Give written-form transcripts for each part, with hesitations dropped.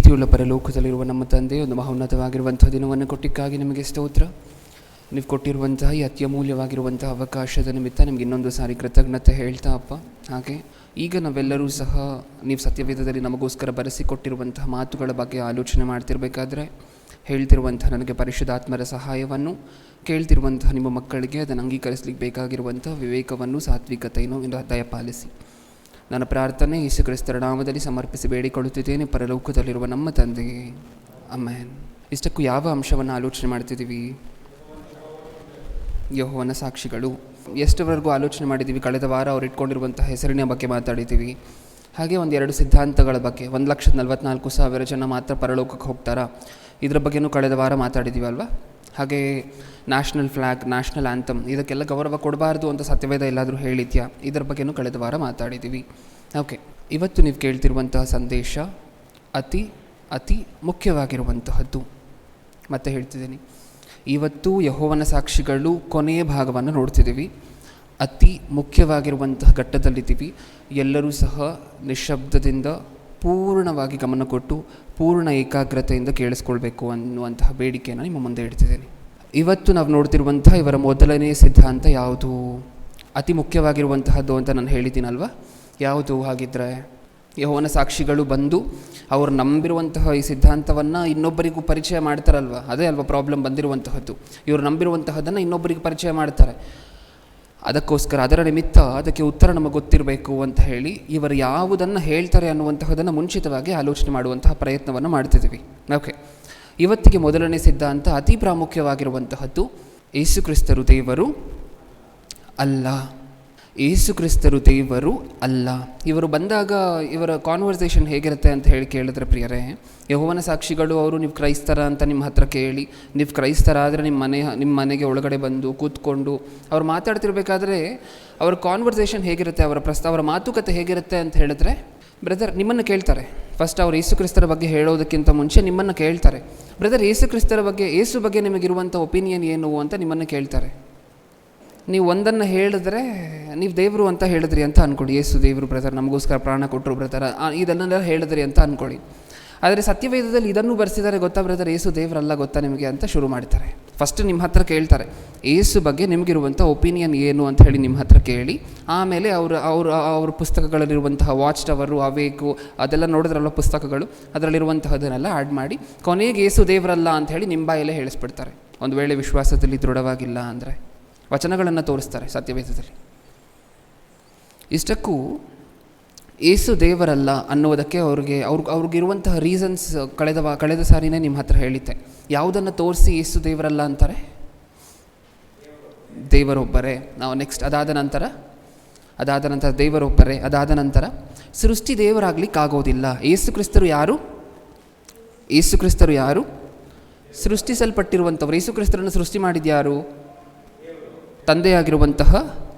ಪ್ರೀತಿಯುಳ್ಳ ಪರಲೋಕದಲ್ಲಿರುವ ನಮ್ಮ ತಂದೆ, ಒಂದು ಮಹೋನ್ನತವಾಗಿರುವಂಥ ದಿನವನ್ನು ಕೊಟ್ಟಿಕ್ಕಾಗಿ ನಿಮಗೆ ಸ್ತೋತ್ರ. ನೀವು ಕೊಟ್ಟಿರುವಂತಹ ಈ ಅತ್ಯಮೂಲ್ಯವಾಗಿರುವಂತಹ ಅವಕಾಶದ ನಿಮಿತ್ತ ನಿಮಗೆ ಇನ್ನೊಂದು ಸಾರಿ ಕೃತಜ್ಞತೆ ಹೇಳ್ತಾ ಅಪ್ಪ. ಹಾಗೆ ಈಗ ನಾವೆಲ್ಲರೂ ಸಹ ನೀವು ಸತ್ಯವೇದದಲ್ಲಿ ನಮಗೋಸ್ಕರ ಬರೆಸಿಕೊಟ್ಟಿರುವಂತಹ ಮಾತುಗಳ ಬಗ್ಗೆ ಆಲೋಚನೆ ಮಾಡ್ತಿರ್ಬೇಕಾದ್ರೆ ಹೇಳ್ತಿರುವಂತಹ ನನಗೆ ಪರಿಶುದ್ಧಾತ್ಮರ ಸಹಾಯವನ್ನು, ಕೇಳ್ತಿರುವಂತಹ ನಿಮ್ಮ ಮಕ್ಕಳಿಗೆ ಅದನ್ನು ಅಂಗೀಕರಿಸಲಿಕ್ಕೆ ಬೇಕಾಗಿರುವಂತಹ ವಿವೇಕವನ್ನು, ಸಾತ್ವಿಕತೆಯನ್ನು ದಯಪಾಲಿಸಿ. ನನ್ನ ಪ್ರಾರ್ಥನೆ ಯೇಸು ಕ್ರಿಸ್ತರ ನಾಮದಲ್ಲಿ ಸಮರ್ಪಿಸಿ ಬೇಡಿಕೊಳ್ಳುತ್ತಿದ್ದೇನೆ, ಪರಲೋಕದಲ್ಲಿರುವ ನಮ್ಮ ತಂದೆಯೇ, ಆಮೆನ್. ಇಷ್ಟಕ್ಕೂ ಯಾವ ಅಂಶವನ್ನು ಆಲೋಚನೆ ಮಾಡ್ತಿದ್ದೀವಿ? ಯೆಹೋವನ ಸಾಕ್ಷಿಗಳು. ಎಷ್ಟರವರೆಗೂ ಆಲೋಚನೆ ಮಾಡಿದ್ದೀವಿ? ಕಳೆದ ವಾರ ಅವ್ರು ಇಟ್ಕೊಂಡಿರುವಂಥ ಹೆಸರಿನ ಬಗ್ಗೆ ಮಾತಾಡಿದ್ದೀವಿ. ಹಾಗೆ ಒಂದೆರಡು ಸಿದ್ಧಾಂತಗಳ ಬಗ್ಗೆ, 1,44,000 ಜನ ಮಾತ್ರ ಪರಲೋಕಕ್ಕೆ ಹೋಗ್ತಾರಾ, ಇದರ ಬಗ್ಗೆಯೂ ಕಳೆದ ವಾರ ಮಾತಾಡಿದ್ದೀವಿ ಅಲ್ವಾ? ಹಾಗೆ ನ್ಯಾಷನಲ್ ಫ್ಲ್ಯಾಗ್, ನ್ಯಾಷನಲ್ ಆ್ಯಂಥಮ್, ಇದಕ್ಕೆಲ್ಲ ಗೌರವ ಕೊಡಬಾರ್ದು ಅಂತ ಸತ್ಯವೇದ ಎಲ್ಲಾದರೂ ಹೇಳಿದ್ಯಾ? ಇದರ ಬಗ್ಗೆಯೂ ಕಳೆದ ವಾರ ಮಾತಾಡಿದ್ದೀವಿ. ಓಕೆ, ಇವತ್ತು ನೀವು ಕೇಳ್ತಿರುವಂತಹ ಸಂದೇಶ ಅತಿ ಅತಿ ಮುಖ್ಯವಾಗಿರುವಂತಹದ್ದು. ಮತ್ತೆ ಹೇಳ್ತಿದ್ದೀನಿ, ಇವತ್ತು ಯೆಹೋವನ ಸಾಕ್ಷಿಗಳು ಕೊನೆಯ ಭಾಗವನ್ನು ನೋಡ್ತಿದ್ದೀವಿ. ಅತಿ ಮುಖ್ಯವಾಗಿರುವಂತಹ ಘಟ್ಟದಲ್ಲಿದ್ದೀವಿ. ಎಲ್ಲರೂ ಸಹ ನಿಶ್ಶಬ್ದದಿಂದ ಪೂರ್ಣವಾಗಿ ಗಮನ ಕೊಟ್ಟು ಪೂರ್ಣ ಏಕಾಗ್ರತೆಯಿಂದ ಕೇಳಿಸ್ಕೊಳ್ಬೇಕು ಅನ್ನುವಂತಹ ಬೇಡಿಕೆಯನ್ನು ನಿಮ್ಮ ಮುಂದೆ ಇಡ್ತಿದ್ದೀನಿ. ಇವತ್ತು ನಾವು ನೋಡ್ತಿರುವಂತಹ ಇವರ ಮೊದಲನೇ ಸಿದ್ಧಾಂತ ಯಾವುದು? ಅತಿ ಮುಖ್ಯವಾಗಿರುವಂತಹದ್ದು ಅಂತ ನಾನು ಹೇಳಿದ್ದೀನಲ್ವ? ಯಾವುದು ಹಾಗಿದ್ರೆ? ಯೆಹೋವನ ಸಾಕ್ಷಿಗಳು ಬಂದು ಅವರು ನಂಬಿರುವಂತಹ ಈ ಸಿದ್ಧಾಂತವನ್ನು ಇನ್ನೊಬ್ಬರಿಗೂ ಪರಿಚಯ ಮಾಡ್ತಾರಲ್ವ? ಅದೇ ಅಲ್ವ ಪ್ರಾಬ್ಲಮ್ ಬಂದಿರುವಂತಹದ್ದು. ಇವರು ನಂಬಿರುವಂತಹದ್ದನ್ನು ಇನ್ನೊಬ್ಬರಿಗೆ ಪರಿಚಯ ಮಾಡ್ತಾರೆ. ಅದಕ್ಕೋಸ್ಕರ, ಅದರ ನಿಮಿತ್ತ ಅದಕ್ಕೆ ಉತ್ತರ ನಮಗೆ ಗೊತ್ತಿರಬೇಕು ಅಂತ ಹೇಳಿ ಇವರು ಯಾವುದನ್ನು ಹೇಳ್ತಾರೆ ಅನ್ನುವಂತಹದನ್ನು ಮುಂಚಿತವಾಗಿ ಆಲೋಚನೆ ಮಾಡುವಂತಹ ಪ್ರಯತ್ನವನ್ನು ಮಾಡ್ತಿದ್ದೀವಿ. ಓಕೆ, ಇವತ್ತಿಗೆ ಮೊದಲನೇ ಸಿದ್ಧಾಂತ ಅತಿ ಪ್ರಾಮುಖ್ಯವಾಗಿರುವಂತಹದ್ದು, ಯೇಸು ಕ್ರಿಸ್ತರು ದೇವರು ಅಲ್ಲ. ಯೇಸು ಕ್ರಿಸ್ತರು ದೇವರು ಅಲ್ಲ. ಇವರು ಬಂದಾಗ ಇವರ ಕಾನ್ವರ್ಸೇಷನ್ ಹೇಗಿರುತ್ತೆ ಅಂತ ಹೇಳಿ ಕೇಳಿದ್ರೆ ಪ್ರಿಯರೇ, ಯೆಹೋವನ ಸಾಕ್ಷಿಗಳು ಅವರು ನೀವು ಕ್ರೈಸ್ತರ ಅಂತ ನಿಮ್ಮ ಹತ್ರ ಕೇಳಿ, ನೀವು ಕ್ರೈಸ್ತರಾದರೆ ನಿಮ್ಮ ಮನೆಗೆ ಒಳಗಡೆ ಬಂದು ಕೂತ್ಕೊಂಡು ಅವ್ರು ಮಾತಾಡ್ತಿರ್ಬೇಕಾದ್ರೆ ಅವರ ಕಾನ್ವರ್ಸೇಷನ್ ಹೇಗಿರುತ್ತೆ, ಅವರ ಮಾತುಕತೆ ಹೇಗಿರುತ್ತೆ ಅಂತ ಹೇಳಿದ್ರೆ, ಬ್ರದರ್ ನಿಮ್ಮನ್ನು ಕೇಳ್ತಾರೆ. ಫಸ್ಟ್ ಅವ್ರು ಯೇಸು ಕ್ರಿಸ್ತರ ಬಗ್ಗೆ ಹೇಳೋದಕ್ಕಿಂತ ಮುಂಚೆ ನಿಮ್ಮನ್ನು ಕೇಳ್ತಾರೆ, ಬ್ರದರ್ ಯೇಸು ಬಗ್ಗೆ ನಿಮಗಿರುವಂಥ ಒಪಿನಿಯನ್ ಏನು ಅಂತ ನಿಮ್ಮನ್ನು ಕೇಳ್ತಾರೆ. ನೀವು ಒಂದನ್ನು ಹೇಳಿದ್ರೆ, ನೀವು ದೇವರು ಅಂತ ಹೇಳಿದ್ರಿ ಅಂತ ಅಂದ್ಕೊಳ್ಳಿ, ಯೇಸು ದೇವರು ಬ್ರದರ್, ನಮಗೋಸ್ಕರ ಪ್ರಾಣ ಕೊಟ್ಟರು ಬ್ರದರ್, ಇದನ್ನೆಲ್ಲ ಹೇಳಿದ್ರಿ ಅಂತ ಅಂದ್ಕೊಳ್ಳಿ. ಆದರೆ ಸತ್ಯವೇದದಲ್ಲಿ ಇದನ್ನು ಬರ್ಸಿದ್ದಾರೆ ಗೊತ್ತಾ ಬ್ರದರ್, ಯೇಸು ದೇವರಲ್ಲ ಗೊತ್ತಾ ನಿಮಗೆ ಅಂತ ಶುರು ಮಾಡ್ತಾರೆ. ಫಸ್ಟ್ ನಿಮ್ಮ ಹತ್ರ ಕೇಳ್ತಾರೆ, ಯೇಸು ಬಗ್ಗೆ ನಿಮಗಿರುವಂಥ ಒಪಿನಿಯನ್ ಏನು ಅಂತ ಹೇಳಿ ನಿಮ್ಮ ಹತ್ರ ಕೇಳಿ, ಆಮೇಲೆ ಅವ್ರ ಪುಸ್ತಕಗಳಲ್ಲಿರುವಂತಹ ವಾಚ್ ಟವರು, ಅವೇಕು, ಅದೆಲ್ಲ ನೋಡಿದ್ರಲ್ಲ ಪುಸ್ತಕಗಳು, ಅದರಲ್ಲಿರುವಂತಹದನ್ನೆಲ್ಲ ಆ್ಯಡ್ ಮಾಡಿ ಕೊನೆಗೆ ಯೇಸು ದೇವರಲ್ಲ ಅಂತ ಹೇಳಿ ನಿಮ್ಮ ಬಾಯಲ್ಲೇ ಹೇಳಿಸ್ಬಿಡ್ತಾರೆ. ಒಂದು ವೇಳೆ ವಿಶ್ವಾಸದಲ್ಲಿ ದೃಢವಾಗಿಲ್ಲ ಅಂದರೆ ವಚನಗಳನ್ನು ತೋರಿಸ್ತಾರೆ ಸತ್ಯವೇದದಲ್ಲಿ. ಇಷ್ಟಕ್ಕೂ ಯೇಸು ದೇವರಲ್ಲ ಅನ್ನೋದಕ್ಕೆ ಅವ್ರಿಗಿರುವಂತಹ ರೀಸನ್ಸ್ ಕಳೆದ ಸಾರಿನೇ ನಿಮ್ಮ ಹತ್ರ ಹೇಳಿದ್ದೆ. ಯಾವುದನ್ನು ತೋರಿಸಿ ಯೇಸು ದೇವರಲ್ಲ ಅಂತಾರೆ? ದೇವರೊಬ್ಬರೇ. ನಾವು ನೆಕ್ಸ್ಟ್ ಅದಾದ ನಂತರ ದೇವರೊಬ್ಬರೇ. ಅದಾದ ನಂತರ ಸೃಷ್ಟಿ ದೇವರಾಗ್ಲಿಕ್ಕಾಗೋದಿಲ್ಲ. ಯೇಸು ಕ್ರಿಸ್ತರು ಯಾರು? ಸೃಷ್ಟಿಸಲ್ಪಟ್ಟಿರುವಂಥವ್ರು. ಯೇಸು ಕ್ರಿಸ್ತರನ್ನು ಸೃಷ್ಟಿ ಮಾಡಿದ್ಯಾರು? ತಂದೆಯಾಗಿರುವಂತಹ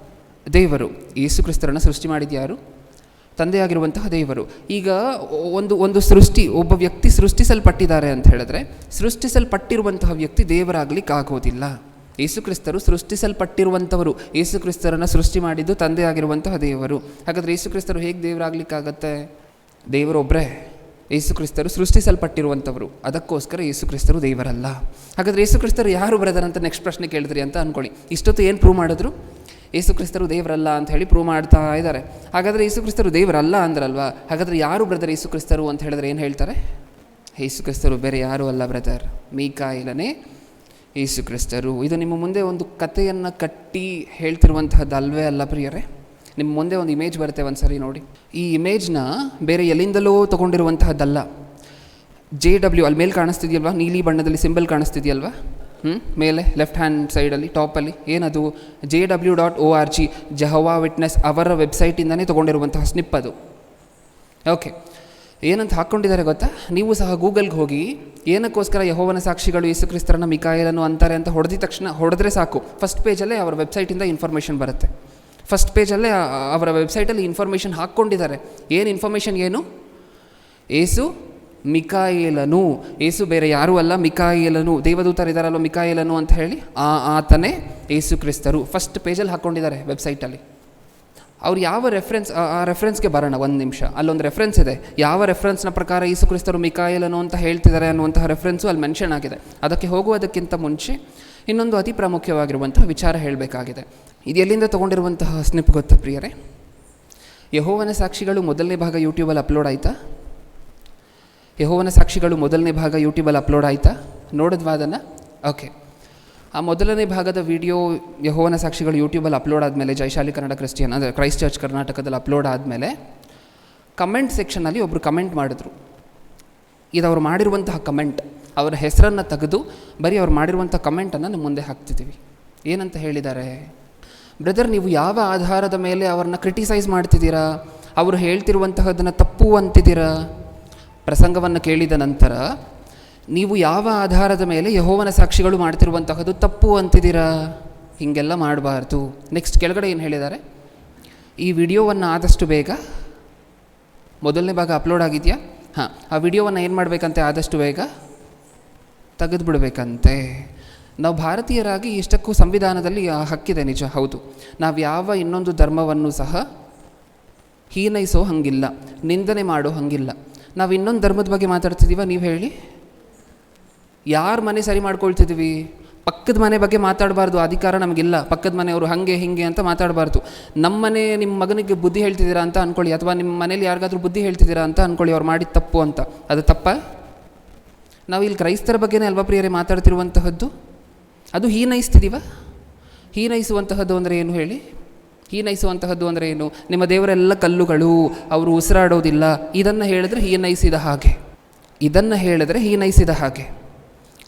ದೇವರು. ಯೇಸು ಕ್ರಿಸ್ತರನ್ನು ಸೃಷ್ಟಿ ಮಾಡಿದ್ಯಾರು? ತಂದೆಯಾಗಿರುವಂತಹ ದೇವರು. ಈಗ ಒಂದು ಒಬ್ಬ ವ್ಯಕ್ತಿ ಸೃಷ್ಟಿಸಲ್ಪಟ್ಟಿದ್ದಾರೆ ಅಂತ ಹೇಳಿದ್ರೆ, ಸೃಷ್ಟಿಸಲ್ಪಟ್ಟಿರುವಂತಹ ವ್ಯಕ್ತಿ ದೇವರಾಗ್ಲಿಕ್ಕಾಗೋದಿಲ್ಲ. ಯೇಸು ಕ್ರಿಸ್ತರು ಸೃಷ್ಟಿಸಲ್ಪಟ್ಟಿರುವಂಥವರು. ಯೇಸು ಕ್ರಿಸ್ತರನ್ನು ಸೃಷ್ಟಿ ಮಾಡಿದ್ದು ತಂದೆಯಾಗಿರುವಂತಹ ದೇವರು. ಹಾಗಾದರೆ ಯೇಸು ಕ್ರಿಸ್ತರು ಹೇಗೆ ದೇವರಾಗ್ಲಿಕ್ಕಾಗತ್ತೆ? ದೇವರೊಬ್ಬರೇ. ಯೇಸು ಕ್ರಿಸ್ತರು ಸೃಷ್ಟಿಸಲ್ಪಟ್ಟಿರುವಂಥವರು. ಅದಕ್ಕೋಸ್ಕರ ಯೇಸು ಕ್ರಿಸ್ತರು ದೇವರಲ್ಲ. ಹಾಗಾದರೆ ಯೇಸು ಕ್ರಿಸ್ತರು ಯಾರು ಬ್ರದರ್ ಅಂತ ನೆಕ್ಸ್ಟ್ ಪ್ರಶ್ನೆ ಕೇಳಿದ್ರಿ ಅಂತ ಅಂದ್ಕೊಳ್ಳಿ. ಇಷ್ಟೊತ್ತು ಏನು ಪ್ರೂವ್ ಮಾಡಿದ್ರು? ಯೇಸು ಕ್ರಿಸ್ತರು ದೇವರಲ್ಲ ಅಂತ ಹೇಳಿ ಪ್ರೂವ್ ಮಾಡ್ತಾ ಇದ್ದಾರೆ. ಹಾಗಾದರೆ ಯೇಸು ಕ್ರಿಸ್ತರು ದೇವರಲ್ಲ ಅಂದ್ರಲ್ವಾ? ಹಾಗಾದರೆ ಯಾರು ಬ್ರದರ್ ಯೇಸು ಕ್ರಿಸ್ತರು ಅಂತ ಹೇಳಿದ್ರೆ ಏನು ಹೇಳ್ತಾರೆ? ಯೇಸು ಕ್ರಿಸ್ತರು ಬೇರೆ ಯಾರೂ ಅಲ್ಲ ಬ್ರದರ್, ಮೀಕಾಯಿಲನೇ ಯೇಸು ಕ್ರಿಸ್ತರು. ಇದು ನಿಮ್ಮ ಮುಂದೆ ಒಂದು ಕಥೆಯನ್ನು ಕಟ್ಟಿ ಹೇಳ್ತಿರುವಂತಹದ್ದು ಅಲ್ವೇ ಅಲ್ಲ ಪ್ರಿಯರೇ. ನಿಮ್ಮ ಮುಂದೆ ಒಂದು ಇಮೇಜ್ ಬರುತ್ತೆ, ಒಂದು ಸರಿ ನೋಡಿ. ಈ ಇಮೇಜ್ನ ಬೇರೆ ಎಲ್ಲಿಂದಲೋ ತೊಗೊಂಡಿರುವಂತಹದ್ದಲ್ಲ. JW ಅಲ್ಲಿ ಮೇಲೆ ಕಾಣಿಸ್ತಿದೆಯಲ್ವಾ, ನೀಲಿ ಬಣ್ಣದಲ್ಲಿ ಸಿಂಬಲ್ ಕಾಣಿಸ್ತಿದೆಯಲ್ವಾ, ಮೇಲೆ ಲೆಫ್ಟ್ ಹ್ಯಾಂಡ್ ಸೈಡಲ್ಲಿ ಟಾಪಲ್ಲಿ, ಏನದು? JW.org, ಜೆಹೋವಾ ವಿಟ್ನೆಸ್ ಅವರ ವೆಬ್ಸೈಟಿಂದನೇ ತೊಗೊಂಡಿರುವಂತಹ ಸ್ನಿಪ್ ಅದು. ಓಕೆ, ಏನಂತ ಹಾಕ್ಕೊಂಡಿದ್ದಾರೆ ಗೊತ್ತಾ? ನೀವು ಸಹ ಗೂಗಲ್ಗೆ ಹೋಗಿ ಏನಕ್ಕೋಸ್ಕರ ಯೆಹೋವನ ಸಾಕ್ಷಿಗಳು ಯೇಸು ಕ್ರಿಸ್ತರನ್ನ ಮಿಕಾಯೇಲನು ಅಂತಾರೆ ಅಂತ ಹೊಡೆದ್ರೆ ಸಾಕು, ಫಸ್ಟ್ ಪೇಜಲ್ಲೇ ಅವರ ವೆಬ್ಸೈಟಿಂದ ಇನ್ಫಾರ್ಮೇಷನ್ ಬರುತ್ತೆ. ಫಸ್ಟ್ ಪೇಜಲ್ಲೇ ಅವರ ವೆಬ್ಸೈಟಲ್ಲಿ ಇನ್ಫಾರ್ಮೇಷನ್ ಹಾಕ್ಕೊಂಡಿದ್ದಾರೆ. ಏನು ಇನ್ಫಾರ್ಮೇಷನ್? ಏನು? ಯೇಸು ಮಿಕಾಯೇಲನು. ಯೇಸು ಬೇರೆ ಯಾರೂ ಅಲ್ಲ, ಮಿಕಾಯೇಲನು. ದೇವದೂತರಿದ್ದಾರಲ್ಲ ಮಿಕಾಯೇಲನು ಅಂತ ಹೇಳಿ, ಆತನೇ ಯೇಸು ಕ್ರಿಸ್ತರು. ಫಸ್ಟ್ ಪೇಜಲ್ಲಿ ಹಾಕ್ಕೊಂಡಿದ್ದಾರೆ ವೆಬ್ಸೈಟಲ್ಲಿ. ಅವ್ರು ಯಾವ ರೆಫರೆನ್ಸ್, ಆ ರೆಫರೆನ್ಸ್ಗೆ ಬರೋಣ ಒಂದು ನಿಮಿಷ. ಅಲ್ಲೊಂದು ರೆಫರೆನ್ಸ್ ಇದೆ, ಯಾವ ರೆಫರೆನ್ಸ್ನ ಪ್ರಕಾರ ಯೇಸು ಕ್ರಿಸ್ತರು ಮಿಕಾಯೇಲನು ಅಂತ ಹೇಳ್ತಿದ್ದಾರೆ ಅನ್ನುವಂತಹ ರೆಫರೆನ್ಸು ಅಲ್ಲಿ ಮೆನ್ಷನ್ ಆಗಿದೆ. ಅದಕ್ಕೆ ಹೋಗುವುದಕ್ಕಿಂತ ಮುಂಚೆ ಇನ್ನೊಂದು ಅತಿ ಪ್ರಾಮುಖ್ಯವಾಗಿರುವಂತಹ ವಿಚಾರ ಹೇಳಬೇಕಾಗಿದೆ. ಇದು ಎಲ್ಲಿಂದ ತೊಗೊಂಡಿರುವಂತಹ ಸ್ನಿಪ್ ಗೊತ್ತಾ ಪ್ರಿಯರೇ? ಯೆಹೋವನ ಸಾಕ್ಷಿಗಳು ಮೊದಲನೇ ಭಾಗ ಯೂಟ್ಯೂಬಲ್ಲಿ ಅಪ್ಲೋಡ್ ಆಯಿತಾ? ಯೆಹೋವನ ಸಾಕ್ಷಿಗಳು ಮೊದಲನೇ ಭಾಗ ಯೂಟ್ಯೂಬಲ್ಲಿ ಅಪ್ಲೋಡ್ ಆಯಿತಾ? ನೋಡಿದ್ವಾ ಅದನ್ನು? ಓಕೆ. ಆ ಮೊದಲನೇ ಭಾಗದ ವಿಡಿಯೋ ಯೆಹೋವನ ಸಾಕ್ಷಿಗಳು ಯೂಟ್ಯೂಬಲ್ಲಿ ಅಪ್ಲೋಡ್ ಆದಮೇಲೆ, ಜೈಶಾಲಿ ಕನ್ನಡ ಕ್ರಿಶ್ಚಿಯನ್ ಅಂದರೆ ಕ್ರೈಸ್ಟ್ ಚರ್ಚ್ ಕರ್ನಾಟಕದಲ್ಲಿ ಅಪ್ಲೋಡ್ ಆದಮೇಲೆ ಕಮೆಂಟ್ ಸೆಕ್ಷನಲ್ಲಿ ಒಬ್ಬರು ಕಮೆಂಟ್ ಮಾಡಿದ್ರು. ಇದು ಅವ್ರು ಮಾಡಿರುವಂತಹ ಕಮೆಂಟ್, ಅವರ ಹೆಸರನ್ನು ತೆಗೆದು ಬರೀ ಅವ್ರು ಮಾಡಿರುವಂಥ ಕಮೆಂಟನ್ನು ನಮ್ಮ ಮುಂದೆ ಹಾಕ್ತಿದ್ದೀವಿ. ಏನಂತ ಹೇಳಿದ್ದಾರೆ? ಬ್ರದರ್, ನೀವು ಯಾವ ಆಧಾರದ ಮೇಲೆ ಅವ್ರನ್ನ ಕ್ರಿಟಿಸೈಸ್ ಮಾಡ್ತಿದ್ದೀರಾ? ಅವರು ಹೇಳ್ತಿರುವಂತಹದನ್ನು ತಪ್ಪು ಅಂತಿದ್ದೀರಾ? ಪ್ರಸಂಗವನ್ನು ಕೇಳಿದ ನಂತರ ನೀವು ಯಾವ ಆಧಾರದ ಮೇಲೆ ಯೆಹೋವನ ಸಾಕ್ಷಿಗಳು ಮಾಡ್ತಿರುವಂತಹದ್ದು ತಪ್ಪು ಅಂತಿದ್ದೀರಾ? ಹೀಗೆಲ್ಲ ಮಾಡಬಾರ್ದು. ನೆಕ್ಸ್ಟ್ ಕೆಳಗಡೆ ಏನು ಹೇಳಿದ್ದಾರೆ? ಈ ವಿಡಿಯೋವನ್ನು ಆದಷ್ಟು ಬೇಗ, ಮೊದಲನೇ ಭಾಗ ಅಪ್ಲೋಡ್ ಆಗಿದೆಯಾ? ಹಾಂ, ಆ ವಿಡಿಯೋವನ್ನು ಏನು ಮಾಡಬೇಕಂತೆ? ಆದಷ್ಟು ಬೇಗ ತೆಗೆದುಬಿಡ್ಬೇಕಂತೆ. ನಾವು ಭಾರತೀಯರಾಗಿ ಇಷ್ಟಕ್ಕೂ ಸಂವಿಧಾನದಲ್ಲಿ ಹಕ್ಕಿದೆ, ನಿಜ, ಹೌದು. ನಾವು ಯಾವ ಇನ್ನೊಂದು ಧರ್ಮವನ್ನು ಸಹ ಹೀನೈಸೋ ಹಂಗಿಲ್ಲ, ನಿಂದನೆ ಮಾಡೋ ಹಂಗಿಲ್ಲ. ನಾವು ಇನ್ನೊಂದು ಧರ್ಮದ ಬಗ್ಗೆ ಮಾತಾಡ್ತಿದ್ದೀವ? ನೀವು ಹೇಳಿ, ಯಾರ ಮನೆ ಸರಿ ಮಾಡ್ಕೊಳ್ತಿದ್ದೀವಿ? ಪಕ್ಕದ ಮನೆ ಬಗ್ಗೆ ಮಾತಾಡಬಾರ್ದು, ಅಧಿಕಾರ ನಮಗಿಲ್ಲ. ಪಕ್ಕದ ಮನೆಯವರು ಹಾಗೆ ಹೀಗೆ ಅಂತ ಮಾತಾಡಬಾರ್ದು. ನಮ್ಮ ಮನೆ, ನಿಮ್ಮ ಮಗನಿಗೆ ಬುದ್ಧಿ ಹೇಳ್ತಿದ್ದೀರಾ ಅಂತ ಅಂದ್ಕೊಳ್ಳಿ, ಅಥವಾ ನಿಮ್ಮ ಮನೇಲಿ ಯಾರಿಗಾದ್ರೂ ಬುದ್ಧಿ ಹೇಳ್ತಿದ್ದೀರಾ ಅಂತ ಅಂದ್ಕೊಳ್ಳಿ, ಅವ್ರು ಮಾಡಿದ ತಪ್ಪು ಅಂತ. ಅದು ತಪ್ಪ? ನಾವು ಇಲ್ಲಿ ಕ್ರೈಸ್ತರ ಬಗ್ಗೆನೇ ಅಲ್ವಾ ಪ್ರಿಯರೇ ಮಾತಾಡ್ತಿರುವಂತಹದ್ದು? ಅದು ಹೀನೈಸ್ತಿದ್ದೀವ? ಹೀನೈಸುವಂತಹದ್ದು ಅಂದರೆ ಏನು ಹೇಳಿ? ಹೀನೈಸುವಂತಹದ್ದು ಅಂದರೆ ಏನು? ನಿಮ್ಮ ದೇವರೆಲ್ಲ ಕಲ್ಲುಗಳು, ಅವರು ಉಸಿರಾಡೋದಿಲ್ಲ, ಇದನ್ನು ಹೇಳಿದ್ರೆ ಹೀನೈಸಿದ ಹಾಗೆ. ಇದನ್ನು ಹೇಳಿದ್ರೆ ಹೀನೈಸಿದ ಹಾಗೆ.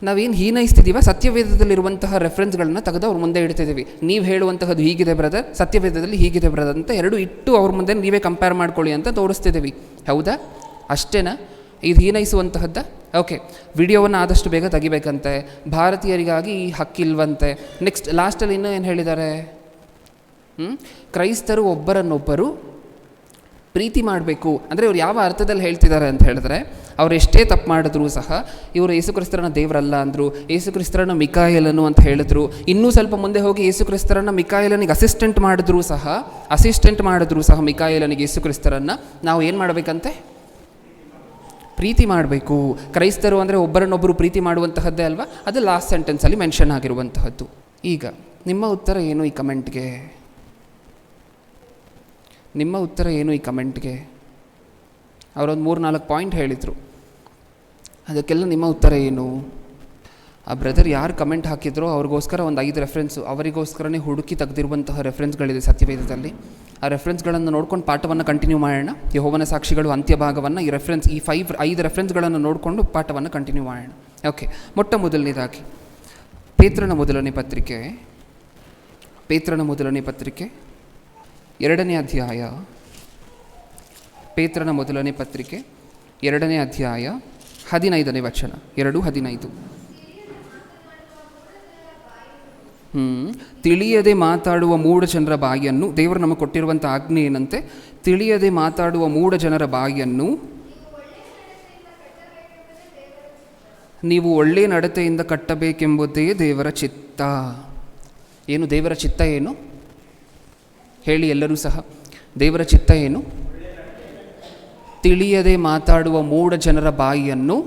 ನಾವೇನು ಹೀನೈಸ್ತಿದ್ದೀವ? ಸತ್ಯವೇದದಲ್ಲಿರುವಂತಹ ರೆಫರೆನ್ಸ್ಗಳನ್ನ ತೆಗೆದು ಅವ್ರ ಮುಂದೆ ಇಡ್ತಿದ್ದೀವಿ. ನೀವು ಹೇಳುವಂತಹದ್ದು ಹೀಗಿದೆ ಬ್ರದರ್, ಸತ್ಯವೇದದಲ್ಲಿ ಹೀಗಿದೆ ಬ್ರದರ್ ಅಂತ ಎರಡು ಇಟ್ಟು ಅವ್ರ ಮುಂದೆ ನೀವೇ ಕಂಪೇರ್ ಮಾಡ್ಕೊಳ್ಳಿ ಅಂತ ತೋರಿಸ್ತಿದ್ದೀವಿ. ಹೌದಾ? ಅಷ್ಟೇನಾ? ಇದು ಹೀನೈಸುವಂತಹದ್ದ? ಓಕೆ. ವಿಡಿಯೋವನ್ನು ಆದಷ್ಟು ಬೇಗ ತೆಗಿಬೇಕಂತೆ, ಭಾರತೀಯರಿಗಾಗಿ ಈ ಹಕ್ಕಿಲ್ವಂತೆ. ನೆಕ್ಸ್ಟ್ ಲಾಸ್ಟಲ್ಲಿ ಇನ್ನೂ ಏನು ಹೇಳಿದ್ದಾರೆ? ಕ್ರೈಸ್ತರು ಒಬ್ಬರನ್ನೊಬ್ಬರು ಪ್ರೀತಿ ಮಾಡಬೇಕು ಅಂದರೆ ಇವ್ರು ಯಾವ ಅರ್ಥದಲ್ಲಿ ಹೇಳ್ತಿದ್ದಾರೆ ಅಂತ ಹೇಳಿದ್ರೆ, ಅವ್ರು ಎಷ್ಟೇ ತಪ್ಪು ಮಾಡಿದ್ರೂ ಸಹ ಇವರು ಯೇಸುಕ್ರಿಸ್ತರನ್ನ ದೇವರಲ್ಲ ಅಂದರು, ಯೇಸುಕ್ರಿಸ್ತರನ್ನ ಮಿಕಾಯೇಲನು ಅಂತ ಹೇಳಿದ್ರು. ಇನ್ನೂ ಸ್ವಲ್ಪ ಮುಂದೆ ಹೋಗಿ ಯೇಸುಕ್ರಿಸ್ತರನ್ನ ಮಿಕಾಯೇಲನಿಗೆ ಅಸಿಸ್ಟೆಂಟ್ ಮಾಡಿದ್ರೂ ಸಹ ಮಿಕಾಯೇಲನಿಗೆ ಯೇಸುಕ್ರಿಸ್ತರನ್ನು ನಾವು ಏನು ಮಾಡಬೇಕಂತೆ? ಪ್ರೀತಿ ಮಾಡಬೇಕು. ಕ್ರೈಸ್ತರು ಅಂದರೆ ಒಬ್ಬರನ್ನೊಬ್ಬರು ಪ್ರೀತಿ ಮಾಡುವಂತಹದ್ದೇ ಅಲ್ವಾ? ಅದು ಲಾಸ್ಟ್ ಸೆಂಟೆನ್ಸಲ್ಲಿ ಮೆನ್ಷನ್ ಆಗಿರುವಂತಹದ್ದು. ಈಗ ನಿಮ್ಮ ಉತ್ತರ ಏನು ಈ ಕಮೆಂಟ್ಗೆ? ನಿಮ್ಮ ಉತ್ತರ ಏನು ಈ ಕಮೆಂಟ್ಗೆ? ಅವರೊಂದು 3-4 ಪಾಯಿಂಟ್ ಹೇಳಿದರು, ಅದಕ್ಕೆಲ್ಲ ನಿಮ್ಮ ಉತ್ತರ ಏನು? ಆ ಬ್ರದರ್ ಯಾರು ಕಮೆಂಟ್ ಹಾಕಿದ್ರೋ ಅವ್ರಿಗೋಸ್ಕರ ಒಂದು 5 ರೆಫರೆನ್ಸು, ಅವರಿಗೋಸ್ಕರನೇ ಹುಡುಕಿ ತೆಗೆದಿರುವಂತಹ ರೆಫರೆನ್ಸ್ಗಳಿದೆ ಸತ್ಯವೇದದಲ್ಲಿ. ಆ ರೆಫರೆನ್ಸ್ಗಳನ್ನು ನೋಡ್ಕೊಂಡು ಪಾಠವನ್ನು ಕಂಟಿನ್ಯೂ ಮಾಡೋಣ. ಯೆಹೋವನ ಸಾಕ್ಷಿಗಳು ಅಂತ್ಯಭಾಗವನ್ನು ಈ 5 ರೆಫರೆನ್ಸ್ಗಳನ್ನು ನೋಡಿಕೊಂಡು ಪಾಠವನ್ನು ಕಂಟಿನ್ಯೂ ಮಾಡೋಣ. ಓಕೆ. ಮೊಟ್ಟ ಮೊದಲನೇದಾಗಿ ಪೇತ್ರನ ಮೊದಲನೇ ಪತ್ರಿಕೆ 2ನೇ ಅಧ್ಯಾಯ. ಪೇತ್ರನ ಮೊದಲನೇ ಪತ್ರಿಕೆ 2ನೇ ಅಧ್ಯಾಯ 15ನೇ ವಚನ. 2:15. ತಿಳಿಯದೆ ಮಾತಾಡುವ ಮೂಢ ಜನರ ಬಾಯಿಯನ್ನು, ದೇವರು ನಮಗೆ ಕೊಟ್ಟಿರುವಂಥ ಆಜ್ಞೆ ಏನಂತೆ? ತಿಳಿಯದೆ ಮಾತಾಡುವ ಮೂಢ ಜನರ ಬಾಯಿಯನ್ನು ನೀವು ಒಳ್ಳೆಯ ನಡತೆಯಿಂದ ಕಟ್ಟಬೇಕೆಂಬುದೇ ದೇವರ ಚಿತ್ತ. ಏನು ದೇವರ ಚಿತ್ತ? ಏನು ಹೇಳಿ ಎಲ್ಲರೂ ಸಹ. ದೇವರ ಚಿತ್ತ ಏನು? ತಿಳಿಯದೆ ಮಾತಾಡುವ ಮೂಢ ಜನರ ಬಾಯಿಯನ್ನು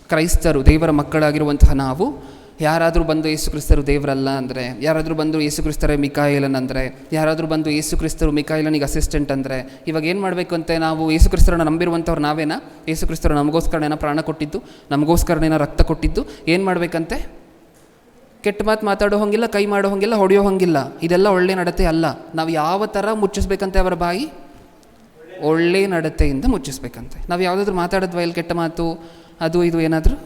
ಕ್ರೈಸ್ತರು, ದೇವರ ಮಕ್ಕಳಾಗಿರುವಂತಹ ನಾವು, ಯಾರಾದರೂ ಬಂದು ಯೇಸುಕ್ರಿಸ್ತರು ದೇವರಲ್ಲ ಅಂದರೆ, ಯಾರಾದರೂ ಬಂದು ಯೇಸುಕ್ರಿಸ್ತರೇ ಮಿಕಾಯೇಲನ್ ಅಂದರೆ, ಯಾರಾದರೂ ಬಂದು ಯೇಸುಕ್ರಿಸ್ತರು ಮಿಕಾಯೇಲನಿಗೆ ಅಸಿಸ್ಟೆಂಟ್ ಅಂದರೆ, ಇವಾಗ ಏನು ಮಾಡಬೇಕು ಅಂತೆ? ನಾವು ಯೇಸುಕ್ರಿಸ್ತರನ್ನ ನಂಬಿರುವಂಥವ್ರು ನಾವೇನಾ? ಯೇಸುಕ್ರಿಸ್ತರು ನಮಗೋಸ್ಕರನೇನ ಪ್ರಾಣ ಕೊಟ್ಟಿದ್ದು, ನಮಗೋಸ್ಕರನೇನ ರಕ್ತ ಕೊಟ್ಟಿದ್ದು? ಏನು ಮಾಡಬೇಕಂತೆ? ಕೆಟ್ಟ ಮಾತು ಮಾತಾಡೋ ಹಂಗಿಲ್ಲ, ಕೈ ಮಾಡೋ ಹಂಗಿಲ್ಲ, ಹೊಡೆಯೋ ಹಂಗಿಲ್ಲ. ಇದೆಲ್ಲ ಒಳ್ಳೆ ನಡತೆ ಅಲ್ಲ. ನಾವು ಯಾವ ಥರ ಮುಚ್ಚಿಸ್ಬೇಕಂತೆ ಅವರ ಬಾಯಿ? ಒಳ್ಳೆ ನಡತೆಯಿಂದ ಮುಚ್ಚಿಸ್ಬೇಕಂತೆ. ನಾವು ಯಾವುದಾದ್ರೂ ಮಾತಾಡೋದ್ವಾ ಇಲ್ಲಿ ಕೆಟ್ಟ ಮಾತು ಅದು ಇದು ಏನಾದರೂ?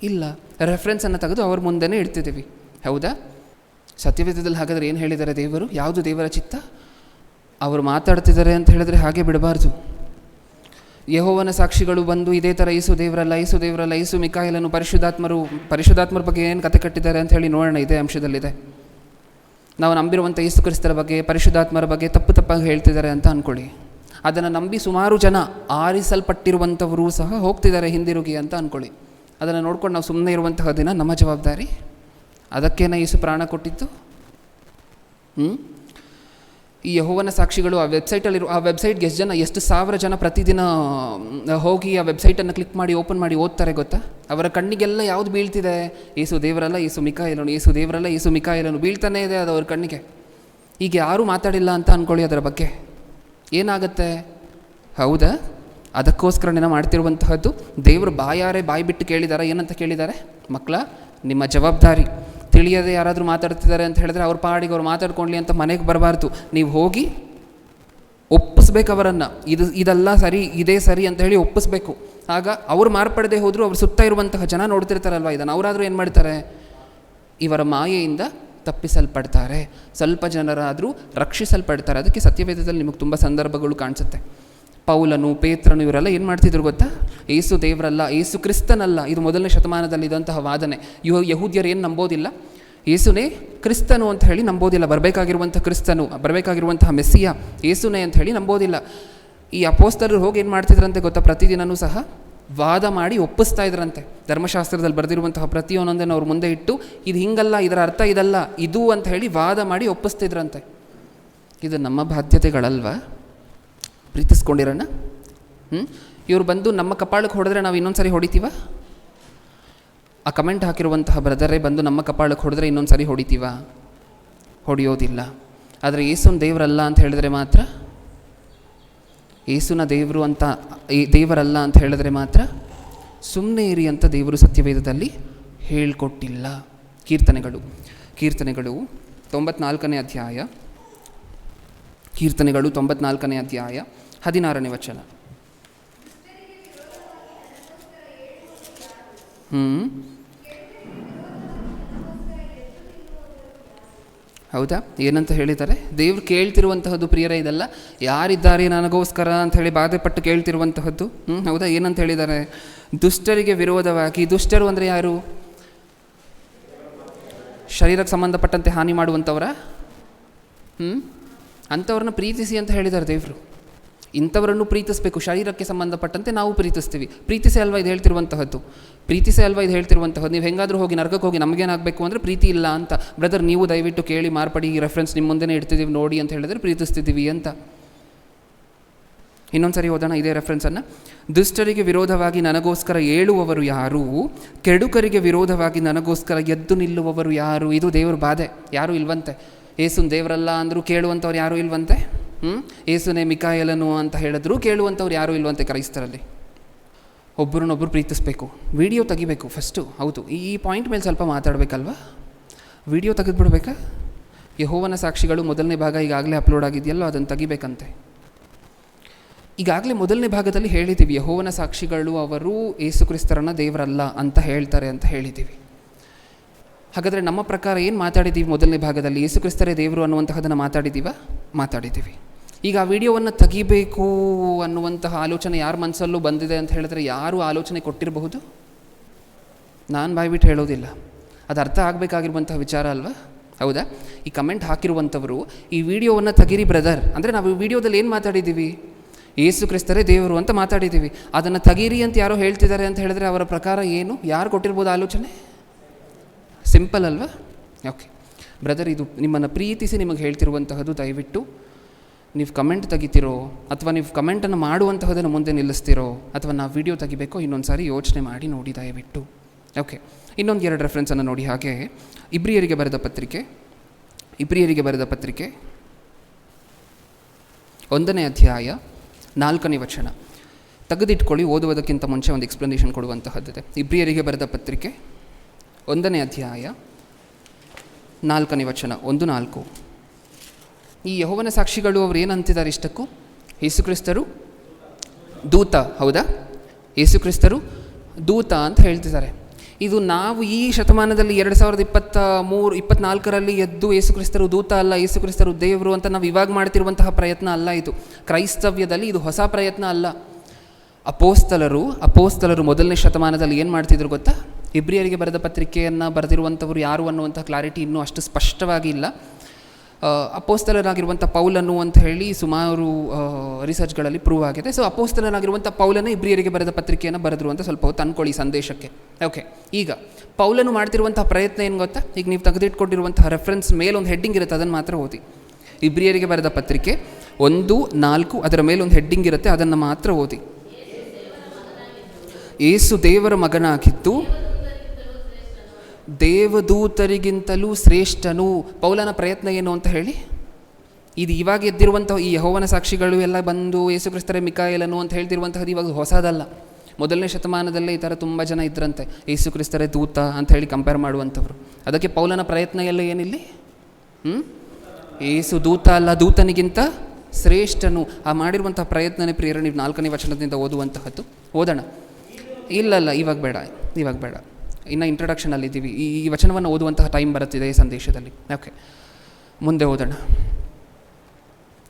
ಇಲ್ಲ. ರೆಫರೆನ್ಸನ್ನು ತೆಗೆದು ಅವ್ರ ಮುಂದೆನೇ ಇಡ್ತಿದ್ದೀವಿ. ಹೌದಾ? ಸತ್ಯವೇದದಲ್ಲಿ ಹಾಗಾದರೆ ಏನು ಹೇಳಿದ್ದಾರೆ ದೇವರು? ಯಾವುದು ದೇವರ ಚಿತ್ತ? ಅವರು ಮಾತಾಡ್ತಿದ್ದಾರೆ ಅಂತ ಹೇಳಿದ್ರೆ ಹಾಗೆ ಬಿಡಬಾರ್ದು. ಯೆಹೋವನ ಸಾಕ್ಷಿಗಳು ಬಂದು ಇದೇ ಥರ ಯೇಸು ದೇವರಲ್ಲ, ಯೇಸು ಮಿಕಾಯೇಲನು, ಪರಿಶುದ್ಧಾತ್ಮರ ಬಗ್ಗೆ ಏನು ಕತೆ ಕಟ್ಟಿದ್ದಾರೆ ಅಂತ ಹೇಳಿ ನೋಡೋಣ. ಇದೇ ಅಂಶದಲ್ಲಿದೆ. ನಾವು ನಂಬಿರುವಂಥ ಯೇಸು ಕ್ರಿಸ್ತರ ಬಗ್ಗೆ, ಪರಿಶುದ್ಧಾತ್ಮರ ಬಗ್ಗೆ ತಪ್ಪಾಗಿ ಹೇಳ್ತಿದ್ದಾರೆ ಅಂತ ಅಂದ್ಕೊಳ್ಳಿ. ಅದನ್ನು ನಂಬಿ ಸುಮಾರು ಜನ ಆರಿಸಲ್ಪಟ್ಟಿರುವಂಥವರು ಸಹ ಹೋಗ್ತಿದ್ದಾರೆ ಹಿಂದಿರುಗಿ ಅಂತ ಅಂದ್ಕೊಳ್ಳಿ. ಅದನ್ನು ನೋಡ್ಕೊಂಡು ನಾವು ಸುಮ್ಮನೆ ಇರುವಂತಹ ದಿನ ನಮ್ಮ ಜವಾಬ್ದಾರಿ. ಅದಕ್ಕೇನ ಯೇಸು ಪ್ರಾಣ ಕೊಟ್ಟಿದ್ದು? ಈ ಯೆಹೋವನ ಸಾಕ್ಷಿಗಳು ಆ ವೆಬ್ಸೈಟ್ಗೆ ಎಷ್ಟು ಸಾವಿರ ಜನ ಪ್ರತಿದಿನ ಹೋಗಿ ಆ ವೆಬ್ಸೈಟನ್ನು ಕ್ಲಿಕ್ ಮಾಡಿ ಓಪನ್ ಮಾಡಿ ಓದ್ತಾರೆ ಗೊತ್ತಾ? ಅವರ ಕಣ್ಣಿಗೆಲ್ಲ ಯಾವುದು ಬೀಳ್ತಿದೆ? ಏಸು ದೇವರಲ್ಲ, ಏಸು ಮಿಕಾಯೇಲನು, ಏಸು ದೇವರಲ್ಲ, ಏಸು ಮಿಕಾಯೇಲನು ಬೀಳ್ತಾನೇ ಇದೆ ಅದು ಅವ್ರ ಕಣ್ಣಿಗೆ. ಈಗ ಯಾರೂ ಮಾತಾಡಿಲ್ಲ ಅಂತ ಅಂದ್ಕೊಳ್ಳಿ, ಅದರ ಬಗ್ಗೆ ಏನಾಗುತ್ತೆ? ಹೌದಾ? ಅದಕ್ಕೋಸ್ಕರನೇ ಮಾಡ್ತಿರುವಂತಹದ್ದು. ದೇವರು ಬಾಯಿ ಬಿಟ್ಟು ಕೇಳಿದ್ದಾರೆ. ಏನಂತ ಕೇಳಿದ್ದಾರೆ? ಮಕ್ಕಳ, ನಿಮ್ಮ ಜವಾಬ್ದಾರಿ. ತಿಳಿಯದೆ ಯಾರಾದರೂ ಮಾತಾಡ್ತಿದ್ದಾರೆ ಅಂತ ಹೇಳಿದ್ರೆ ಅವ್ರ ಪಾಡಿಗೆ ಅವ್ರು ಮಾತಾಡ್ಕೊಳ್ಳಿ ಅಂತ ಮನೆಗೆ ಬರಬಾರ್ದು. ನೀವು ಹೋಗಿ ಒಪ್ಪಿಸ್ಬೇಕು ಅವರನ್ನು. ಇದೆಲ್ಲ ಸರಿ, ಇದೇ ಸರಿ ಅಂತ ಹೇಳಿ ಒಪ್ಪಿಸ್ಬೇಕು. ಆಗ ಅವ್ರು ಮಾರ್ಪಡದೆ ಹೋದರೂ ಅವ್ರು ಸುತ್ತ ಇರುವಂತಹ ಜನ ನೋಡ್ತಿರ್ತಾರಲ್ವ ಇದನ್ನು, ಅವರಾದರೂ ಏನು ಮಾಡ್ತಾರೆ? ಇವರ ಮಾಯೆಯಿಂದ ತಪ್ಪಿಸಲ್ಪಡ್ತಾರೆ. ಸ್ವಲ್ಪ ಜನರಾದರೂ ರಕ್ಷಿಸಲ್ಪಡ್ತಾರೆ. ಅದಕ್ಕೆ ಸತ್ಯವೇದದಲ್ಲಿ ನಿಮಗೆ ತುಂಬ ಸಂದರ್ಭಗಳು ಕಾಣಿಸುತ್ತೆ. ಪೌಲನು, ಪೇತ್ರನು ಇವರೆಲ್ಲ ಏನು ಮಾಡ್ತಿದ್ರು ಗೊತ್ತಾ? ಏಸು ದೇವರಲ್ಲ, ಏಸು ಕ್ರಿಸ್ತನಲ್ಲ. ಇದು ಮೊದಲನೇ ಶತಮಾನದಲ್ಲಿ ಇದ್ದಂತಹ ವಾದನೆ. ಯಹೂದ್ಯರು ಏನು ನಂಬೋದಿಲ್ಲ? ಏಸುನೇ ಕ್ರಿಸ್ತನು ಅಂತ ಹೇಳಿ ನಂಬೋದಿಲ್ಲ. ಬರಬೇಕಾಗಿರುವಂಥ ಕ್ರಿಸ್ತನು, ಬರಬೇಕಾಗಿರುವಂತಹ ಮೆಸ್ಸಿಯ ಏಸುನೇ ಅಂತ ಹೇಳಿ ನಂಬೋದಿಲ್ಲ. ಈ ಅಪೋಸ್ತಲರು ಹೋಗಿ ಏನು ಮಾಡ್ತಿದ್ರಂತೆ ಗೊತ್ತಾ? ಪ್ರತಿದಿನವೂ ಸಹ ವಾದ ಮಾಡಿ ಒಪ್ಪಿಸ್ತಾ ಇದ್ರಂತೆ. ಧರ್ಮಶಾಸ್ತ್ರದಲ್ಲಿ ಬರೆದಿರುವಂತಹ ಪ್ರತಿಯೊಂದನ್ನು ಅವ್ರ ಮುಂದೆ ಇಟ್ಟು ಇದು ಹಿಂಗಲ್ಲ, ಇದರ ಅರ್ಥ ಇದಲ್ಲ, ಇದು ಅಂತ ಹೇಳಿ ವಾದ ಮಾಡಿ ಒಪ್ಪಿಸ್ತಿದ್ರಂತೆ. ಇದು ನಮ್ಮ ಬಾಧ್ಯತೆಗಳಲ್ವ? ಪ್ರೀತಿಸ್ಕೊಂಡಿರೋಣ. ಇವ್ರು ಬಂದು ನಮ್ಮ ಕಪಾಳಕ್ಕೆ ಹೊಡೆದ್ರೆ ನಾವು ಇನ್ನೊಂದು ಸರಿ ಹೊಡಿತೀವ? ಆ ಕಮೆಂಟ್ ಹಾಕಿರುವಂತಹ ಬ್ರದರೇ ಬಂದು ನಮ್ಮ ಕಪಾಳಕ್ಕೆ ಹೊಡೆದ್ರೆ ಇನ್ನೊಂದು ಸರಿ ಹೊಡಿತೀವ? ಹೊಡೆಯೋದಿಲ್ಲ. ಆದರೆ ಏಸುನ ದೇವರಲ್ಲ ಅಂತ ಹೇಳಿದ್ರೆ ಮಾತ್ರ, ಏಸುನ ದೇವರು ಅಂತ ದೇವರಲ್ಲ ಅಂತ ಹೇಳಿದ್ರೆ ಮಾತ್ರ ಸುಮ್ಮನೆ ಇರಿ ಅಂತ ದೇವರು ಸತ್ಯವೇದದಲ್ಲಿ ಹೇಳಿಕೊಟ್ಟಿಲ್ಲ. ಕೀರ್ತನೆಗಳು 94ನೇ ಅಧ್ಯಾಯ, ಕೀರ್ತನೆಗಳು 94ನೇ ಅಧ್ಯಾಯ 16ನೇ ವಚನ. ಹೌದಾ? ಏನಂತ ಹೇಳಿದ್ದಾರೆ? ದೇವ್ರು ಕೇಳ್ತಿರುವಂತಹದ್ದು ಪ್ರಿಯರೇ ಇದಲ್ಲ. ಯಾರಿದ್ದಾರೆ ನನಗೋಸ್ಕರ ಅಂತ ಹೇಳಿ ಬಾಧೆಪಟ್ಟು ಕೇಳ್ತಿರುವಂತಹದ್ದು. ಹೌದಾ? ಏನಂತ ಹೇಳಿದ್ದಾರೆ? ದುಷ್ಟರಿಗೆ ವಿರೋಧವಾಗಿ. ದುಷ್ಟರು ಅಂದರೆ ಯಾರು? ಶರೀರಕ್ಕೆ ಸಂಬಂಧಪಟ್ಟಂತೆ ಹಾನಿ ಮಾಡುವಂಥವರ ಅಂಥವ್ರನ್ನ ಪ್ರೀತಿಸಿ ಅಂತ ಹೇಳಿದ್ದಾರೆ ದೇವರು. ಇಂಥವರನ್ನು ಪ್ರೀತಿಸಬೇಕು. ಶರೀರಕ್ಕೆ ಸಂಬಂಧಪಟ್ಟಂತೆ ನಾವು ಪ್ರೀತಿಸ್ತೀವಿ. ಪ್ರೀತಿಸೇ ಅಲ್ವಾ ಇದು ಹೇಳ್ತಿರುವಂತಹದ್ದು? ಪ್ರೀತಿಸೇ ಅಲ್ವಾ ಇದು ಹೇಳ್ತಿರುವಂತಹದ್ದು? ನೀವು ಹೆಂಗಾದರೂ ಹೋಗಿ ನರಕಕ್ಕೆ ಹೋಗಿ ನಮಗೇನಾಗಬೇಕು ಅಂದರೆ ಪ್ರೀತಿ ಇಲ್ಲ ಅಂತ. ಬ್ರದರ್, ನೀವು ದಯವಿಟ್ಟು ಕೇಳಿ ಮಾರ್ಪಡಿ, ಈ ರೆಫರೆನ್ಸ್ ನಿಮ್ಮ ಮುಂದೆನೇ ಇಡ್ತಿದ್ದೀವಿ ನೋಡಿ ಅಂತ ಹೇಳಿದ್ರೆ ಪ್ರೀತಿಸ್ತಿದ್ದೀವಿ ಅಂತ. ಇನ್ನೊಂದು ಸರಿ ಓದೋಣ ಇದೇ ರೆಫರೆನ್ಸನ್ನು. ದುಷ್ಟರಿಗೆ ವಿರೋಧವಾಗಿ ನನಗೋಸ್ಕರ ಏಳುವವರು ಯಾರು? ಕೆಡುಕರಿಗೆ ವಿರೋಧವಾಗಿ ನನಗೋಸ್ಕರ ಎದ್ದು ನಿಲ್ಲುವವರು ಯಾರು? ಇದು ದೇವ್ರ ಬಾಧೆ. ಯಾರೂ ಇಲ್ವಂತೆ. ಏಸುನ್ ದೇವರಲ್ಲ ಅಂದರೂ ಕೇಳುವಂಥವ್ರು ಯಾರೂ ಇಲ್ವಂತೆ. ಏಸುನೇ ಮಿಕಾಯೇಲನು ಅಂತ ಹೇಳಿದ್ರು ಕೇಳುವಂಥವ್ರು ಯಾರೂ ಇಲ್ವಂತೆ ಕ್ರೈಸ್ತರಲ್ಲಿ. ಒಬ್ಬರನ್ನೊಬ್ಬರು ಪ್ರೀತಿಸಬೇಕು. ವಿಡಿಯೋ ತೆಗಿಬೇಕು ಫಸ್ಟು. ಹೌದು, ಈ ಪಾಯಿಂಟ್ ಮೇಲೆ ಸ್ವಲ್ಪ ಮಾತಾಡಬೇಕಲ್ವ? ವಿಡಿಯೋ ತೆಗೆದುಬಿಡ್ಬೇಕಾ? ಯೆಹೋವನ ಸಾಕ್ಷಿಗಳು ಮೊದಲನೇ ಭಾಗ ಈಗಾಗಲೇ ಅಪ್ಲೋಡ್ ಆಗಿದೆಯಲ್ಲೋ, ಅದನ್ನು ತೆಗಿಬೇಕಂತೆ. ಈಗಾಗಲೇ ಮೊದಲನೇ ಭಾಗದಲ್ಲಿ ಹೇಳಿದ್ದೀವಿ, ಯೆಹೋವನ ಸಾಕ್ಷಿಗಳು ಅವರು ಏಸು ಕ್ರಿಸ್ತರನ್ನ ದೇವರಲ್ಲ ಅಂತ ಹೇಳ್ತಾರೆ ಅಂತ ಹೇಳಿದ್ದೀವಿ. ಹಾಗಾದರೆ ನಮ್ಮ ಪ್ರಕಾರ ಏನು ಮಾತಾಡಿದ್ದೀವಿ ಮೊದಲನೇ ಭಾಗದಲ್ಲಿ? ಏಸು ಕ್ರಿಸ್ತರೇ ದೇವರು ಅನ್ನುವಂತಹದನ್ನು ಮಾತಾಡಿದ್ದೀವಿ. ಈಗ ಆ ವಿಡಿಯೋವನ್ನು ತೆಗಿಬೇಕು ಅನ್ನುವಂತಹ ಆಲೋಚನೆ ಯಾರ ಮನಸ್ಸಲ್ಲೂ ಬಂದಿದೆ ಅಂತ ಹೇಳಿದ್ರೆ ಯಾರು ಆಲೋಚನೆ ಕೊಟ್ಟಿರಬಹುದು? ನಾನು ಬಾಯ್ಬಿಟ್ಟು ಹೇಳೋದಿಲ್ಲ, ಅದು ಅರ್ಥ ಆಗಬೇಕಾಗಿರುವಂತಹ ವಿಚಾರ ಅಲ್ವಾ? ಹೌದಾ? ಈ ಕಮೆಂಟ್ ಹಾಕಿರುವಂಥವರು ಈ ವಿಡಿಯೋವನ್ನು ತೆಗೀರಿ ಬ್ರದರ್ ಅಂದರೆ ನಾವು ಈ ವಿಡಿಯೋದಲ್ಲಿ ಏನು ಮಾತಾಡಿದ್ದೀವಿ? ಏಸು ಕ್ರಿಸ್ತರೇ ದೇವರು ಅಂತ ಮಾತಾಡಿದ್ದೀವಿ. ಅದನ್ನು ತೆಗೀರಿ ಅಂತ ಯಾರೋ ಹೇಳ್ತಿದ್ದಾರೆ ಅಂತ ಹೇಳಿದ್ರೆ ಅವರ ಪ್ರಕಾರ ಏನು? ಯಾರು ಕೊಟ್ಟಿರ್ಬೋದು ಆಲೋಚನೆ? ಸಿಂಪಲ್ ಅಲ್ವಾ? ಓಕೆ ಬ್ರದರ್, ಇದು ನಿಮ್ಮನ್ನು ಪ್ರೀತಿಸಿ ನಿಮಗೆ ಹೇಳ್ತಿರುವಂತಹದ್ದು. ದಯವಿಟ್ಟು ನೀವು ಕಮೆಂಟ್ ತೆಗಿತೀರೋ ಅಥವಾ ನೀವು ಕಮೆಂಟನ್ನು ಮಾಡುವಂತಹದನ್ನು ಮುಂದೆ ನಿಲ್ಲಿಸ್ತಿರೋ ಅಥವಾ ನಾವು ವಿಡಿಯೋ ತೆಗಿಬೇಕೋ ಇನ್ನೊಂದು ಸಾರಿ ಯೋಚನೆ ಮಾಡಿ ನೋಡಿ ದಯವಿಟ್ಟು. ಓಕೆ, ಇನ್ನೊಂದು 2 ರೆಫರೆನ್ಸನ್ನು ನೋಡಿ. ಹಾಗೆ ಇಬ್ರಿಯರಿಗೆ ಬರೆದ ಪತ್ರಿಕೆ 1ನೇ ಅಧ್ಯಾಯ 4ನೇ ವಚನ ತೆಗೆದಿಟ್ಕೊಳ್ಳಿ. ಓದುವುದಕ್ಕಿಂತ ಮುಂಚೆ ಒಂದು ಎಕ್ಸ್ಪ್ಲನೇಷನ್ ಕೊಡುವಂತಹದ್ದಿದೆ. ಇಬ್ರಿಯರಿಗೆ ಬರೆದ ಪತ್ರಿಕೆ 1ನೇ ಅಧ್ಯಾಯ 4ನೇ ವಚನ 1-4. ಈ ಯೆಹೋವನ ಸಾಕ್ಷಿಗಳು ಅವರು ಏನಂತಿದ್ದಾರೆ ಇಷ್ಟಕ್ಕೂ? ಯೇಸು ಕ್ರಿಸ್ತರು ದೂತ. ಹೌದಾ? ಯೇಸು ಕ್ರಿಸ್ತರು ದೂತ ಅಂತ ಹೇಳ್ತಿದ್ದಾರೆ. ಇದು ನಾವು ಈ ಶತಮಾನದಲ್ಲಿ 2023-24ರಲ್ಲಿ ಎದ್ದು ಯೇಸು ಕ್ರಿಸ್ತರು ದೂತ ಅಲ್ಲ, ಯೇಸು ಕ್ರಿಸ್ತರು ದೇವರು ಅಂತ ನಾವು ಇವಾಗ ಮಾಡ್ತಿರುವಂತಹ ಪ್ರಯತ್ನ ಅಲ್ಲ. ಇದು ಕ್ರೈಸ್ತವ್ಯದಲ್ಲಿ ಇದು ಹೊಸ ಪ್ರಯತ್ನ ಅಲ್ಲ. ಅಪೋಸ್ತಲರು ಮೊದಲನೇ ಶತಮಾನದಲ್ಲಿ ಏನು ಮಾಡ್ತಿದ್ರು ಗೊತ್ತಾ? ಇಬ್ರಿಯರಿಗೆ ಬರೆದ ಪತ್ರಿಕೆಯನ್ನು ಬರೆದಿರುವಂಥವ್ರು ಯಾರು ಅನ್ನುವಂಥ ಕ್ಲಾರಿಟಿ ಇನ್ನೂ ಅಷ್ಟು ಸ್ಪಷ್ಟವಾಗಿ ಇಲ್ಲ. ಅಪೋಸ್ತಲರಾಗಿರುವಂಥ ಪೌಲನು ಅಂತ ಹೇಳಿ ಸುಮಾರು ರಿಸರ್ಚ್ಗಳಲ್ಲಿ ಪ್ರೂವ್ ಆಗಿದೆ. ಸೊ ಅಪೋಸ್ತಲನಾಗಿರುವಂಥ ಪೌಲನೇ ಇಬ್ರಿಯರಿಗೆ ಬರೆದ ಪತ್ರಿಕೆಯನ್ನು ಬರೆದ್ರು ಅಂತ ಸ್ವಲ್ಪ ಹೊತ್ತು ಅಂದ್ಕೊಳ್ಳಿ ಸಂದೇಶಕ್ಕೆ. ಓಕೆ, ಈಗ ಪೌಲನು ಮಾಡ್ತಿರುವಂಥ ಪ್ರಯತ್ನ ಏನು ಗೊತ್ತಾ? ಈಗ ನೀವು ತೆಗೆದಿಟ್ಕೊಂಡಿರುವಂತಹ ರೆಫರೆನ್ಸ್ ಮೇಲೊಂದು ಹೆಡ್ಡಿಂಗ್ ಇರುತ್ತೆ, ಅದನ್ನು ಮಾತ್ರ ಓದಿ. ಇಬ್ರಿಯರಿಗೆ ಬರೆದ ಪತ್ರಿಕೆ 1:4 ಅದರ ಮೇಲೊಂದು ಹೆಡ್ಡಿಂಗ್ ಇರುತ್ತೆ, ಅದನ್ನು ಮಾತ್ರ ಓದಿ. ಯೇಸು ದೇವರ ಮಗನಾಗಿದ್ದು ದೇವದೂತರಿಗಿಂತಲೂ ಶ್ರೇಷ್ಠನು. ಪೌಲನ ಪ್ರಯತ್ನ ಏನು ಅಂತ ಹೇಳಿ, ಇದು ಇವಾಗ ಎದ್ದಿರುವಂತಹ ಈ ಯೆಹೋವನ ಸಾಕ್ಷಿಗಳು ಎಲ್ಲ ಬಂದು ಯೇಸು ಕ್ರಿಸ್ತರೇ ಮಿಕಾಯೇಲನು ಅಂತ ಹೇಳ್ತಿರುವಂತಹದ್ದು ಇವಾಗ ಹೊಸದಲ್ಲ. ಮೊದಲನೇ ಶತಮಾನದಲ್ಲೇ ಈ ಥರ ತುಂಬ ಜನ ಇದ್ರಂತೆ, ಯೇಸು ಕ್ರಿಸ್ತರೇ ದೂತ ಅಂತ ಹೇಳಿ ಕಂಪೇರ್ ಮಾಡುವಂಥವ್ರು. ಅದಕ್ಕೆ ಪೌಲನ ಪ್ರಯತ್ನ ಎಲ್ಲ ಏನಿಲ್ಲಿ, ಯೇಸು ದೂತ ಅಲ್ಲ, ದೂತನಿಗಿಂತ ಶ್ರೇಷ್ಠನು. ಆ ಮಾಡಿರುವಂಥ ಪ್ರಯತ್ನನೇ ಪ್ರಿಯರೇ ನೀವು 4ನೇ ವಚನದಿಂದ ಓದುವಂತಹದ್ದು. ಓದೋಣ. ಇಲ್ಲ ಇವಾಗ ಬೇಡ, ಇನ್ನು ಇಂಟ್ರಡಕ್ಷನಲ್ಲಿದ್ದೀವಿ. ಈ ವಚನವನ್ನು ಓದುವಂತಹ ಟೈಮ್ ಬರುತ್ತಿದೆ ಈ ಸಂದೇಶದಲ್ಲಿ. ಓಕೆ, ಮುಂದೆ ಓದೋಣ.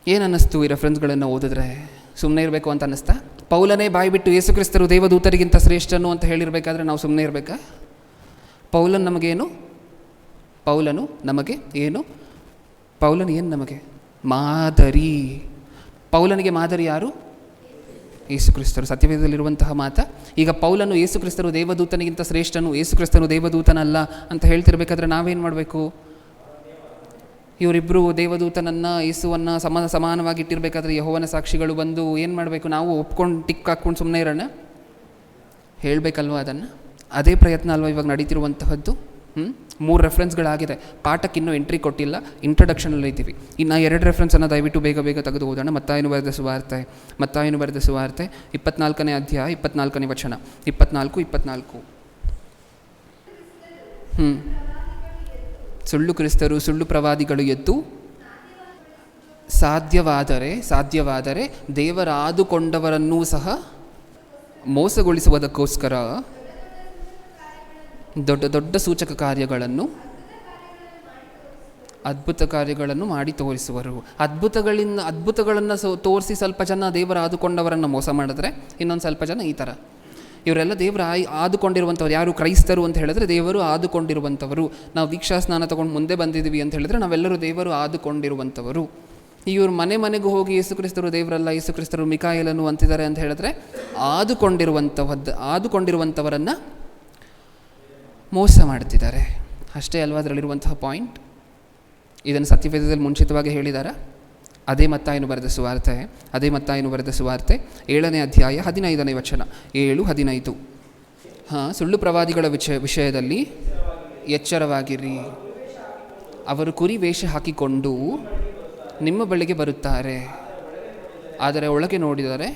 ಏನು ಅನ್ನಿಸ್ತು ಈ ರೆಫರೆನ್ಸ್ಗಳನ್ನು ಓದಿದ್ರೆ? ಸುಮ್ಮನೆ ಇರಬೇಕು ಅಂತ ಅನ್ನಿಸ್ತಾ? ಪೌಲನೇ ಬಾಯಿ ಬಿಟ್ಟು ಯೇಸು ಕ್ರಿಸ್ತರು ದೇವದೂತರಿಗಿಂತ ಶ್ರೇಷ್ಠನು ಅಂತ ಹೇಳಿರಬೇಕಾದ್ರೆ ನಾವು ಸುಮ್ಮನೆ ಇರಬೇಕಾ? ಪೌಲನು ನಮಗೆ ಏನು ನಮಗೆ ಮಾದರಿ. ಪೌಲನಿಗೆ ಮಾದರಿ ಯಾರು? ಯೇಸು ಕ್ರಿಸ್ತರು. ಸತ್ಯವೇದದಲ್ಲಿರುವಂತಹ ಮಾತ. ಈಗ ಪೌಲನು ಯೇಸು ಕ್ರಿಸ್ತರು ದೇವದೂತನಿಗಿಂತ ಶ್ರೇಷ್ಠನು, ಯೇಸು ಕ್ರಿಸ್ತನು ದೇವದೂತನಲ್ಲ ಅಂತ ಹೇಳ್ತಿರ್ಬೇಕಾದ್ರೆ ನಾವೇನು ಮಾಡಬೇಕು? ಇವರಿಬ್ಬರು ದೇವದೂತನನ್ನು ಯೇಸುವನ್ನು ಸಮಾನವಾಗಿ ಇಟ್ಟಿರಬೇಕಾದ್ರೆ ಯೆಹೋವನ ಸಾಕ್ಷಿಗಳು ಬಂದು ಏನು ಮಾಡಬೇಕು? ನಾವು ಒಪ್ಕೊಂಡು ಟಿಕ್ ಹಾಕ್ಕೊಂಡು ಸುಮ್ಮನೆ ಇರೋಣ? ಹೇಳಬೇಕಲ್ವ ಅದನ್ನು? ಅದೇ ಪ್ರಯತ್ನ ಅಲ್ವ ಇವಾಗ ನಡೀತಿರುವಂತಹದ್ದು. 3 ರೆಫರೆನ್ಸ್ಗಳಾಗಿದೆ. ಪಾಠಕ್ಕೆ ಇನ್ನೂ ಎಂಟ್ರಿ ಕೊಟ್ಟಿಲ್ಲ, ಇಂಟ್ರಡಕ್ಷನಲ್ಲಿ ಇದ್ದೀವಿ. ಇನ್ನು 2 ರೆಫರೆನ್ಸನ್ನು ದಯವಿಟ್ಟು ಬೇಗ ತೆಗೆದು ಓದೋಣ. ಮತ್ತಾಯನು ಬರೆದ ಸುವಾರ್ತೆ 24ನೇ ಅಧ್ಯಾಯ 24ನೇ ವಚನ. 24. ಸುಳ್ಳು ಕ್ರಿಸ್ತರು ಸುಳ್ಳು ಪ್ರವಾದಿಗಳು ಎದ್ದು ಸಾಧ್ಯವಾದರೆ ದೇವರ ಆದುಕೊಂಡವರನ್ನೂ ಸಹ ಮೋಸಗೊಳಿಸುವುದಕ್ಕೋಸ್ಕರ ದೊಡ್ಡ ಸೂಚಕ ಕಾರ್ಯಗಳನ್ನು ಅದ್ಭುತ ಕಾರ್ಯಗಳನ್ನು ಮಾಡಿ ತೋರಿಸುವರು. ಅದ್ಭುತಗಳನ್ನು ತೋರಿಸಿ ಸ್ವಲ್ಪ ಜನ ದೇವರ ಆದುಕೊಂಡವರನ್ನು ಮೋಸ ಮಾಡಿದ್ರೆ, ಇನ್ನೊಂದು ಸ್ವಲ್ಪ ಜನ ಈ ಥರ. ಇವರೆಲ್ಲ ದೇವರು ಆದುಕೊಂಡಿರುವಂಥವ್ರು. ಯಾರು? ಕ್ರೈಸ್ತರು ಅಂತ ಹೇಳಿದ್ರೆ ದೇವರು ಆದುಕೊಂಡಿರುವಂಥವರು. ನಾವು ದೀಕ್ಷಾ ಸ್ನಾನ ತೊಗೊಂಡು ಮುಂದೆ ಬಂದಿದ್ದೀವಿ ಅಂತ ಹೇಳಿದ್ರೆ ನಾವೆಲ್ಲರೂ ದೇವರು ಆದುಕೊಂಡಿರುವಂಥವರು. ಇವರು ಮನೆಗೂ ಹೋಗಿ ಯೇಸು ಕ್ರಿಸ್ತರು ದೇವರಲ್ಲ, ಯೇಸು ಕ್ರಿಸ್ತರು ಮಿಕಾಯೇಲನು ಅಂತಿದ್ದಾರೆ ಅಂತ ಹೇಳಿದ್ರೆ ಆದುಕೊಂಡಿರುವಂಥವರನ್ನು ಮೋಸ ಮಾಡ್ತಿದ್ದಾರೆ. ಅಷ್ಟೇ ಅಲ್ವಾ ಅದರಲ್ಲಿರುವಂತಹ ಪಾಯಿಂಟ್? ಇದನ್ನು ಸತ್ಯವೇದದಲ್ಲಿ ಮುಂಚಿತವಾಗಿ ಹೇಳಿದ್ದಾರೆ. ಅದೇ ಮತ್ತಾಯನು ಬರೆದ ಸುವಾರ್ತೆ 7ನೇ ಅಧ್ಯಾಯ 15ನೇ ವಚನ. 7:15. ಸುಳ್ಳು ಪ್ರವಾದಿಗಳ ವಿಷಯದಲ್ಲಿ ಎಚ್ಚರವಾಗಿರಿ. ಅವರು ಕುರಿ ವೇಷ ಹಾಕಿಕೊಂಡು ನಿಮ್ಮ ಬಳಿಗೆ ಬರುತ್ತಾರೆ, ಆದರೆ ಒಳಗೆ ನೋಡಿದರೆ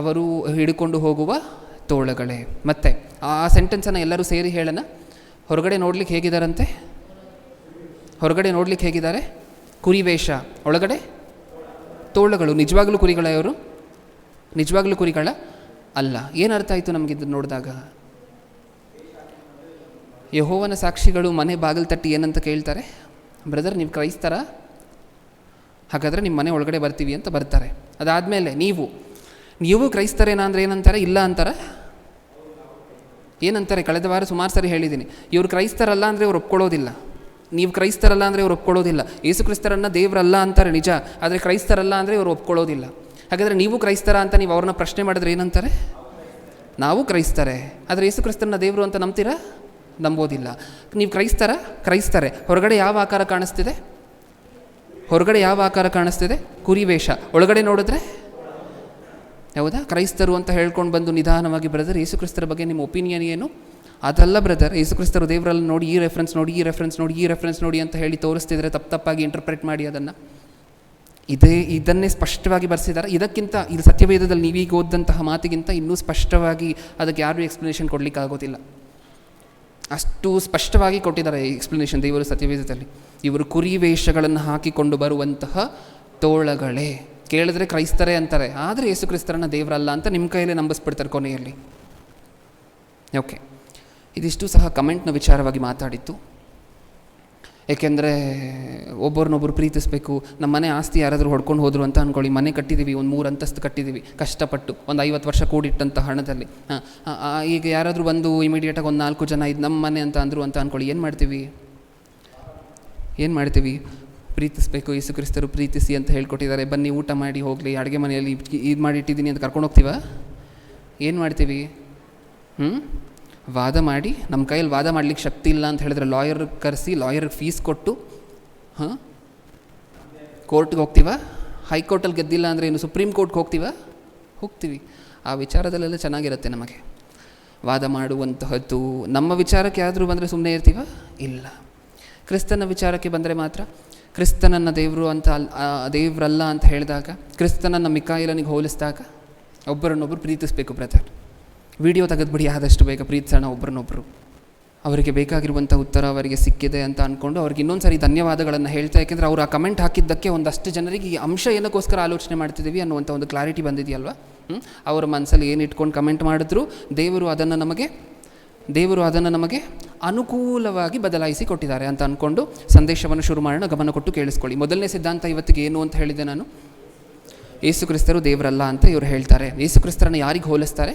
ಅವರು ಹಿಡ್ಕೊಂಡು ಹೋಗುವ ತೋಳಗಳೇ. ಮತ್ತೆ ಆ ಸೆಂಟೆನ್ಸನ್ನು ಎಲ್ಲರೂ ಸೇರಿ ಹೇಳೋಣ. ಹೊರಗಡೆ ನೋಡ್ಲಿಕ್ಕೆ ಹೇಗಿದ್ದಾರೆ? ಕುರಿ ವೇಷ, ಒಳಗಡೆ ತೋಳಗಳು. ನಿಜವಾಗ್ಲೂ ಕುರಿಗಳ? ಇವರು ನಿಜವಾಗ್ಲೂ ಕುರಿಗಳ ಅಲ್ಲ. ಏನು ಅರ್ಥ ಆಯಿತು ನಮಗಿದ್ದು ನೋಡಿದಾಗ? ಯೆಹೋವನ ಸಾಕ್ಷಿಗಳು ಮನೆ ಬಾಗಿಲು ತಟ್ಟಿ ಏನಂತ ಕೇಳ್ತಾರೆ? ಬ್ರದರ್, ನೀವು ಕ್ರೈಸ್ತರ? ಹಾಗಾದರೆ ನಿಮ್ಮ ಮನೆ ಒಳಗಡೆ ಬರ್ತೀವಿ ಅಂತ ಬರ್ತಾರೆ. ಅದಾದಮೇಲೆ ನೀವು ಕ್ರೈಸ್ತರೇನಾ ಅಂದರೆ ಏನಂತಾರೆ? ಇಲ್ಲ ಅಂತಾರೆ. ಏನಂತಾರೆ? ಕಳೆದ ವಾರ ಸುಮಾರು ಸರಿ ಹೇಳಿದ್ದೀನಿ. ಇವರು ಕ್ರೈಸ್ತರಲ್ಲ ಅಂದರೆ ಇವ್ರು ಒಪ್ಕೊಳ್ಳೋದಿಲ್ಲ. ನೀವು ಕ್ರೈಸ್ತರಲ್ಲ ಅಂದರೆ ಇವ್ರು ಒಪ್ಕೊಳ್ಳೋದಿಲ್ಲ. ಯೇಸು ಕ್ರಿಸ್ತರನ್ನು ದೇವರಲ್ಲ ಅಂತಾರೆ ನಿಜ, ಆದರೆ ಕ್ರೈಸ್ತರಲ್ಲ ಅಂದರೆ ಇವರು ಒಪ್ಕೊಳ್ಳೋದಿಲ್ಲ. ಹಾಗಾದರೆ ನೀವು ಕ್ರೈಸ್ತರ ಅಂತ ನೀವು ಅವ್ರನ್ನ ಪ್ರಶ್ನೆ ಮಾಡಿದ್ರೆ ಏನಂತಾರೆ? ನಾವು ಕ್ರೈಸ್ತರೇ, ಆದರೆ ಯೇಸು ಕ್ರಿಸ್ತರನ್ನ ದೇವರು ಅಂತ ನಂಬ್ತೀರಾ? ನಂಬೋದಿಲ್ಲ. ನೀವು ಕ್ರೈಸ್ತರೇ. ಹೊರಗಡೆ ಯಾವ ಆಕಾರ ಕಾಣಿಸ್ತಿದೆ? ಕುರಿ ವೇಷ. ಒಳಗಡೆ ನೋಡಿದ್ರೆ ಹೌದಾ? ಕ್ರೈಸ್ತರು ಅಂತ ಹೇಳ್ಕೊಂಡು ಬಂದು ನಿಧಾನವಾಗಿ, ಬ್ರದರ್ ಯೇಸು ಕ್ರಿಸ್ತರ ಬಗ್ಗೆ ನಿಮ್ಮ ಒಪಿನಿಯನ್ ಏನು? ಅದಲ್ಲ ಬ್ರದರ್, ಯೇಸು ಕ್ರಿಸ್ತರು ದೇವರಲ್ಲಿ ನೋಡಿ, ಈ ರೆಫರೆನ್ಸ್ ನೋಡಿ ಅಂತ ಹೇಳಿ ತೋರಿಸ್ತಿದ್ರೆ ತಪ್ಪಾಗಿ ಇಂಟರ್ಪ್ರೆಟ್ ಮಾಡಿ ಅದನ್ನು. ಇದನ್ನೇ ಸ್ಪಷ್ಟವಾಗಿ ಬರೆಸಿದ್ದಾರೆ. ಇದಕ್ಕಿಂತ ಇದು ಸತ್ಯವೇದದಲ್ಲಿ ನೀವೀಗ ಓದಂತಹ ಮಾತಿಗಿಂತ ಇನ್ನೂ ಸ್ಪಷ್ಟವಾಗಿ ಅದಕ್ಕೆ ಯಾರೂ ಎಕ್ಸ್ಪ್ಲನೇಷನ್ ಕೊಡಲಿಕ್ಕಾಗೋದಿಲ್ಲ. ಅಷ್ಟು ಸ್ಪಷ್ಟವಾಗಿ ಕೊಟ್ಟಿದ್ದಾರೆ ಎಕ್ಸ್ಪ್ಲನೇಷನ್ ದೇವರು ಸತ್ಯವೇದದಲ್ಲಿ. ಇವರು ಕುರಿ ವೇಷಗಳನ್ನು ಹಾಕಿಕೊಂಡು ಬರುವಂತಹ ತೋಳಗಳೇ. ಕೇಳಿದ್ರೆ ಕ್ರೈಸ್ತರೇ ಅಂತಾರೆ, ಆದರೆ ಯೇಸು ಕ್ರಿಸ್ತರನ್ನ ದೇವರಲ್ಲ ಅಂತ ನಿಮ್ಮ ಕೈಯಲ್ಲೇ ನಂಬಿಸ್ಬಿಡ್ತಾರೆ ಕೊನೆಯಲ್ಲಿ. ಓಕೆ, ಇದಿಷ್ಟು ಸಹ ಕಮೆಂಟ್ನ ವಿಚಾರವಾಗಿ ಮಾತಾಡಿತ್ತು. ಏಕೆಂದರೆ ಒಬ್ಬರನ್ನೊಬ್ಬರು ಪ್ರೀತಿಸಬೇಕು. ನಮ್ಮ ಮನೆ ಆಸ್ತಿ ಯಾರಾದರೂ ಹೊಡ್ಕೊಂಡು ಹೋದರು ಅಂತ ಅಂದ್ಕೊಳ್ಳಿ. ಮನೆ ಕಟ್ಟಿದ್ದೀವಿ, ಒಂದು 3 ಅಂತಸ್ತು ಕಟ್ಟಿದ್ದೀವಿ ಕಷ್ಟಪಟ್ಟು, ಒಂದು 50 ವರ್ಷ ಕೂಡಿಟ್ಟಂಥ ಹಣದಲ್ಲಿ. ಈಗ ಯಾರಾದರೂ ಬಂದು ಇಮಿಡಿಯೇಟಾಗಿ ಒಂದು 4 ಜನ ಇದು ನಮ್ಮ ಮನೆ ಅಂತ ಅಂದರು ಅಂತ ಅಂದ್ಕೊಳ್ಳಿ. ಏನು ಮಾಡ್ತೀವಿ? ಪ್ರೀತಿಸಬೇಕು, ಯೇಸು ಕ್ರಿಸ್ತರು ಪ್ರೀತಿಸಿ ಅಂತ ಹೇಳ್ಕೊಟ್ಟಿದ್ದಾರೆ, ಬನ್ನಿ ಊಟ ಮಾಡಿ ಹೋಗಲಿ, ಅಡುಗೆ ಮನೆಯಲ್ಲಿ ಇದು ಮಾಡಿಟ್ಟಿದ್ದೀನಿ ಅಂತ ಕರ್ಕೊಂಡು ಹೋಗ್ತೀವ? ಏನು ಮಾಡ್ತೀವಿ? ವಾದ ಮಾಡಿ, ನಮ್ಮ ಕೈಯಲ್ಲಿ ವಾದ ಮಾಡಲಿಕ್ಕೆ ಶಕ್ತಿ ಇಲ್ಲ ಅಂತ ಹೇಳಿದ್ರೆ ಲಾಯರ್ ಕರೆಸಿ, ಲಾಯರ್ಗೆ ಫೀಸ್ ಕೊಟ್ಟು ಕೋರ್ಟ್ಗೆ ಹೋಗ್ತೀವ, ಹೈಕೋರ್ಟಲ್ಲಿ ಗೆದ್ದಿಲ್ಲ ಅಂದರೆ ಇನ್ನು ಸುಪ್ರೀಂ ಕೋರ್ಟ್ಗೆ ಹೋಗ್ತೀವಿ. ಆ ವಿಚಾರದಲ್ಲೆಲ್ಲ ಚೆನ್ನಾಗಿರುತ್ತೆ ನಮಗೆ ವಾದ ಮಾಡುವಂತಹದ್ದು. ನಮ್ಮ ವಿಚಾರಕ್ಕೆ ಯಾರಾದರೂ ಬಂದರೆ ಸುಮ್ಮನೆ ಇರ್ತೀವ? ಇಲ್ಲ. ಕ್ರಿಸ್ತನ ವಿಚಾರಕ್ಕೆ ಬಂದರೆ ಮಾತ್ರ ಕ್ರಿಸ್ತನನ್ನು ದೇವರು ಅಂತ ದೇವರಲ್ಲ ಅಂತ ಹೇಳಿದಾಗ, ಕ್ರಿಸ್ತನನ್ನು ಮಿಕಾಯಿಲನಿಗೆ ಹೋಲಿಸಿದಾಗ ಒಬ್ಬರನ್ನೊಬ್ಬರು ಪ್ರೀತಿಸಬೇಕು ಬ್ರದರ್. ವಿಡಿಯೋ ತೆಗೆದುಬಿಡಿ ಆದಷ್ಟು ಬೇಗ, ಪ್ರೀತಿಸೋಣ ಒಬ್ಬರನ್ನೊಬ್ಬರು. ಅವರಿಗೆ ಬೇಕಾಗಿರುವಂಥ ಉತ್ತರ ಅವರಿಗೆ ಸಿಕ್ಕಿದೆ ಅಂತ ಅಂದ್ಕೊಂಡು ಅವ್ರಿಗೆ ಇನ್ನೊಂದು ಸಾರಿ ಧನ್ಯವಾದಗಳನ್ನು ಹೇಳ್ತಾ, ಯಾಕೆಂದರೆ ಅವರು ಆ ಕಮೆಂಟ್ ಹಾಕಿದ್ದಕ್ಕೆ ಒಂದಷ್ಟು ಜನರಿಗೆ ಈ ಅಂಶ ಏನಕ್ಕೋಸ್ಕರ ಆಲೋಚನೆ ಮಾಡ್ತಿದ್ದೀವಿ ಅನ್ನುವಂಥ ಒಂದು ಕ್ಲಾರಿಟಿ ಬಂದಿದೆಯಲ್ವ. ಅವರ ಮನಸ್ಸಲ್ಲಿ ಏನು ಇಟ್ಕೊಂಡು ಕಮೆಂಟ್ ಮಾಡಿದ್ರು ದೇವರು ಅದನ್ನು ನಮಗೆ ಅನುಕೂಲವಾಗಿ ಬದಲಾಯಿಸಿ ಕೊಟ್ಟಿದ್ದಾರೆ ಅಂತ ಅಂದ್ಕೊಂಡು ಸಂದೇಶವನ್ನು ಶುರು ಮಾಡೋಣ. ಗಮನ ಕೊಟ್ಟು ಕೇಳಿಸ್ಕೊಳ್ಳಿ. ಮೊದಲನೇ ಸಿದ್ಧಾಂತ ಇವತ್ತಿಗೆ ಏನು ಅಂತ ಹೇಳಿದೆ ನಾನು? ಯೇಸು ಕ್ರಿಸ್ತರು ದೇವರಲ್ಲ ಅಂತ ಇವರು ಹೇಳ್ತಾರೆ. ಯೇಸು ಕ್ರಿಸ್ತರನ್ನು ಯಾರಿಗೆ ಹೋಲಿಸ್ತಾರೆ?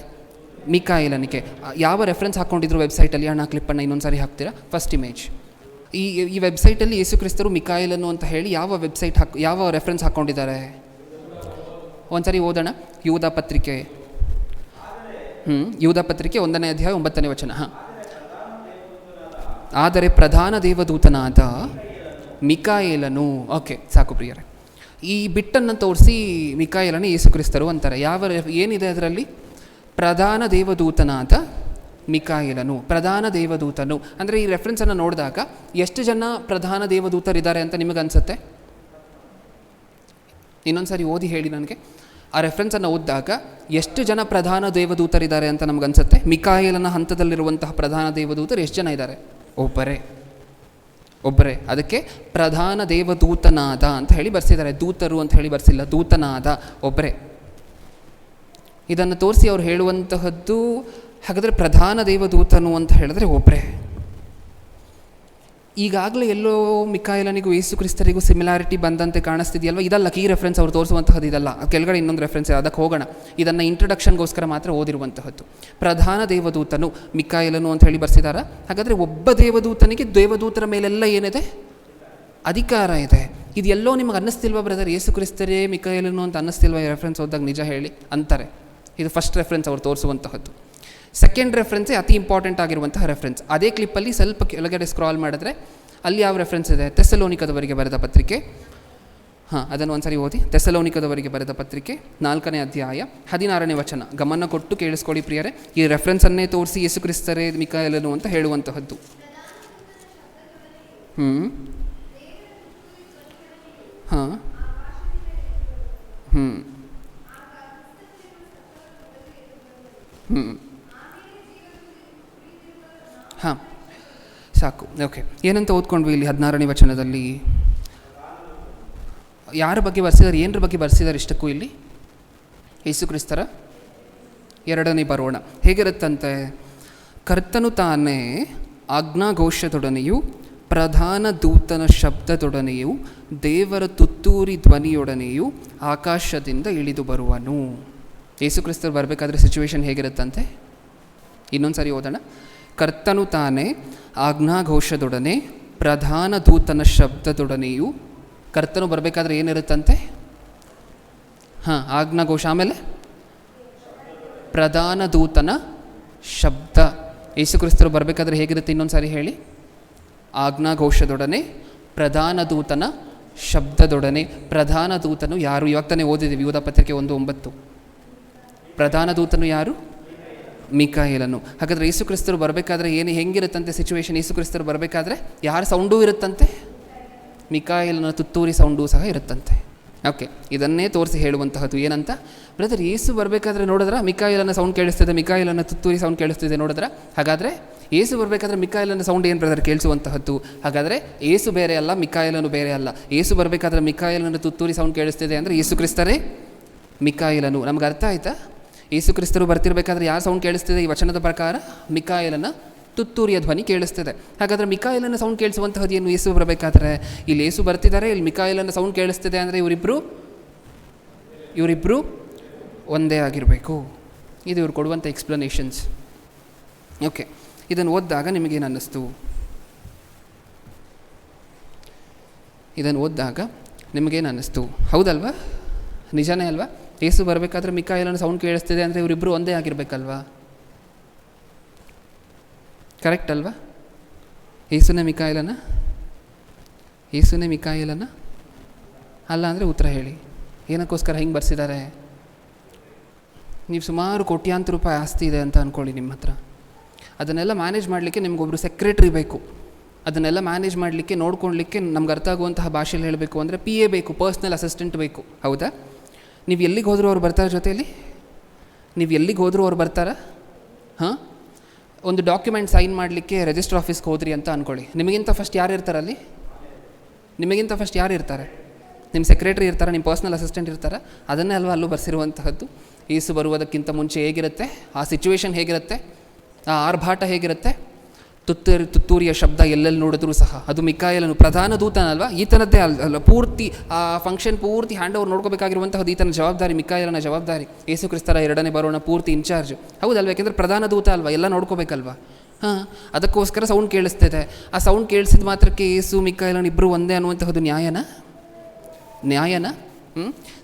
ಮಿಕಾಯಿಲನಿಗೆ. ಯಾವ ರೆಫರೆನ್ಸ್ ಹಾಕ್ಕೊಂಡಿದ್ರು ವೆಬ್ಸೈಟಲ್ಲಿ? ಆ ಕ್ಲಿಪ್ಪನ್ನು ಇನ್ನೊಂದು ಸಾರಿ ಹಾಕ್ತೀರಾ? First image. ಈ ವೆಬ್ಸೈಟಲ್ಲಿ ಯೇಸು ಕ್ರಿಸ್ತರು ಮಿಕಾಯಿಲನು ಅಂತ ಹೇಳಿ ಯಾವ ರೆಫರೆನ್ಸ್ ಹಾಕ್ಕೊಂಡಿದ್ದಾರೆ? ಒಂದ್ಸರಿ ಓದೋಣ. ಯೂದ ಪತ್ರಿಕೆ 1ನೇ ಅಧ್ಯಾಯ 9ನೇ ವಚನ. ಆದರೆ ಪ್ರಧಾನ ದೇವದೂತನಾದ ಮಿಕಾಯೇಲನು. ಓಕೆ, ಸಾಕು ಪ್ರಿಯರೇ. ಈ ಬಿಟ್ಟನ್ನು ತೋರಿಸಿ ಮಿಕಾಯೇಲನೇ ಯೇಸು ಕ್ರಿಸ್ತರು ಅಂತಾರೆ. ಏನಿದೆ ಅದರಲ್ಲಿ? ಪ್ರಧಾನ ದೇವದೂತನಾದ ಮಿಕಾಯೇಲನು, ಪ್ರಧಾನ ದೇವದೂತನು. ಅಂದರೆ ಈ ರೆಫರೆನ್ಸನ್ನು ನೋಡಿದಾಗ ಎಷ್ಟು ಜನ ಪ್ರಧಾನ ದೇವದೂತರಿದ್ದಾರೆ ಅಂತ ನಿಮಗೆ ಅನಿಸುತ್ತೆ? ಇನ್ನೊಂದು ಸಾರಿ ಓದಿ ಹೇಳಿ ನನಗೆ. ಆ ರೆಫರೆನ್ಸನ್ನು ಓದಿದಾಗ ಎಷ್ಟು ಜನ ಪ್ರಧಾನ ದೇವದೂತರಿದ್ದಾರೆ ಅಂತ ನಮಗನ್ಸುತ್ತೆ? ಮಿಕಾಯೇಲನ ಹಂತದಲ್ಲಿರುವಂತಹ ಪ್ರಧಾನ ದೇವದೂತರು ಎಷ್ಟು ಜನ ಇದ್ದಾರೆ? ಒಬ್ಬರೇ. ಅದಕ್ಕೆ ಪ್ರಧಾನ ದೇವದೂತನಾದ ಅಂತ ಹೇಳಿ ಬರ್ಸಿದ್ದಾರೆ. ದೂತರು ಅಂತ ಹೇಳಿ ಬರ್ಸಿಲ್ಲ, ದೂತನಾದ, ಒಬ್ಬರೇ. ಇದನ್ನು ತೋರಿಸಿ ಅವ್ರು ಹೇಳುವಂತಹದ್ದು, ಹಾಗಾದರೆ ಪ್ರಧಾನ ದೇವದೂತನು ಅಂತ ಹೇಳಿದ್ರೆ ಒಬ್ಬರೇ. ಈಗಾಗಲೇ ಎಲ್ಲೋ ಮಿಕಾಯೇಲನಿಗೂ ಯೇಸು ಕ್ರಿಸ್ತರಿಗೂ ಸಿಮಿಲಾರಿಟಿ ಬಂದಂತೆ ಕಾಣಿಸ್ತಿದೆಯಲ್ವ? ಇದಲ್ಲ ಕೀ ರೆಫರೆನ್ಸ್ ಅವ್ರು ತೋರಿಸುವಂತಹದ್ದು, ಇದಲ್ಲ. ಕೆಳಗಡೆ ಇನ್ನೊಂದು ರೆಫರೆನ್ಸ್, ಅದಕ್ಕೆ ಹೋಗೋಣ. ಇದನ್ನು ಇಂಟ್ರಡಕ್ಷನ್ಗೋಸ್ಕರ ಮಾತ್ರ ಓದಿರುವಂತಹದ್ದು. ಪ್ರಧಾನ ದೇವದೂತನು ಮಿಕಾಯೇಲನು ಅಂತ ಹೇಳಿ ಬರ್ಸಿದಾರ. ಹಾಗಾದರೆ ಒಬ್ಬ ದೇವದೂತನಿಗೆ ದೇವದೂತರ ಮೇಲೆಲ್ಲ ಏನಿದೆ? ಅಧಿಕಾರ ಇದೆ. ಇದು ಎಲ್ಲೋ ನಿಮಗೆ ಅನ್ನಿಸ್ತಿಲ್ವಾ ಬ್ರದರ್? ಯೇಸು ಕ್ರಿಸ್ತರೇ ಮಿಕಾಯೇಲನು ಅಂತ ಅನ್ನಿಸ್ತಿಲ್ವಾ ಈ ರೆಫರೆನ್ಸ್ ಓದಿದಾಗ? ನಿಜ ಹೇಳಿ ಅಂತಾರೆ. ಇದು ಫಸ್ಟ್ ರೆಫರೆನ್ಸ್ ಅವ್ರು ತೋರಿಸುವಂತಹದ್ದು. ಸೆಕೆಂಡ್ ರೆಫರೆನ್ಸೇ ಅತಿ ಇಂಪಾರ್ಟೆಂಟ್ ಆಗಿರುವಂತಹ ರೆಫರೆನ್ಸ್. ಅದೇ ಕ್ಲಿಪ್ಪಲ್ಲಿ ಸ್ವಲ್ಪ ಕೆಳಗಡೆ ಸ್ಕ್ರಾಲ್ ಮಾಡಿದ್ರೆ ಅಲ್ಲಿ ಯಾವ ರೆಫರೆನ್ಸ್ ಇದೆ? ಥೆಸಲೋನಿಕದವರಿಗೆ ಬರೆದ ಪತ್ರಿಕೆ. ಅದನ್ನು ಒಂದ್ಸರಿ ಓದಿ. ಥೆಸಲೋನಿಕದವರಿಗೆ ಬರೆದ ಪತ್ರಿಕೆ 4ನೇ ಅಧ್ಯಾಯ 16ನೇ ವಚನ. ಗಮನ ಕೊಟ್ಟು ಕೇಳಿಸ್ಕೊಳ್ಳಿ ಪ್ರಿಯರೇ. ಈ ರೆಫರೆನ್ಸನ್ನೇ ತೋರಿಸಿ ಯೇಸು ಕ್ರಿಸ್ತರೇ ಮಿಕಾಯೇಲನು ಅಂತ ಹೇಳುವಂತಹದ್ದು. ಸಾಕು. ಓಕೆ, ಏನಂತ ಓದ್ಕೊಂಡ್ವಿ ಇಲ್ಲಿ 16ನೇ ವಚನದಲ್ಲಿ? ಯಾರ ಬಗ್ಗೆ ಬರ್ಸಿದ್ದಾರೆ, ಏನರ ಬಗ್ಗೆ ಬರ್ಸಿದ್ದಾರೆ ಇಷ್ಟಕ್ಕೂ ಇಲ್ಲಿ? ಯೇಸು ಕ್ರಿಸ್ತರ 2ನೇ ಬರೋಣ. ಹೇಗಿರುತ್ತಂತೆ? ಕರ್ತನು ತಾನೇ ಆಜ್ಞಾಘೋಷದೊಡನೆಯೂ ಪ್ರಧಾನ ದೂತನ ಶಬ್ದದೊಡನೆಯೂ ದೇವರ ತುತ್ತೂರಿ ಧ್ವನಿಯೊಡನೆಯೂ ಆಕಾಶದಿಂದ ಇಳಿದು ಬರುವನು. ಯೇಸು ಕ್ರಿಸ್ತರು ಬರಬೇಕಾದ್ರೆ ಸಿಚುವೇಶನ್ ಹೇಗಿರುತ್ತಂತೆ? ಇನ್ನೊಂದು ಸಾರಿ ಓದೋಣ. ಕರ್ತನು ತಾನೇ ಆಜ್ಞಾಘೋಷದೊಡನೆ ಪ್ರಧಾನ ದೂತನ ಶಬ್ದದೊಡನೆಯೂ. ಕರ್ತನು ಬರಬೇಕಾದ್ರೆ ಏನಿರುತ್ತಂತೆ? ಆಜ್ಞಾಘೋಷ, ಆಮೇಲೆ ಪ್ರಧಾನ ದೂತನ ಶಬ್ದ. ಯೇಸು ಕ್ರಿಸ್ತರು ಬರಬೇಕಾದ್ರೆ ಹೇಗಿರುತ್ತೆ? ಇನ್ನೊಂದು ಸಾರಿ ಹೇಳಿ. ಆಜ್ಞಾಘೋಷದೊಡನೆ ಪ್ರಧಾನ ದೂತನ ಶಬ್ದದೊಡನೆ. ಪ್ರಧಾನ ದೂತನು ಯಾರು? ಇವಾಗ ತಾನೇ ಓದಿದ್ದೀವಿ, ಯೂದ ಪತ್ರಿಕೆ 1:9. ಪ್ರಧಾನ ದೂತನು ಯಾರು? ಮಿಕಾಯೇಲನು. ಹಾಗಾದರೆ ಯೇಸು ಕ್ರಿಸ್ತರು ಬರಬೇಕಾದ್ರೆ ಹೆಂಗಿರುತ್ತಂತೆ ಸಿಚುವೇಶನ್? ಯೇಸು ಕ್ರಿಸ್ತರು ಬರಬೇಕಾದ್ರೆ ಯಾರ ಸೌಂಡೂ ಇರುತ್ತಂತೆ? ಮಿಕಾಯೇಲನ ತುತ್ತೂರಿ ಸೌಂಡೂ ಸಹ ಇರುತ್ತಂತೆ. ಓಕೆ, ಇದನ್ನೇ ತೋರಿಸಿ ಹೇಳುವಂತಹದ್ದು. ಏನಂತ? ಬ್ರದರ್, ಯೇಸು ಬರಬೇಕಾದ್ರೆ ನೋಡಿದ್ರೆ ಮಿಕಾಯೇಲನ ಸೌಂಡ್ ಕೇಳಿಸ್ತಿದೆ, ಮಿಕಾಯೇಲನ ತುತ್ತೂರಿ ಸೌಂಡ್ ಕೇಳಿಸ್ತಿದೆ ನೋಡಿದ್ರೆ. ಹಾಗಾದರೆ ಯೇಸು ಬರಬೇಕಾದ್ರೆ ಮಿಕಾಯೇಲನ ಸೌಂಡ್ ಏನು ಬ್ರದರ್ ಕೇಳಿಸುವಂತಹದ್ದು? ಹಾಗಾದರೆ ಯೇಸು ಬೇರೆ ಅಲ್ಲ, ಮಿಕಾಯೇಲನು ಬೇರೆ ಅಲ್ಲ. ಯೇಸು ಬರಬೇಕಾದ್ರೆ ಮಿಕಾಯೇಲನ ತುತ್ತೂರಿ ಸೌಂಡ್ ಕೇಳಿಸ್ತಿದೆ ಅಂದರೆ ಯೇಸು ಕ್ರಿಸ್ತರೇ ಮಿಕಾಯೇಲನು. ನಮ್ಗೆ ಅರ್ಥ ಆಯ್ತಾ? ಯೇಸು ಕ್ರಿಸ್ತರು ಬರ್ತಿರ್ಬೇಕಾದ್ರೆ ಯಾರು ಸೌಂಡ್ ಕೇಳಿಸ್ತಿದೆ? ಈ ವಚನದ ಪ್ರಕಾರ ಮಿಕಾಯೇಲನ ತುತ್ತೂರಿಯ ಧ್ವನಿ ಕೇಳಿಸ್ತಿದೆ. ಹಾಗಾದರೆ ಮಿಕಾಯೇಲನ ಸೌಂಡ್ ಕೇಳಿಸುವಂತಹದ್ದು ಏನು? ಯೇಸು ಬರಬೇಕಾದ್ರೆ ಇಲ್ಲಿ ಯೇಸು ಬರ್ತಿದ್ದಾರೆ, ಇಲ್ಲಿ ಮಿಕಾಯೇಲನ ಸೌಂಡ್ ಕೇಳಿಸ್ತಿದೆ ಅಂದರೆ ಇವರಿಬ್ಬರು ಒಂದೇ ಆಗಿರಬೇಕು. ಇದು ಇವ್ರು ಕೊಡುವಂಥ ಎಕ್ಸ್ಪ್ಲನೇಷನ್ಸ್. ಓಕೆ, ಇದನ್ನು ಓದಿದಾಗ ನಿಮಗೇನು ಅನ್ನಿಸ್ತು? ಹೌದಲ್ವಾ? ನಿಜನೇ ಅಲ್ವಾ? ಯೇಸು ಬರಬೇಕಾದ್ರೆ ಮಿಕಾಯೇಲನ ಸೌಂಡ್ ಕೇಳಿಸ್ತಿದೆ ಅಂದರೆ ಇವರಿಬ್ಬರು ಒಂದೇ ಆಗಿರಬೇಕಲ್ವಾ? ಕರೆಕ್ಟ್ ಅಲ್ವಾ? ಯೇಸುನೇ ಮಿಕಾಯೇಲನ ಅಲ್ಲ ಅಂದರೆ ಉತ್ತರ ಹೇಳಿ. ಏನಕ್ಕೋಸ್ಕರ ಹಿಂಗೆ ಬರ್ಸಿದ್ದಾರೆ? ನೀವು ಸುಮಾರು ಕೋಟ್ಯಾಂತರ ರೂಪಾಯಿ ಆಸ್ತಿ ಇದೆ ಅಂತ ಅಂದ್ಕೊಳ್ಳಿ ನಿಮ್ಮ ಹತ್ರ. ಅದನ್ನೆಲ್ಲ ಮ್ಯಾನೇಜ್ ಮಾಡಲಿಕ್ಕೆ ನಿಮಗೊಬ್ಬರು ಸೆಕ್ರೆಟ್ರಿ ಬೇಕು. ಅದನ್ನೆಲ್ಲ ಮ್ಯಾನೇಜ್ ಮಾಡಲಿಕ್ಕೆ, ನೋಡ್ಕೊಳ್ಲಿಕ್ಕೆ, ನಮ್ಗೆ ಅರ್ಥ ಆಗುವಂತಹ ಭಾಷೆಯಲ್ಲಿ ಹೇಳಬೇಕು ಅಂದರೆ PA ಬೇಕು, ಪರ್ಸ್ನಲ್ ಅಸಿಸ್ಟೆಂಟ್ ಬೇಕು. ಹೌದಾ? ನೀವು ಎಲ್ಲಿಗೆ ಹೋದರೂ ಅವ್ರು ಬರ್ತಾರೆ ಜೊತೆಯಲ್ಲಿ? ನೀವು ಎಲ್ಲಿಗೆ ಹೋದರೂ ಅವ್ರು ಬರ್ತಾರಾ? ಹಾಂ, ಒಂದು ಡಾಕ್ಯುಮೆಂಟ್ ಸೈನ್ ಮಾಡಲಿಕ್ಕೆ ರಿಜಿಸ್ಟರ್ ಆಫೀಸ್ಗೆ ಹೋದ್ರಿ ಅಂತ ಅಂದ್ಕೊಳ್ಳಿ. ನಿಮಗಿಂತ ಫಸ್ಟ್ ಯಾರು ಇರ್ತಾರೆ ಅಲ್ಲಿ? ನಿಮಗಿಂತ ಫಸ್ಟ್ ಯಾರು ಇರ್ತಾರೆ? ನಿಮ್ಮ ಸೆಕ್ರೆಟ್ರಿ ಇರ್ತಾರೆ, ನಿಮ್ಮ ಪರ್ಸ್ನಲ್ ಅಸಿಸ್ಟೆಂಟ್ ಇರ್ತಾರೆ. ಅದನ್ನೇ ಅಲ್ವಾ ಅಲ್ಲೂ ಬರ್ಸಿರುವಂತಹದ್ದು. ಯೇಸು ಬರುವುದಕ್ಕಿಂತ ಮುಂಚೆ ಹೇಗಿರುತ್ತೆ, ಆ ಸಿಚುವೇಶನ್ ಹೇಗಿರುತ್ತೆ, ಆ ಆರ್ಭಾಟ ಹೇಗಿರುತ್ತೆ, ತುತ್ತೂರಿಯ ಶಬ್ದ ಎಲ್ಲೆಲ್ಲಿ ನೋಡಿದ್ರೂ ಸಹ ಅದು ಮಿಕಾಯೇಲನು, ಪ್ರಧಾನ ದೂತನಲ್ವಾ, ಈತನದ್ದೇ ಅಲ್ಲ ಪೂರ್ತಿ ಆ ಫಂಕ್ಷನ್ ಪೂರ್ತಿ ಹ್ಯಾಂಡ್ ಓವರ್ ನೋಡ್ಕೋಬೇಕಾಗಿರುವಂಥದ್ದು ಈತನ ಜವಾಬ್ದಾರಿ, ಮಿಕಾಯೇಲನ ಜವಾಬ್ದಾರಿ. ಯೇಸು ಕ್ರಿಸ್ತರ ಎರಡನೇ ಬರೋಣ ಪೂರ್ತಿ ಇನ್ಚಾರ್ಜ್. ಹೌದಲ್ವ? ಯಾಕೆಂದರೆ ಪ್ರಧಾನ ದೂತ ಅಲ್ವಾ, ಎಲ್ಲ ನೋಡ್ಕೋಬೇಕಲ್ವ. ಹಾಂ, ಅದಕ್ಕೋಸ್ಕರ ಸೌಂಡ್ ಕೇಳಿಸ್ತಿದೆ. ಆ ಸೌಂಡ್ ಕೇಳಿಸಿದ ಮಾತ್ರಕ್ಕೆ ಯೇಸು ಮಿಕಾಯೇಲನು ಇಬ್ಬರು ಒಂದೇ ಅನ್ನುವಂತಹದ್ದು ನ್ಯಾಯನ?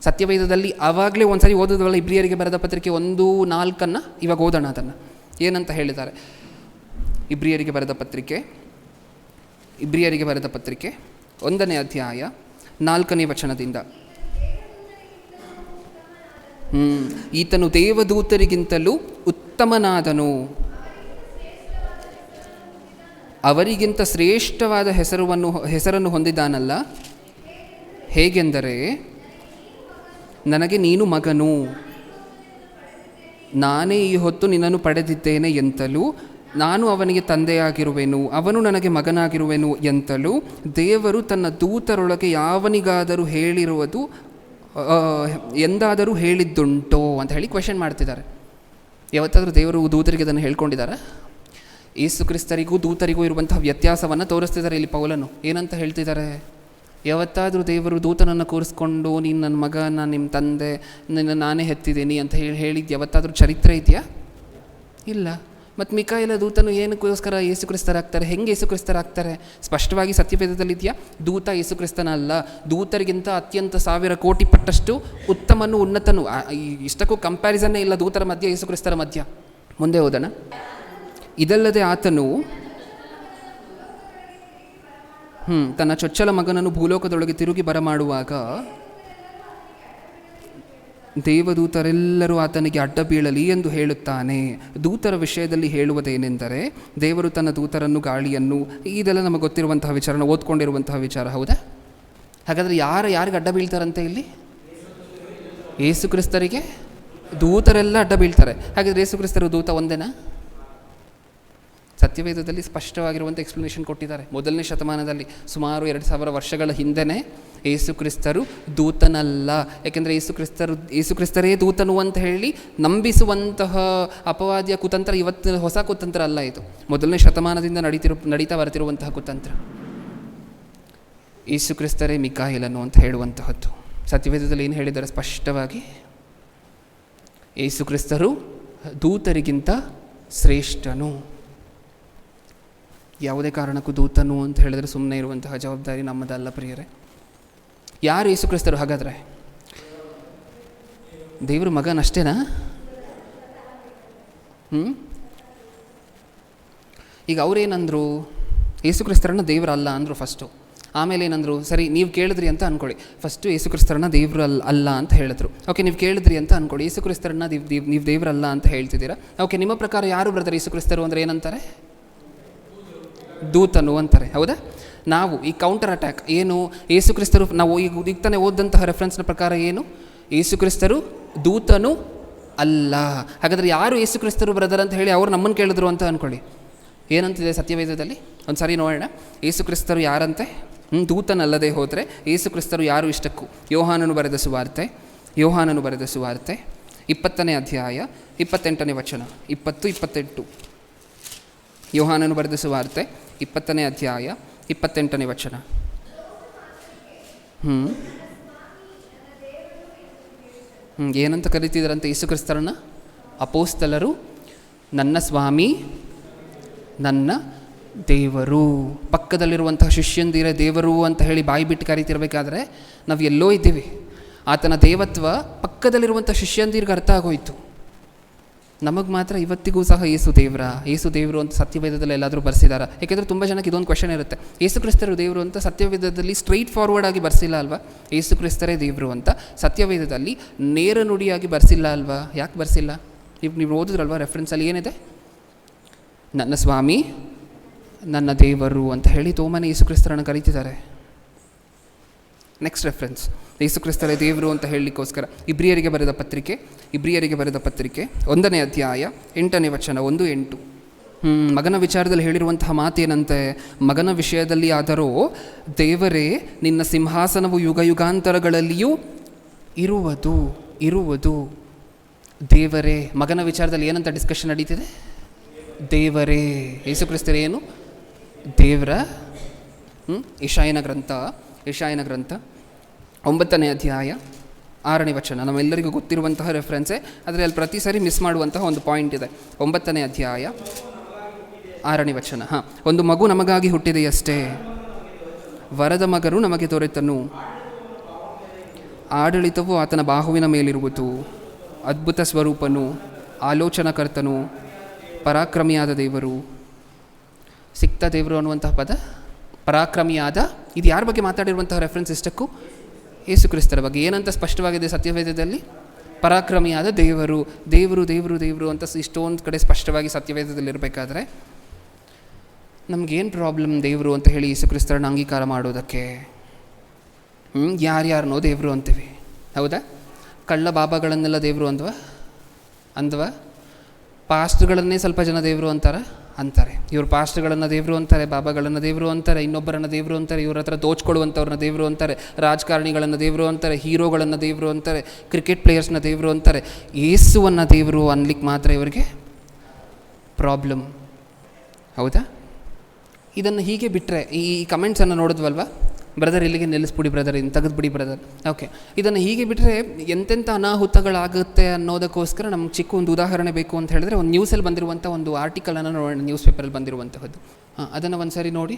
ಸತ್ಯವೇದದಲ್ಲಿ ಆವಾಗಲೇ ಒಂದು ಸರಿ ಓದೋದವಲ್ಲ, ಇಬ್ರಿಯರಿಗೆ ಬರೆದ ಪತ್ರಿಕೆ 1:4 ಇವಾಗ ಓದೋಣ. ಅದನ್ನು ಏನಂತ ಹೇಳಿದ್ದಾರೆ? ಇಬ್ರಿಯರಿಗೆ ಬರೆದ ಪತ್ರಿಕೆ 1ನೇ ಅಧ್ಯಾಯ 4ನೇ ವಚನದಿಂದ. ಈತನು ದೇವದೂತರಿಗಿಂತಲೂ ಉತ್ತಮನಾದನು, ಅವರಿಗಿಂತ ಶ್ರೇಷ್ಠವಾದ ಹೆಸರನ್ನು ಹೊಂದಿದ್ದಾನಲ್ಲ. ಹೇಗೆಂದರೆ, ನನಗೆ ನೀನು ಮಗನು, ನಾನೇ ಈ ಹೊತ್ತು ನಿನ್ನನ್ನು ಪಡೆದಿದ್ದೇನೆ ಎಂತಲೂ, ನಾನು ಅವನಿಗೆ ತಂದೆಯಾಗಿರುವೆನು, ಅವನು ನನಗೆ ಮಗನಾಗಿರುವೆನು ಎಂತಲೂ ದೇವರು ತನ್ನ ದೂತರೊಳಗೆ ಯಾವನಿಗಾದರೂ ಹೇಳಿರುವುದು ಎಂದಾದರೂ ಹೇಳಿದ್ದುಂಟೋ ಅಂತ ಹೇಳಿ ಕ್ವೆಶನ್ ಮಾಡ್ತಿದ್ದಾರೆ. ಯಾವತ್ತಾದರೂ ದೇವರು ದೂತರಿಗೆ ಅದನ್ನು ಹೇಳ್ಕೊಂಡಿದ್ದಾರೆ? ಯೇಸು ಕ್ರಿಸ್ತರಿಗೂ ದೂತರಿಗೂ ಇರುವಂತಹ ವ್ಯತ್ಯಾಸವನ್ನು ತೋರಿಸ್ತಿದ್ದಾರೆ ಇಲ್ಲಿ ಪೌಲನು. ಏನಂತ ಹೇಳ್ತಿದ್ದಾರೆ? ಯಾವತ್ತಾದರೂ ದೇವರು ದೂತನನ್ನು ಕೂರಿಸ್ಕೊಂಡು ನೀನು ನನ್ನ ಮಗ, ನಾನು ನಿಮ್ಮ ತಂದೆ, ನಿನ್ನ ನಾನೇ ಹೆತ್ತಿದ್ದೀನಿ ಅಂತ ಹೇಳಿದ್ದು ಯಾವತ್ತಾದರೂ ಚರಿತ್ರೆ ಇದೆಯಾ? ಇಲ್ಲ. ಮತ್ತು ಮಿಕಾಯೇಲ ದೂತನು ಏನಕ್ಕೋಸ್ಕರ ಯೇಸು ಕ್ರಿಸ್ತರಾಗ್ತಾರೆ? ಹೆಂಗೆ ಯೇಸು ಕ್ರಿಸ್ತರಾಗ್ತಾರೆ? ಸ್ಪಷ್ಟವಾಗಿ ಸತ್ಯವೇದದಲ್ಲಿದೆಯಾ? ದೂತ ಯೇಸು ಕ್ರಿಸ್ತನ ಅಲ್ಲ, ದೂತರಿಗಿಂತ ಅತ್ಯಂತ 1000 ಕೋಟಿ ಪಟ್ಟಷ್ಟು ಉತ್ತಮನು, ಉನ್ನತನು. ಇಷ್ಟಕ್ಕೂ ಕಂಪ್ಯಾರಿಸನ್ನೇ ಇಲ್ಲ ದೂತರ ಮಧ್ಯ ಯೇಸು ಕ್ರಿಸ್ತರ ಮಧ್ಯ. ಮುಂದೆ ಹೋದಣ. ಇದಲ್ಲದೆ ಆತನು ತನ್ನ ಚೊಚ್ಚಲ ಮಗನನ್ನು ಭೂಲೋಕದೊಳಗೆ ತಿರುಗಿ ಬರಮಾಡುವಾಗ ದೇವದೂತರೆಲ್ಲರೂ ಆತನಿಗೆ ಅಡ್ಡ ಬೀಳಲಿ ಎಂದು ಹೇಳುತ್ತಾನೆ. ದೂತರ ವಿಷಯದಲ್ಲಿ ಹೇಳುವುದೇನೆಂದರೆ, ದೇವರು ತನ್ನ ದೂತರನ್ನು, ಗಾಳಿಯನ್ನು, ಇದೆಲ್ಲ ನಮಗೆ ಗೊತ್ತಿರುವಂತಹ ವಿಚಾರ, ಓದ್ಕೊಂಡಿರುವಂತಹ ವಿಚಾರ. ಹೌದಾ? ಹಾಗಾದರೆ ಯಾರಿಗೆ ಅಡ್ಡ ಬೀಳ್ತಾರಂತೆ ಇಲ್ಲಿ? ಯೇಸು ಕ್ರಿಸ್ತರಿಗೆ ದೂತರೆಲ್ಲ ಅಡ್ಡ ಬೀಳ್ತಾರೆ. ಹಾಗಾದರೆ ಯೇಸು ಕ್ರಿಸ್ತರು ದೂತ ಒಂದೇನಾ? ಸತ್ಯವೇದದಲ್ಲಿ ಸ್ಪಷ್ಟವಾಗಿರುವಂಥ ಎಕ್ಸ್ಪ್ಲನೇಷನ್ ಕೊಟ್ಟಿದ್ದಾರೆ. 1ನೇ ಶತಮಾನದಲ್ಲಿ ಸುಮಾರು 2000 ವರ್ಷಗಳ ಹಿಂದೆಯೇ ಯೇಸು ಕ್ರಿಸ್ತರು ದೂತನಲ್ಲ, ಯಾಕೆಂದರೆ ಯೇಸು ಕ್ರಿಸ್ತರೇ ದೂತನು ಅಂತ ಹೇಳಿ ನಂಬಿಸುವಂತಹ ಅಪವಾದಿಯ ಕುತಂತ್ರ ಇವತ್ತು ಹೊಸ ಕುತಂತ್ರ ಅಲ್ಲ. ಇದು 1ನೇ ಶತಮಾನದಿಂದ ನಡೀತಾ ಬರ್ತಿರುವಂತಹ ಕುತಂತ್ರ. ಯೇಸು ಕ್ರಿಸ್ತರೇ ಮಿಕಾಯೇಲನು ಅಂತ ಹೇಳುವಂತಹದ್ದು. ಸತ್ಯವೇದದಲ್ಲಿ ಏನು ಹೇಳಿದ್ದಾರೆ ಸ್ಪಷ್ಟವಾಗಿ? ಯೇಸು ಕ್ರಿಸ್ತರು ದೂತರಿಗಿಂತ ಶ್ರೇಷ್ಠನು. ಯಾವುದೇ ಕಾರಣಕ್ಕೂ ದೂತನು ಅಂತ ಹೇಳಿದರೆ ಸುಮ್ಮನೆ ಇರುವಂತಹ ಜವಾಬ್ದಾರಿ ನಮ್ಮದಲ್ಲ ಪ್ರಿಯರೇ. ಯಾರು ಯೇಸು ಕ್ರಿಸ್ತರು ಹಾಗಾದರೆ? ದೇವ್ರ ಮಗನಷ್ಟೇನಾ? ಈಗ ಅವರೇನಂದರು? ಯೇಸು ಕ್ರಿಸ್ತರನ್ನ ದೇವರಲ್ಲ ಅಂದರು ಫಸ್ಟು. ಆಮೇಲೆ ಏನಂದರು? ಸರಿ, ನೀವು ಕೇಳಿದ್ರಿ ಅಂತ ಅಂದ್ಕೊಳ್ಳಿ. ಫಸ್ಟು ಯೇಸು ಕ್ರಿಸ್ತರನ್ನ ದೇವರು ಅಲ್ಲ ಅಂತ ಹೇಳಿದ್ರು. ಓಕೆ, ನೀವು ಕೇಳಿದ್ರಿ ಅಂತ ಅಂದ್ಕೊಳ್ಳಿ. ಯೇಸು ಕ್ರಿಸ್ತರನ್ನ ನೀವು ದೇವರಲ್ಲ ಅಂತ ಹೇಳ್ತಿದ್ದೀರಾ. ಓಕೆ, ನಿಮ್ಮ ಪ್ರಕಾರ ಯಾರು ಬ್ರದರ್ ಯೇಸು ಕ್ರಿಸ್ತರು ಅಂದರೆ ಏನಂತಾರೆ? ದೂತನು ಅಂತಾರೆ. ಹೌದಾ? ನಾವು ಈ ಕೌಂಟರ್ ಅಟ್ಯಾಕ್ ಏನು? ಯೇಸು ಕ್ರಿಸ್ತರು, ನಾವು ಈಗ ತಾನೇ ಓದಂತಹ ರೆಫರೆನ್ಸ್ನ ಪ್ರಕಾರ ಏನು? ಯೇಸು ಕ್ರಿಸ್ತರು ದೂತನು ಅಲ್ಲ. ಹಾಗಾದರೆ ಯಾರು ಯೇಸು ಕ್ರಿಸ್ತರು ಬ್ರದರ್ ಅಂತ ಹೇಳಿ ಅವ್ರು ನಮ್ಮನ್ನು ಕೇಳಿದ್ರು ಅಂತ ಅಂದ್ಕೊಳ್ಳಿ. ಏನಂತಿದೆ ಸತ್ಯವೇದದಲ್ಲಿ? ಒಂದು ಸಾರಿ ನೋಡೋಣ. ಯೇಸು ಕ್ರಿಸ್ತರು ಯಾರಂತೆ? ದೂತನಲ್ಲದೆ ಹೋದರೆ ಯೇಸು ಕ್ರಿಸ್ತರು ಯಾರು ಇಷ್ಟಕ್ಕೂ? ಯೋಹಾನನು ಬರೆದ ಸುವಾರ್ತೆ 20ನೇ ಅಧ್ಯಾಯ 28ನೇ ವಚನ, 20-28. ಯೋಹಾನನು ಬರೆದ ಸುವಾರ್ತೆ 20ನೇ ಅಧ್ಯಾಯ 28ನೇ ವಚನ. ಏನಂತ ಕರೀತಿದ್ರಂತೆ ಯೇಸು ಕ್ರಿಸ್ತರನ್ನ? ಅಪೋಸ್ತಲರು ನನ್ನ ಸ್ವಾಮಿ, ನನ್ನ ದೇವರು. ಪಕ್ಕದಲ್ಲಿರುವಂತಹ ಶಿಷ್ಯಂದಿರ ದೇವರು ಅಂತ ಹೇಳಿ ಬಾಯಿ ಬಿಟ್ಟು ಕರೀತಿರ್ಬೇಕಾದ್ರೆ ನಾವು ಎಲ್ಲೋ ಇದ್ದೀವಿ. ಆತನ ದೇವತ್ವ ಪಕ್ಕದಲ್ಲಿರುವಂಥ ಶಿಷ್ಯಂದಿರಿಗೆ ಅರ್ಥ ಆಗೋಯ್ತು. ನಮಗೆ ಮಾತ್ರ ಇವತ್ತಿಗೂ ಸಹ ಏಸು ದೇವರು ಅಂತ ಸತ್ಯವೇದದಲ್ಲಿ ಎಲ್ಲಾದರೂ ಬರ್ಸಿದಾರಾ? ಯಾಕೆಂದರೆ ತುಂಬ ಜನಕ್ಕೆ ಇದೊಂದು ಕ್ವೆಶನ್ ಇರುತ್ತೆ, ಏಸು ಕ್ರಿಸ್ತರು ದೇವರು ಅಂತ ಸತ್ಯವೇದದಲ್ಲಿ ಸ್ಟ್ರೈಟ್ ಫಾರ್ವರ್ಡ್ ಆಗಿ ಬರ್ಸಿಲ್ಲ ಅಲ್ವಾ? ಏಸು ಕ್ರಿಸ್ತರೇ ದೇವರು ಅಂತ ಸತ್ಯವೇದದಲ್ಲಿ ನೇರ ನುಡಿಯಾಗಿ ಬರ್ಸಿಲ್ಲ ಅಲ್ವಾ? ಯಾಕೆ ಬರ್ಸಿಲ್ಲ? ಈಗ ನೀವು ಓದಿದ್ರಲ್ವ ರೆಫರೆನ್ಸಲ್ಲಿ ಏನಿದೆ? ನನ್ನ ಸ್ವಾಮಿ, ನನ್ನ ದೇವರು ಅಂತ ಹೇಳಿ ತೋಮನೆ ಏಸು ಕ್ರಿಸ್ತರನ್ನು ಕರೀತಿದ್ದಾರೆ. ನೆಕ್ಸ್ಟ್ ರೆಫರೆನ್ಸ್ ಯೇಸು ಕ್ರಿಸ್ತರೇ ದೇವರು ಅಂತ ಹೇಳಲಿಕ್ಕೋಸ್ಕರ ಇಬ್ರಿಯರಿಗೆ ಬರೆದ ಪತ್ರಿಕೆ 1ನೇ ಅಧ್ಯಾಯ 8ನೇ ವಚನ 1-8. ಮಗನ ವಿಚಾರದಲ್ಲಿ ಹೇಳಿರುವಂತಹ ಮಾತೇನಂತೆ, ಮಗನ ವಿಷಯದಲ್ಲಿ ಆದರೂ ದೇವರೇ ನಿನ್ನ ಸಿಂಹಾಸನವು ಯುಗ ಯುಗಾಂತರಗಳಲ್ಲಿಯೂ ಇರುವುದು. ದೇವರೇ, ಮಗನ ವಿಚಾರದಲ್ಲಿ ಏನಂತ ಡಿಸ್ಕಷನ್ ನಡೀತಿದೆ? ದೇವರೇ. ಯೇಸು ಕ್ರಿಸ್ತರೇ ಏನು? ದೇವರ. ಯೆಶಾಯನ ಗ್ರಂಥ 9ನೇ ಅಧ್ಯಾಯ 6ನೇ ವಚನ, ನಮ್ಮೆಲ್ಲರಿಗೂ ಗೊತ್ತಿರುವಂತಹ ರೆಫರೆನ್ಸೇ, ಆದರೆ ಅಲ್ಲಿ ಪ್ರತಿ ಸಾರಿ ಮಿಸ್ ಮಾಡುವಂತಹ ಒಂದು ಪಾಯಿಂಟ್ ಇದೆ. 9ನೇ ಅಧ್ಯಾಯ 6ನೇ ವಚನ. ಒಂದು ಮಗು ನಮಗಾಗಿ ಹುಟ್ಟಿದೆಯಷ್ಟೇ, ವರದ ಮಗನು ನಮಗೆ ದೊರೆತನು, ಆಡಳಿತವು ಆತನ ಬಾಹುವಿನ ಮೇಲಿರುವುದು, ಅದ್ಭುತ ಸ್ವರೂಪನು, ಆಲೋಚನಾಕರ್ತನು, ಪರಾಕ್ರಮಿಯಾದ ದೇವರು. ಸಿಕ್ತ ದೇವರು ಅನ್ನುವಂತಹ ಪದ ಪರಾಕ್ರಮಿಯಾದ, ಇದು ಯಾರ ಬಗ್ಗೆ ಮಾತಾಡಿರುವಂತಹ ರೆಫರೆನ್ಸ್ ಇಷ್ಟಕ್ಕೂ? ಯೇಸು ಕ್ರಿಸ್ತರ ಬಗ್ಗೆ. ಏನಂತ ಸ್ಪಷ್ಟವಾಗಿದೆ ಸತ್ಯವೇದದಲ್ಲಿ? ಪರಾಕ್ರಮಿಯಾದ ದೇವರು ಅಂತ ಇಷ್ಟೊಂದು ಕಡೆ ಸ್ಪಷ್ಟವಾಗಿ ಸತ್ಯವೇದದಲ್ಲಿರಬೇಕಾದ್ರೆ ನಮಗೇನು ಪ್ರಾಬ್ಲಮ್ ದೇವರು ಅಂತ ಹೇಳಿ ಯೇಸು ಕ್ರಿಸ್ತರನ್ನು ಅಂಗೀಕಾರ ಮಾಡೋದಕ್ಕೆ? ಯಾರ್ಯಾರನೋ ದೇವರು ಅಂತೀವಿ, ಹೌದಾ? ಕಳ್ಳ ಬಾಬಾಗಳನ್ನೆಲ್ಲ ದೇವರು ಅಂದ್ವಾ? ಪಾಸ್ಟ್ಗಳನ್ನೇ ಸ್ವಲ್ಪ ಜನ ದೇವರು ಅಂತಾರೆ. ಇವ್ರು ಪಾಸ್ಟ್ಗಳನ್ನು ದೇವರು ಅಂತಾರೆ, ಬಾಬಾಗಳನ್ನು ದೇವರು ಅಂತಾರೆ, ಇನ್ನೊಬ್ಬರನ್ನು ದೇವರು ಅಂತಾರೆ, ಇವ್ರ ಹತ್ರ ದೋಚ್ಕೊಳ್ಳುವಂಥವ್ರನ್ನ ದೇವರು ಅಂತಾರೆ, ರಾಜಕಾರಣಿಗಳನ್ನು ದೇವರು ಅಂತಾರೆ, ಹೀರೋಗಳನ್ನು ದೇವರು ಅಂತಾರೆ, ಕ್ರಿಕೆಟ್ ಪ್ಲೇಯರ್ಸ್ನ ದೇವರು ಅಂತಾರೆ. ಯೇಸುವನ್ನು ದೇವರು ಅನ್ಲಿಕ್ಕೆ ಮಾತ್ರ ಇವರಿಗೆ ಪ್ರಾಬ್ಲಮ್, ಹೌದಾ? ಇದನ್ನು ಹೀಗೆ ಬಿಟ್ಟರೆ, ಈ ಕಮೆಂಟ್ಸನ್ನು ನೋಡಿದ್ವಲ್ವ, ಬ್ರದರ್ ಇಲ್ಲಿಗೆ ನಿಲ್ಲಿಸ್ಬಿಡಿ ಬ್ರದರ್, ಇನ್ನು ತೆಗೆದುಬಿಡಿ ಬ್ರದರ್. ಓಕೆ, ಇದನ್ನು ಹೀಗೆ ಬಿಟ್ಟರೆ ಎಂತೆಂಥ ಅನಾಹುತಗಳಾಗುತ್ತೆ ಅನ್ನೋದಕ್ಕೋಸ್ಕರ ನಮ್ಗೆ ಚಿಕ್ಕ ಒಂದು ಉದಾಹರಣೆ ಬೇಕು ಅಂತ ಹೇಳಿದ್ರೆ, ಒಂದು ನ್ಯೂಸಲ್ಲಿ ಬಂದಿರುವಂಥ ಒಂದು ಆರ್ಟಿಕಲನ್ನು ನೋಡೋಣ, ನ್ಯೂಸ್ ಪೇಪರಲ್ಲಿ ಬಂದಿರುವಂತಹದ್ದು. ಅದನ್ನು ಒಂದು ಸಾರಿ ನೋಡಿ.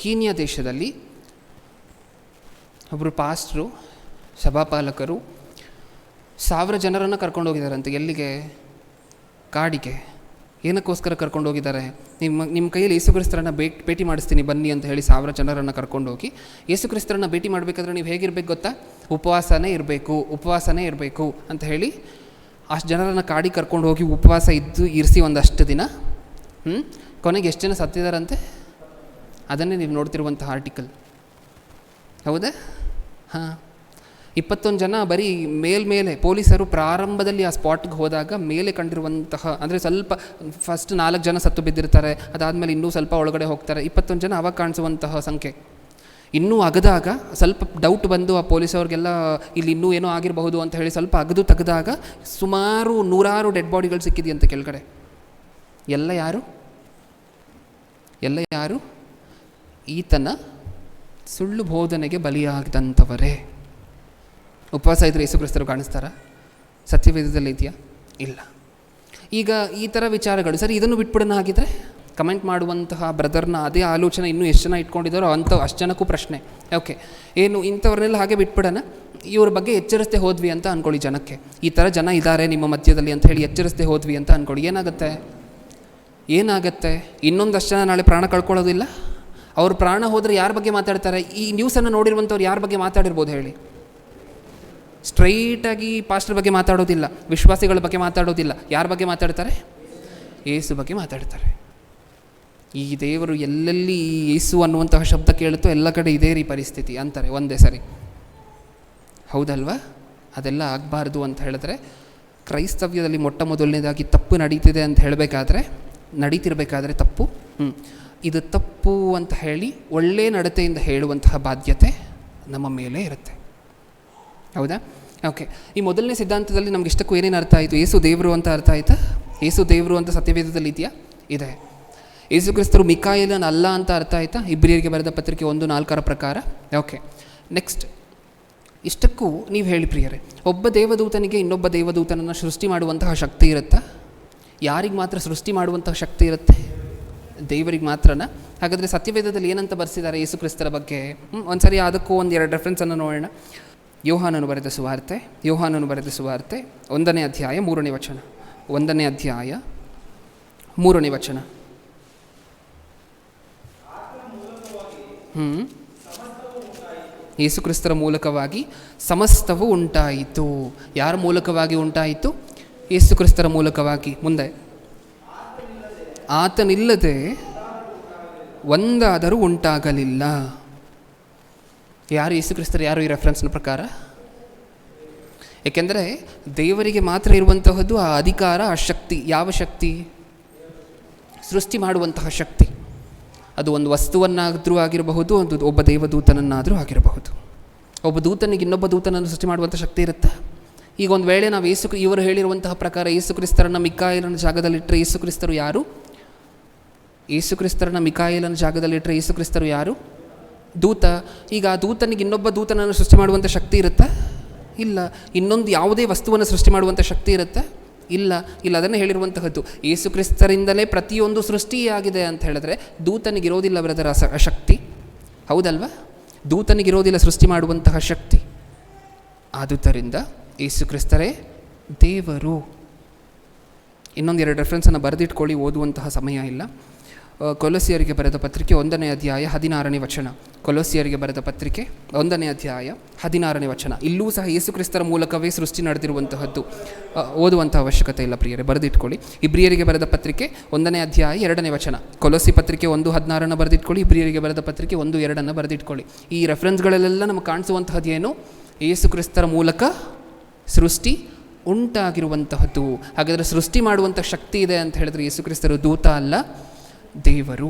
ಕೀನ್ಯಾ ದೇಶದಲ್ಲಿ ಒಬ್ಬರು ಪಾಸ್ಟ್ರು, ಸಭಾಪಾಲಕರು 1000 ಜನರನ್ನು ಕರ್ಕೊಂಡು ಹೋಗಿದ್ದಾರಂತೆ. ಎಲ್ಲಿಗೆ? ಕಾಡಿಗೆ. ಏನಕ್ಕೋಸ್ಕರ ಕರ್ಕೊಂಡು ಹೋಗಿದ್ದಾರೆ? ನಿಮ್ಮ ಕೈಯಲ್ಲಿ ಯೇಸು ಕ್ರಿಸ್ತರನ್ನು ಭೇಟಿ ಮಾಡಿಸ್ತೀನಿ ಬನ್ನಿ ಅಂತ ಹೇಳಿ 1000 ಜನರನ್ನು ಕರ್ಕೊಂಡು ಹೋಗಿ, ಯೇಸು ಕ್ರಿಸ್ತರನ್ನು ಭೇಟಿ ಮಾಡಬೇಕಾದ್ರೆ ನೀವು ಹೇಗಿರ್ಬೇಕು ಗೊತ್ತಾ? ಉಪವಾಸನೇ ಇರಬೇಕು ಅಂತ ಹೇಳಿ ಅಷ್ಟು ಜನರನ್ನು ಕಾಡಿಗೆ ಕರ್ಕೊಂಡು ಹೋಗಿ ಉಪವಾಸ ಇರಿಸಿ ಒಂದಷ್ಟು ದಿನ. ಕೊನೆಗೆ ಎಷ್ಟು ಜನ ಸತ್ತಿದಾರಂತೆ? ಅದನ್ನೇ ನೀವು ನೋಡ್ತಿರುವಂತಹ ಆರ್ಟಿಕಲ್, ಹೌದಾ? 21 ಜನ ಬರೀ ಮೇಲ್ಮೇಲೆ ಪೊಲೀಸರು ಪ್ರಾರಂಭದಲ್ಲಿ ಆ ಸ್ಪಾಟ್ಗೆ ಹೋದಾಗ ಮೇಲೆ ಕಂಡಿರುವಂತಹ, ಅಂದರೆ ಸ್ವಲ್ಪ ಫಸ್ಟ್ 4 ಜನ ಸತ್ತು ಬಿದ್ದಿರ್ತಾರೆ, ಅದಾದಮೇಲೆ ಇನ್ನೂ ಸ್ವಲ್ಪ ಒಳಗಡೆ ಹೋಗ್ತಾರೆ. 21 ಜನ ಅವಾಗ ಕಾಣಿಸುವಂತಹ ಸಂಖ್ಯೆ. ಇನ್ನೂ ಅಗದಾಗ ಸ್ವಲ್ಪ ಡೌಟ್ ಬಂದು ಆ ಪೊಲೀಸವ್ರಿಗೆಲ್ಲ ಇಲ್ಲಿ ಇನ್ನೂ ಏನೋ ಆಗಿರಬಹುದು ಅಂತ ಹೇಳಿ ಸ್ವಲ್ಪ ತೆಗೆದಾಗ ಸುಮಾರು 100 ಡೆಡ್ ಬಾಡಿಗಳು ಸಿಕ್ಕಿದೆಯಂತೆ ಕೆಳಗಡೆ. ಎಲ್ಲ ಯಾರು? ಈತನ ಸುಳ್ಳು ಬೋಧನೆಗೆ ಬಲಿಯಾಗಿದಂಥವರೇ. ಉಪವಾಸ ಇದ್ದರೆ ಯೇಸು ಕ್ರಿಸ್ತರು ಕಾಣಿಸ್ತಾರಾ? ಸತ್ಯವೇದದಲ್ಲಿ ಇದೆಯಾ? ಇಲ್ಲ. ಈಗ ಈ ಥರ ವಿಚಾರಗಳು ಸರಿ, ಇದನ್ನು ಬಿಟ್ಬಿಡೋಣ ಆಗಿದ್ರೆ, ಕಮೆಂಟ್ ಮಾಡುವಂತಹ ಬ್ರದರ್ನ ಅದೇ ಆಲೋಚನೆ ಇನ್ನೂ ಎಷ್ಟು ಜನ ಇಟ್ಕೊಂಡಿದ್ದಾರೋ ಅಷ್ಟು ಜನಕ್ಕೂ ಪ್ರಶ್ನೆ. ಓಕೆ, ಏನು ಇಂಥವ್ರನ್ನೆಲ್ಲ ಹಾಗೆ ಬಿಟ್ಬಿಡೋಣ, ಇವ್ರ ಬಗ್ಗೆ ಎಚ್ಚರಿಸ್ತೆ ಹೋದ್ವಿ ಅಂತ ಅಂದ್ಕೊಳ್ಳಿ. ಜನಕ್ಕೆ ಈ ಥರ ಜನ ಇದ್ದಾರೆ ನಿಮ್ಮ ಮಧ್ಯದಲ್ಲಿ ಅಂತ ಹೇಳಿ ಎಚ್ಚರಿಸ್ತೆ ಹೋದ್ವಿ ಅಂತ ಅಂದ್ಕೊಳ್ಳಿ. ಏನಾಗುತ್ತೆ? ಇನ್ನೊಂದಷ್ಟು ಜನ ನಾಳೆ ಪ್ರಾಣ ಕಳ್ಕೊಳ್ಳೋದಿಲ್ಲ? ಅವ್ರ ಪ್ರಾಣ ಹೋದರೆ ಯಾರ ಬಗ್ಗೆ ಮಾತಾಡ್ತಾರೆ? ಈ ನ್ಯೂಸನ್ನು ನೋಡಿರುವಂಥವ್ರು ಯಾರ ಬಗ್ಗೆ ಮಾತಾಡಿರ್ಬೋದು ಹೇಳಿ? ಸ್ಟ್ರೈಟಾಗಿ ಪಾಸ್ಟರ್ ಬಗ್ಗೆ ಮಾತಾಡೋದಿಲ್ಲ, ವಿಶ್ವಾಸಿಗಳ ಬಗ್ಗೆ ಮಾತಾಡೋದಿಲ್ಲ. ಯಾರ ಬಗ್ಗೆ ಮಾತಾಡ್ತಾರೆ? ಯೇಸು ಬಗ್ಗೆ ಮಾತಾಡ್ತಾರೆ. ಈ ದೇವರು ಎಲ್ಲೆಲ್ಲಿ ಯೇಸು ಅನ್ನುವಂತಹ ಶಬ್ದ ಕೇಳುತ್ತೋ ಎಲ್ಲ ಕಡೆ ಇದೇ ಪರಿಸ್ಥಿತಿ ಅಂತಾರೆ ಒಂದೇ ಸರಿ, ಹೌದಲ್ವಾ? ಅದೆಲ್ಲ ಆಗಬಾರ್ದು ಅಂತ ಹೇಳಿದ್ರೆ, ಕ್ರೈಸ್ತವ್ಯದಲ್ಲಿ ಮೊದಲನೇದಾಗಿ ತಪ್ಪು ನಡೀತಿರಬೇಕಾದ್ರೆ ತಪ್ಪು, ಇದು ತಪ್ಪು ಅಂತ ಹೇಳಿ ಒಳ್ಳೆಯ ನಡತೆಯಿಂದ ಹೇಳುವಂತಹ ಬಾಧ್ಯತೆ ನಮ್ಮ ಮೇಲೆ ಇರುತ್ತೆ, ಹೌದಾ? ಓಕೆ, ಈ ಮೊದಲನೇ ಸಿದ್ಧಾಂತದಲ್ಲಿ ನಮ್ಗೆ ಇಷ್ಟಕ್ಕೂ ಏನೇನು ಅರ್ಥ ಆಯಿತು? ಯೇಸು ದೇವರು ಅಂತ ಅರ್ಥ ಆಯಿತಾ? ಯೇಸು ದೇವರು ಅಂತ ಸತ್ಯವೇದದಲ್ಲಿ ಇದೆಯಾ? ಇದೆ. ಯೇಸು ಕ್ರಿಸ್ತರು ಮಿಕಾಯೇಲನ ಅಲ್ಲ ಅಂತ ಅರ್ಥ ಆಯಿತಾ? ಇಬ್ರಿಯರಿಗೆ ಬರೆದ ಪತ್ರಿಕೆ 1:4 ಪ್ರಕಾರ. Okay, next. ಇಷ್ಟಕ್ಕೂ ನೀವು ಹೇಳಿ ಪ್ರಿಯರೇ, ಒಬ್ಬ ದೇವದೂತನಿಗೆ ಇನ್ನೊಬ್ಬ ದೇವದೂತನನ್ನು ಸೃಷ್ಟಿ ಮಾಡುವಂತಹ ಶಕ್ತಿ ಇರುತ್ತಾ? ಯಾರಿಗೆ ಮಾತ್ರ ಸೃಷ್ಟಿ ಮಾಡುವಂತಹ ಶಕ್ತಿ ಇರುತ್ತೆ? ದೇವರಿಗೆ ಮಾತ್ರನಾ? ಹಾಗಾದರೆ ಸತ್ಯವೇದದಲ್ಲಿ ಏನಂತ ಬರೆಸಿದ್ದಾರೆ ಯೇಸು ಕ್ರಿಸ್ತರ ಬಗ್ಗೆ? ಒಂದು ಸರಿ ಅದಕ್ಕೂ 1-2 ರೆಫರೆನ್ಸನ್ನು ನೋಡೋಣ. ಯೋಹಾನನು ಬರೆದ ಸುವಾರ್ತೆ 1ನೇ ಅಧ್ಯಾಯ 3ನೇ ವಚನ. 1ನೇ ಅಧ್ಯಾಯ 3ನೇ ವಚನ. ಯೇಸು ಕ್ರಿಸ್ತರ ಮೂಲಕವಾಗಿ ಸಮಸ್ತವು ಉಂಟಾಯಿತು. ಯಾರ ಮೂಲಕವಾಗಿ ಉಂಟಾಯಿತು? ಯೇಸು ಕ್ರಿಸ್ತರ ಮೂಲಕವಾಗಿ. ಮುಂದೆ, ಆತನಿಲ್ಲದೆ ಒಂದಾದರೂ ಉಂಟಾಗಲಿಲ್ಲ. ಯಾರು ಯೇಸು ಕ್ರಿಸ್ತರು? ಯಾರು ಈ ರೆಫರೆನ್ಸ್ನ ಪ್ರಕಾರ? ಏಕೆಂದರೆ ದೇವರಿಗೆ ಮಾತ್ರ ಇರುವಂತಹದ್ದು ಆ ಅಧಿಕಾರ, ಆ ಶಕ್ತಿ. ಯಾವ ಶಕ್ತಿ? ಸೃಷ್ಟಿ ಮಾಡುವಂತಹ ಶಕ್ತಿ. ಅದು ಒಂದು ವಸ್ತುವನ್ನಾದರೂ ಆಗಿರಬಹುದು, ಒಂದು ಒಬ್ಬ ದೇವದೂತನನ್ನಾದರೂ ಆಗಿರಬಹುದು. ಒಬ್ಬ ದೂತನಿಗೆ ಇನ್ನೊಬ್ಬ ದೂತನನ್ನು ಸೃಷ್ಟಿ ಮಾಡುವಂಥ ಶಕ್ತಿ ಇರುತ್ತೆ. ಈಗ ಒಂದು ವೇಳೆ ನಾವು ಇವರು ಹೇಳಿರುವಂತಹ ಪ್ರಕಾರ ಯೇಸು ಕ್ರಿಸ್ತರನ್ನ ಮಿಕಾಯೇಲನ ಜಾಗದಲ್ಲಿಟ್ಟರೆ ಯೇಸು ಕ್ರಿಸ್ತರು ಯಾರು? ಯೇಸು ಕ್ರಿಸ್ತರನ್ನ ಮಿಕಾಯೇಲನ ಜಾಗದಲ್ಲಿಟ್ಟರೆ ಯೇಸು ಕ್ರಿಸ್ತರು ಯಾರು? ದೂತ. ಈಗ ಆ ದೂತನಿಗೆ ಇನ್ನೊಬ್ಬ ದೂತನನ್ನು ಸೃಷ್ಟಿ ಮಾಡುವಂಥ ಶಕ್ತಿ ಇರುತ್ತಾ? ಇಲ್ಲ. ಇನ್ನೊಂದು ಯಾವುದೇ ವಸ್ತುವನ್ನು ಸೃಷ್ಟಿ ಮಾಡುವಂಥ ಶಕ್ತಿ ಇರುತ್ತಾ? ಇಲ್ಲ. ಅದನ್ನೇ ಹೇಳಿರುವಂತಹದ್ದು. ಯೇಸು ಕ್ರಿಸ್ತರಿಂದಲೇ ಪ್ರತಿಯೊಂದು ಸೃಷ್ಟಿಯಾಗಿದೆ ಅಂತ ಹೇಳಿದ್ರೆ ದೂತನಿಗಿರೋದಿಲ್ಲ ಬ್ರದರ್ ಆ ಶಕ್ತಿ, ಹೌದಲ್ವಾ? ದೂತನಿಗಿರೋದಿಲ್ಲ ಸೃಷ್ಟಿ ಮಾಡುವಂತಹ ಶಕ್ತಿ. ಆದುದರಿಂದ ಯೇಸು ಕ್ರಿಸ್ತರೇ ದೇವರು. ಇನ್ನೊಂದು 2 ರೆಫರೆನ್ಸನ್ನು ಬರೆದಿಟ್ಕೊಳ್ಳಿ, ಓದುವಂತಹ ಸಮಯ ಇಲ್ಲ. ಕೊಲೊಸ್ಸಿಯರಿಗೆ ಬರೆದ ಪತ್ರಿಕೆ 1ನೇ ಅಧ್ಯಾಯ 16ನೇ ವಚನ. ಕೊಲೊಸ್ಸಿಯರಿಗೆ ಬರೆದ ಪತ್ರಿಕೆ 1ನೇ ಅಧ್ಯಾಯ 16ನೇ ವಚನ. ಇಲ್ಲೂ ಸಹ ಯೇಸು ಕ್ರಿಸ್ತರ ಮೂಲಕವೇ ಸೃಷ್ಟಿ ನಡೆದಿರುವಂತಹದ್ದು. ಓದುವಂಥ ಅವಶ್ಯಕತೆ ಇಲ್ಲ ಪ್ರಿಯರೇ, ಬರೆದಿಟ್ಕೊಳ್ಳಿ. ಇಬ್ರಿಯರಿಗೆ ಬರೆದ ಪತ್ರಿಕೆ 1ನೇ ಅಧ್ಯಾಯ 2ನೇ ವಚನ. ಕೊಲೊಸ್ಸಿ ಪತ್ರಿಕೆ 1:16 ಬರೆದಿಟ್ಕೊಳ್ಳಿ. ಇಬ್ರಿಯರಿಗೆ ಬರೆದ ಪತ್ರಿಕೆ 1:2 ಬರೆದಿಟ್ಕೊಳ್ಳಿ. ಈ ರೆಫರೆನ್ಸ್ಗಳಲ್ಲೆಲ್ಲ ನಮಗೆ ಕಾಣಿಸುವಂತಹದ್ದು ಏನು? ಯೇಸು ಕ್ರಿಸ್ತರ ಮೂಲಕ ಸೃಷ್ಟಿ ಉಂಟಾಗಿರುವಂತಹದ್ದು. ಹಾಗಾದರೆ ಸೃಷ್ಟಿ ಮಾಡುವಂಥ ಶಕ್ತಿ ಇದೆ ಅಂತ ಹೇಳಿದ್ರೆ ಯೇಸು ಕ್ರಿಸ್ತರು ದೂತ ಅಲ್ಲ, ದೇವರು.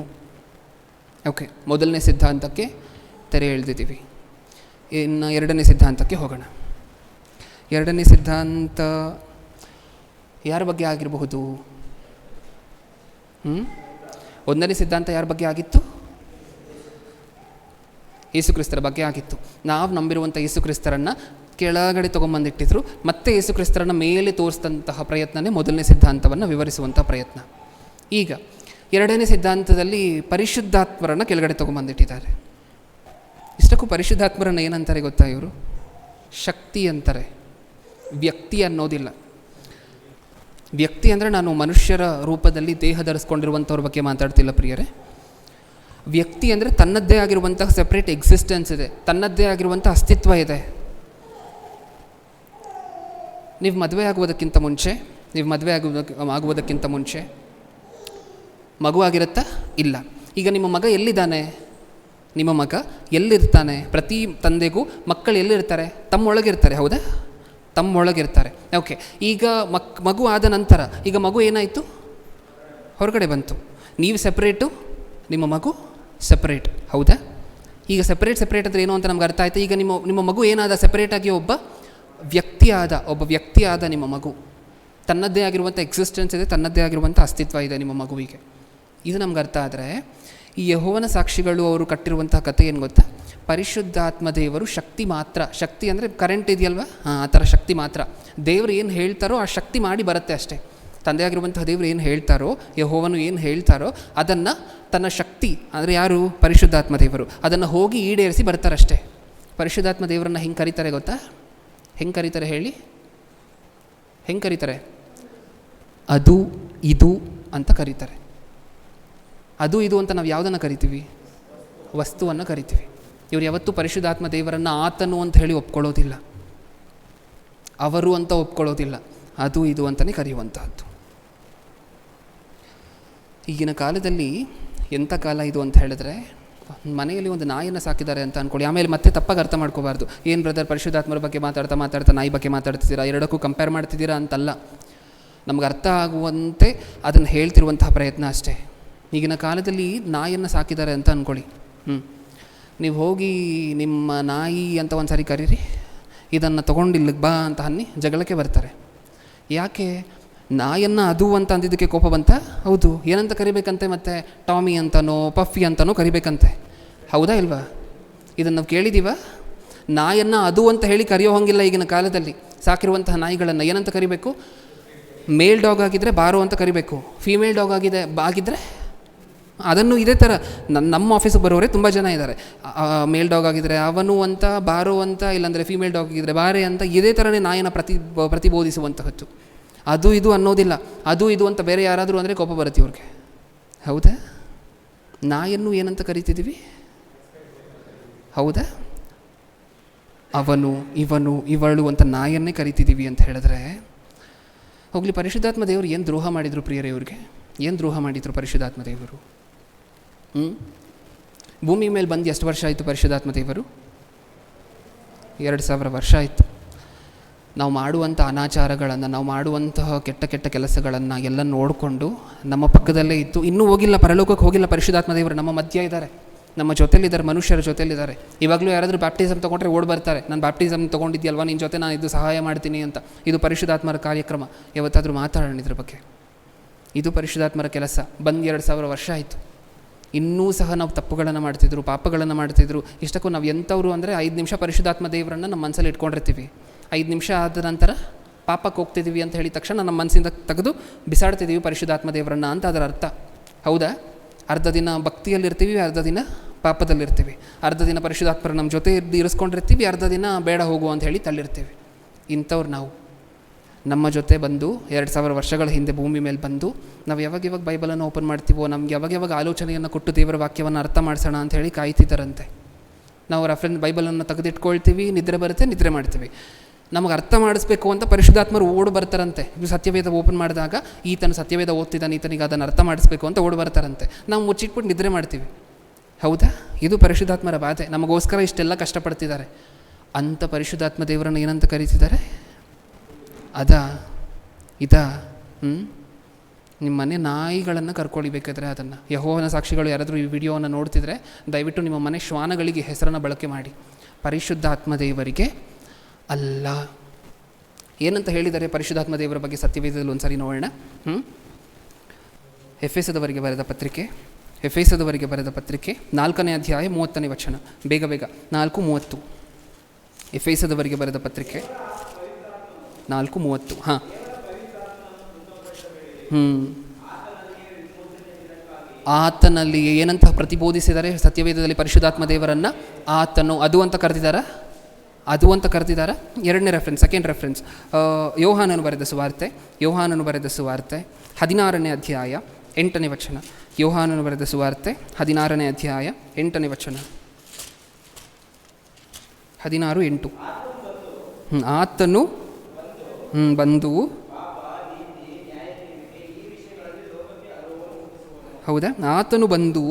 ಓಕೆ, ಮೊದಲನೇ ಸಿದ್ಧಾಂತಕ್ಕೆ ತೆರೆ ಎಳೆದಿದ್ದೀವಿ. ಇನ್ನು 2ನೇ ಸಿದ್ಧಾಂತಕ್ಕೆ ಹೋಗೋಣ. 2ನೇ ಸಿದ್ಧಾಂತ ಯಾರ ಬಗ್ಗೆ ಆಗಿರಬಹುದು? 1ನೇ ಸಿದ್ಧಾಂತ ಯಾರ ಬಗ್ಗೆ ಆಗಿತ್ತು? ಯೇಸು ಕ್ರಿಸ್ತರ ಬಗ್ಗೆ ಆಗಿತ್ತು. ನಾವು ನಂಬಿರುವಂಥ ಯೇಸು ಕ್ರಿಸ್ತರನ್ನು ಕೆಳಗಡೆ ತೊಗೊಂಬಂದಿಟ್ಟಿದ್ರು, ಮತ್ತೆ ಯೇಸು ಕ್ರಿಸ್ತರನ್ನು ಮೇಲೆ ತೋರಿಸಿದಂತಹ ಪ್ರಯತ್ನನೇ 1ನೇ ಸಿದ್ಧಾಂತವನ್ನು ವಿವರಿಸುವಂಥ ಪ್ರಯತ್ನ. ಈಗ 2ನೇ ಸಿದ್ಧಾಂತದಲ್ಲಿ ಪರಿಶುದ್ಧಾತ್ಮರನ್ನು ಕೆಳಗಡೆ ತೊಗೊಂಬಂದಿಟ್ಟಿದ್ದಾರೆ. ಇಷ್ಟಕ್ಕೂ ಪರಿಶುದ್ಧಾತ್ಮರನ್ನು ಏನಂತಾರೆ ಗೊತ್ತಾ ಇವರು? ಶಕ್ತಿ ಅಂತಾರೆ, ವ್ಯಕ್ತಿ ಅನ್ನೋದಿಲ್ಲ. ವ್ಯಕ್ತಿ ಅಂದರೆ ನಾನು ಮನುಷ್ಯರ ರೂಪದಲ್ಲಿ ದೇಹ ಧರಿಸ್ಕೊಂಡಿರುವಂಥವ್ರ ಬಗ್ಗೆ ಮಾತಾಡ್ತಿಲ್ಲ ಪ್ರಿಯರೇ. ವ್ಯಕ್ತಿ ಅಂದರೆ ತನ್ನದ್ದೇ ಆಗಿರುವಂತಹ ಸೆಪ್ರೇಟ್ ಎಕ್ಸಿಸ್ಟೆನ್ಸ್ ಇದೆ, ತನ್ನದ್ದೇ ಆಗಿರುವಂಥ ಅಸ್ತಿತ್ವ ಇದೆ. ನೀವು ಮದುವೆ ಆಗುವುದಕ್ಕಿಂತ ಮುಂಚೆ ಮಗು ಆಗಿರುತ್ತಾ? ಇಲ್ಲ. ಈಗ ನಿಮ್ಮ ಮಗ ಎಲ್ಲಿದ್ದಾನೆ? ನಿಮ್ಮ ಮಗ ಎಲ್ಲಿರ್ತಾನೆ? ಪ್ರತಿ ತಂದೆಗೂ ಮಕ್ಕಳು ಎಲ್ಲಿರ್ತಾರೆ? ತಮ್ಮೊಳಗಿರ್ತಾರೆ, ಹೌದಾ? ತಮ್ಮೊಳಗಿರ್ತಾರೆ. ಓಕೆ, ಈಗ ಮಗು ಆದ ನಂತರ ಈಗ ಮಗು ಏನಾಯಿತು? ಹೊರಗಡೆ ಬಂತು. ನೀವು ಸೆಪ್ರೇಟು, ನಿಮ್ಮ ಮಗು ಸೆಪ್ರೇಟ್, ಹೌದಾ? ಈಗ ಸೆಪ್ರೇಟ್ ಅಂದರೆ ಏನು ಅಂತ ನಮ್ಗೆ ಅರ್ಥ ಆಯಿತು. ಈಗ ನಿಮ್ಮ ಮಗು ಏನಾದ? ಸೆಪ್ರೇಟಾಗಿ ಒಬ್ಬ ವ್ಯಕ್ತಿ ಆದ ನಿಮ್ಮ ಮಗು. ತನ್ನದ್ದೇ ಆಗಿರುವಂಥ ಎಕ್ಸಿಸ್ಟೆನ್ಸ್ ಇದೆ, ತನ್ನದ್ದೇ ಆಗಿರುವಂಥ ಅಸ್ತಿತ್ವ ಇದೆ ನಿಮ್ಮ ಮಗುವಿಗೆ. ಇದು ನಮ್ಗೆ ಅರ್ಥ ಆದರೆ ಈ ಯೆಹೋವನ ಸಾಕ್ಷಿಗಳು ಅವರು ಕಟ್ಟಿರುವಂತಹ ಕಥೆ ಏನು ಗೊತ್ತಾ? ಪರಿಶುದ್ಧಾತ್ಮ ದೇವರು ಶಕ್ತಿ ಮಾತ್ರ. ಶಕ್ತಿ ಅಂದರೆ ಕರೆಂಟ್ ಇದೆಯಲ್ವಾ? ಆ ಥರ ಶಕ್ತಿ ಮಾತ್ರ. ದೇವರು ಏನು ಹೇಳ್ತಾರೋ ಆ ಶಕ್ತಿ ಮಾಡಿ ಬರುತ್ತೆ ಅಷ್ಟೇ. ತಂದೆಯಾಗಿರುವಂತಹ ದೇವರು ಏನು ಹೇಳ್ತಾರೋ, ಯೆಹೋವನು ಏನು ಹೇಳ್ತಾರೋ ಅದನ್ನು ತನ್ನ ಶಕ್ತಿ ಅಂದರೆ ಯಾರು? ಪರಿಶುದ್ಧಾತ್ಮ ದೇವರು ಅದನ್ನು ಹೋಗಿ ಈಡೇರಿಸಿ ಬರ್ತಾರಷ್ಟೇ. ಪರಿಶುದ್ಧಾತ್ಮ ದೇವರನ್ನು ಹೆಂಗೆ ಕರೀತಾರೆ ಗೊತ್ತಾ? ಹೆಂಗೆ ಕರೀತಾರೆ ಹೇಳಿ? ಹೆಂಗೆ ಕರೀತಾರೆ? ಅದು ಇದು ಅಂತ ಕರೀತಾರೆ. ಅದು ಇದು ಅಂತ ನಾವು ಯಾವುದನ್ನು ಕರಿತೀವಿ? ವಸ್ತುವನ್ನು ಕರಿತೀವಿ. ಇವರು ಯಾವತ್ತೂ ಪರಿಶುದ್ಧಾತ್ಮ ದೇವರನ್ನು ಆತನು ಅಂತ ಹೇಳಿ ಒಪ್ಕೊಳ್ಳೋದಿಲ್ಲ, ಅವರು ಅಂತ ಒಪ್ಕೊಳ್ಳೋದಿಲ್ಲ. ಅದು ಇದು ಅಂತಲೇ ಕರೆಯುವಂತಹದ್ದು. ಈಗಿನ ಕಾಲದಲ್ಲಿ ಎಂಥ ಕಾಲ ಇದು ಅಂತ ಹೇಳಿದ್ರೆ, ಮನೆಯಲ್ಲಿ ಒಂದು ನಾಯಿಯನ್ನು ಸಾಕಿದ್ದಾರೆ ಅಂತ ಅಂದ್ಕೊಳ್ಳಿ. ಆಮೇಲೆ ಮತ್ತೆ ತಪ್ಪಾಗಿ ಅರ್ಥ ಮಾಡ್ಕೋಬಾರ್ದು. ಏನು ಬ್ರದರ್ ಪರಿಶುದ್ಧಾತ್ಮರ ಬಗ್ಗೆ ಮಾತಾಡ್ತಾ ನಾಯಿ ಬಗ್ಗೆ ಮಾತಾಡ್ತಿದ್ದೀರಾ, ಎರಡಕ್ಕೂ ಕಂಪೇರ್ ಮಾಡ್ತಿದ್ದೀರಾ ಅಂತಲ್ಲ. ನಮ್ಗೆ ಅರ್ಥ ಆಗುವಂತೆ ಅದನ್ನು ಹೇಳ್ತಿರುವಂತಹ ಪ್ರಯತ್ನ ಅಷ್ಟೇ. ಈಗಿನ ಕಾಲದಲ್ಲಿ ನಾಯಿಯನ್ನು ಸಾಕಿದ್ದಾರೆ ಅಂತ ಅಂದ್ಕೊಳ್ಳಿ. ನೀವು ಹೋಗಿ ನಿಮ್ಮ ನಾಯಿ ಅಂತ ಒಂದು ಸಾರಿ ಕರೀರಿ, ಇದನ್ನು ತೊಗೊಂಡಿಲ್ಲಿಗೆ ಬಾ ಅಂತ ಅನ್ನಿ ಜಗಳಕ್ಕೆ ಬರ್ತಾರೆ. ಯಾಕೆ? ನಾಯನ್ನು ಅದು ಅಂತ ಅಂದಿದ್ದಕ್ಕೆ ಕೋಪ ಬಂತ? ಹೌದು. ಏನಂತ ಕರಿಬೇಕಂತೆ? ಮತ್ತೆ ಟಾಮಿ ಅಂತನೋ ಪಫಿ ಅಂತನೋ ಕರಿಬೇಕಂತೆ, ಹೌದಾ ಇಲ್ವಾ? ಇದನ್ನು ನಾವು ಕೇಳಿದ್ದೀವ? ನಾಯನ್ನು ಅದು ಅಂತ ಹೇಳಿ ಕರೆಯೋ ಹಂಗಿಲ್ಲ ಈಗಿನ ಕಾಲದಲ್ಲಿ. ಸಾಕಿರುವಂತಹ ನಾಯಿಗಳನ್ನು ಏನಂತ ಕರಿಬೇಕು? ಮೇಲ್ ಡಾಗ್ ಆಗಿದ್ದರೆ ಬಾರೋ ಅಂತ ಕರಿಬೇಕು. ಫೀಮೇಲ್ ಡಾಗ್ ಆಗಿದ್ದರೆ ಅದನ್ನು ಇದೇ ಥರ ನಮ್ಮ ಆಫೀಸಿಗೆ ಬರೋರೇ ತುಂಬ ಜನ ಇದ್ದಾರೆ. ಮೇಲ್ ಡಾಗ್ ಆಗಿದ್ದರೆ ಅವನು ಅಂತ, ಬಾರೋ ಅಂತ, ಇಲ್ಲಾಂದರೆ ಫೀಮೇಲ್ ಡಾಗ್ ಆಗಿದ್ದರೆ ಬಾರೆ ಅಂತ, ಇದೇ ಥರನೇ ನಾಯಿನ ಪ್ರತಿಬೋಧಿಸುವಂತಹದ್ದು. ಅದು ಇದು ಅನ್ನೋದಿಲ್ಲ. ಅದು ಇದು ಅಂತ ಬೇರೆ ಯಾರಾದರೂ ಅಂದರೆ ಕೋಪ ಬರುತ್ತೆ ಇವ್ರಿಗೆ. ಹೌದಾ? ನಾಯನ್ನು ಏನಂತ ಕರಿತಿದ್ದೀವಿ? ಹೌದಾ? ಅವನು, ಇವನು, ಇವಳು ಅಂತ ನಾಯನ್ನೇ ಕರಿತಿದ್ದೀವಿ ಅಂತ ಹೇಳಿದ್ರೆ, ಹೋಗಲಿ, ಪರಿಶುದ್ಧಾತ್ಮ ದೇವರು ಏನು ದ್ರೋಹ ಮಾಡಿದರು ಪ್ರಿಯರೇ? ಇವ್ರಿಗೆ ಏನು ದ್ರೋಹ ಮಾಡಿದರು ಪರಿಶುದ್ಧಾತ್ಮ ದೇವರು? ಭೂಮಿ ಮೇಲೆ ಬಂದು ಎಷ್ಟು ವರ್ಷ ಆಯಿತು ಪರಿಶುದ್ಧಾತ್ಮ ದೇವರು? 2000 ವರ್ಷ ಆಯಿತು. ನಾವು ಮಾಡುವಂಥ ಅನಾಚಾರಗಳನ್ನು, ನಾವು ಮಾಡುವಂತಹ ಕೆಟ್ಟ ಕೆಟ್ಟ ಕೆಲಸಗಳನ್ನು ಎಲ್ಲ ನೋಡಿಕೊಂಡು ನಮ್ಮ ಪಕ್ಕದಲ್ಲೇ ಇದ್ದು, ಇನ್ನೂ ಹೋಗಿಲ್ಲ, ಪರಲೋಕಕ್ಕೆ ಹೋಗಿಲ್ಲ ಪರಿಶುದ್ಧಾತ್ಮ ದೇವರು, ನಮ್ಮ ಮಧ್ಯ ಇದ್ದಾರೆ, ನಮ್ಮ ಜೊತೆಲಿದ್ದಾರೆ, ಮನುಷ್ಯರ ಜೊತೆಲಿದ್ದಾರೆ. ಇವಾಗಲೂ ಯಾರಾದರೂ ಬ್ಯಾಪ್ಟಿಸಮ್ ತೊಗೊಂಡ್ರೆ ಓಡಿ ಬರ್ತಾರೆ, ನಾನು ಬ್ಯಾಪ್ಟಿಸಮ್ ತೊಗೊಂಡಿದ್ಯಲ್ವಾ, ನಿನ್ನ ಜೊತೆ ನಾನು ಇದು ಸಹಾಯ ಮಾಡ್ತೀನಿ ಅಂತ. ಇದು ಪರಿಶುದ್ಧಾತ್ಮರ ಕಾರ್ಯಕ್ರಮ. ಯಾವತ್ತಾದರೂ ಮಾತಾಡೋಣ ಇದ್ರ ಬಗ್ಗೆ. ಇದು ಪರಿಶುದ್ಧಾತ್ಮರ ಕೆಲಸ. ಬಂದು 2000 ವರ್ಷ ಆಯಿತು. ಇನ್ನೂ ಸಹ ನಾವು ತಪ್ಪುಗಳನ್ನು ಮಾಡ್ತಿದ್ರು, ಪಾಪಗಳನ್ನು ಮಾಡ್ತಿದ್ರು. ಇಷ್ಟಕ್ಕೂ ನಾವು ಎಂಥವ್ರು ಅಂದರೆ 5 ನಿಮಿಷ ಪರಿಶುದ್ಧಾತ್ಮ ದೇವರನ್ನು ನಮ್ಮ ಮನಸ್ಸಲ್ಲಿ ಇಟ್ಕೊಂಡಿರ್ತೀವಿ. 5 ನಿಮಿಷ ಆದ ನಂತರ ಪಾಪಕ್ಕೆ ಹೋಗ್ತಿದ್ದೀವಿ ಅಂತ ಹೇಳಿದ ತಕ್ಷಣ ನಮ್ಮ ಮನಸ್ಸಿಂದ ತೆಗೆದು ಬಿಸಾಡ್ತಿದ್ದೀವಿ ಪರಿಶುದ್ಧಾತ್ಮ ದೇವರನ್ನು ಅಂತ ಅದರ ಅರ್ಥ. ಹೌದಾ? ಅರ್ಧ ದಿನ ಭಕ್ತಿಯಲ್ಲಿರ್ತೀವಿ, ಅರ್ಧ ದಿನ ಪಾಪದಲ್ಲಿರ್ತೀವಿ. ಅರ್ಧ ದಿನ ಪರಿಶುದ್ಧಾತ್ಮರ ನಮ್ಮ ಜೊತೆ ಇರಿಸ್ಕೊಂಡಿರ್ತೀವಿ, ಅರ್ಧ ದಿನ ಬೇಡ ಹೋಗು ಅಂತ ಹೇಳಿ ತಳ್ಳಿರ್ತೀವಿ. ಇಂಥವ್ರು ನಾವು. ನಮ್ಮ ಜೊತೆ ಬಂದು 2000 ವರ್ಷಗಳ ಹಿಂದೆ ಭೂಮಿ ಮೇಲೆ ಬಂದು ನಾವು ಯಾವಾಗ ಬೈಬಲನ್ನು ಓಪನ್ ಮಾಡ್ತೀವೋ, ನಮ್ಗೆ ಯಾವಾಗ ಆಲೋಚನೆಯನ್ನು ಕೊಟ್ಟು ದೇವರ ವಾಕ್ಯವನ್ನು ಅರ್ಥ ಮಾಡಿಸೋಣ ಅಂತ ಹೇಳಿ ಕಾಯ್ತಿದ್ದಾರಂತೆ. ನಾವು ರೆಫರೆನ್ಸ್ ಬೈಬಲನ್ನು ತೆಗೆದಿಟ್ಕೊಳ್ತೀವಿ, ನಿದ್ರೆ ಬರುತ್ತೆ, ನಿದ್ರೆ ಮಾಡ್ತೀವಿ. ನಮಗೆ ಅರ್ಥ ಮಾಡಿಸ್ಬೇಕು ಅಂತ ಪರಿಶುದ್ಧಾತ್ಮರು ಓಡಿ ಬರ್ತಾರಂತೆ. ಇದು ಸತ್ಯವೇದ ಓಪನ್ ಮಾಡಿದಾಗ ಈತನು ಸತ್ಯವೇದ ಓದ್ತಿದ್ದಾನೆ, ಈತನಿಗೆ ಅದನ್ನು ಅರ್ಥ ಮಾಡಿಸ್ಬೇಕು ಅಂತ ಓಡಿ ಬರ್ತಾರಂತೆ. ನಾವು ಮುಚ್ಚಿಟ್ಬಿಟ್ಟು ನಿದ್ರೆ ಮಾಡ್ತೀವಿ. ಹೌದಾ? ಇದು ಪರಿಶುದ್ಧಾತ್ಮರ ಬಾಧೆ. ನಮಗೋಸ್ಕರ ಇಷ್ಟೆಲ್ಲ ಕಷ್ಟಪಡ್ತಿದ್ದಾರೆ. ಅಂಥ ಪರಿಶುದ್ಧಾತ್ಮ ದೇವರನ್ನು ಏನಂತ ಕರೀತಿದ್ದಾರೆ? ನಿಮ್ಮ ಮನೆ ನಾಯಿಗಳನ್ನು ಕರ್ಕೊಳಿಬೇಕಾದ್ರೆ ಅದನ್ನು. ಯೆಹೋವನ ಸಾಕ್ಷಿಗಳು ಯಾರಾದರೂ ಈ ವಿಡಿಯೋವನ್ನು ನೋಡ್ತಿದ್ರೆ ದಯವಿಟ್ಟು ನಿಮ್ಮ ಮನೆ ಶ್ವಾನಗಳಿಗೆ ಹೆಸರನ್ನು ಬಳಕೆ ಮಾಡಿ. ಪರಿಶುದ್ಧಾತ್ಮ ದೇವರಿಗೆ ಅಲ್ಲ. ಏನಂತ ಹೇಳಿದ್ದಾರೆ ಪರಿಶುದ್ಧಾತ್ಮ ದೇವರ ಬಗ್ಗೆ ಸತ್ಯವೇದದಲ್ಲಿ ಒಂದು ಸರಿ ನೋಡೋಣ. ಎಫೆಸದವರಿಗೆ ಬರೆದ ಪತ್ರಿಕೆ 4ನೇ ಅಧ್ಯಾಯ 30ನೇ ವಚನ. ಬೇಗ 4:30. ಎಫೆಸದವರಿಗೆ ಬರೆದ ಪತ್ರಿಕೆ 4:30. ಹಾಂ, ಆತನಲ್ಲಿ ಏನಂತ ಪ್ರತಿಬೋಧಿಸಿದ್ದಾರೆ ಸತ್ಯವೇದದಲ್ಲಿ ಪರಿಶುದ್ಧಾತ್ಮ ದೇವರನ್ನು? ಆತನು, ಅದು ಅಂತ ಕರೆದಿದ್ದಾರೆ. 2ನೇ ರೆಫರೆನ್ಸ್, ಸೆಕೆಂಡ್ ರೆಫರೆನ್ಸ್, ಯೋಹಾನನು ಬರೆದ ಸುವಾರ್ತೆ 16ನೇ ಅಧ್ಯಾಯ 8ನೇ ವಚನ. ಯೋಹಾನನು ಬರೆದ ಸುವಾರ್ತೆ 16ನೇ ಅಧ್ಯಾಯ 8ನೇ ವಚನ. 16:8. ಆತನು ಬಂದು, ಹೌದಾ? ಆತನು ಬಂದು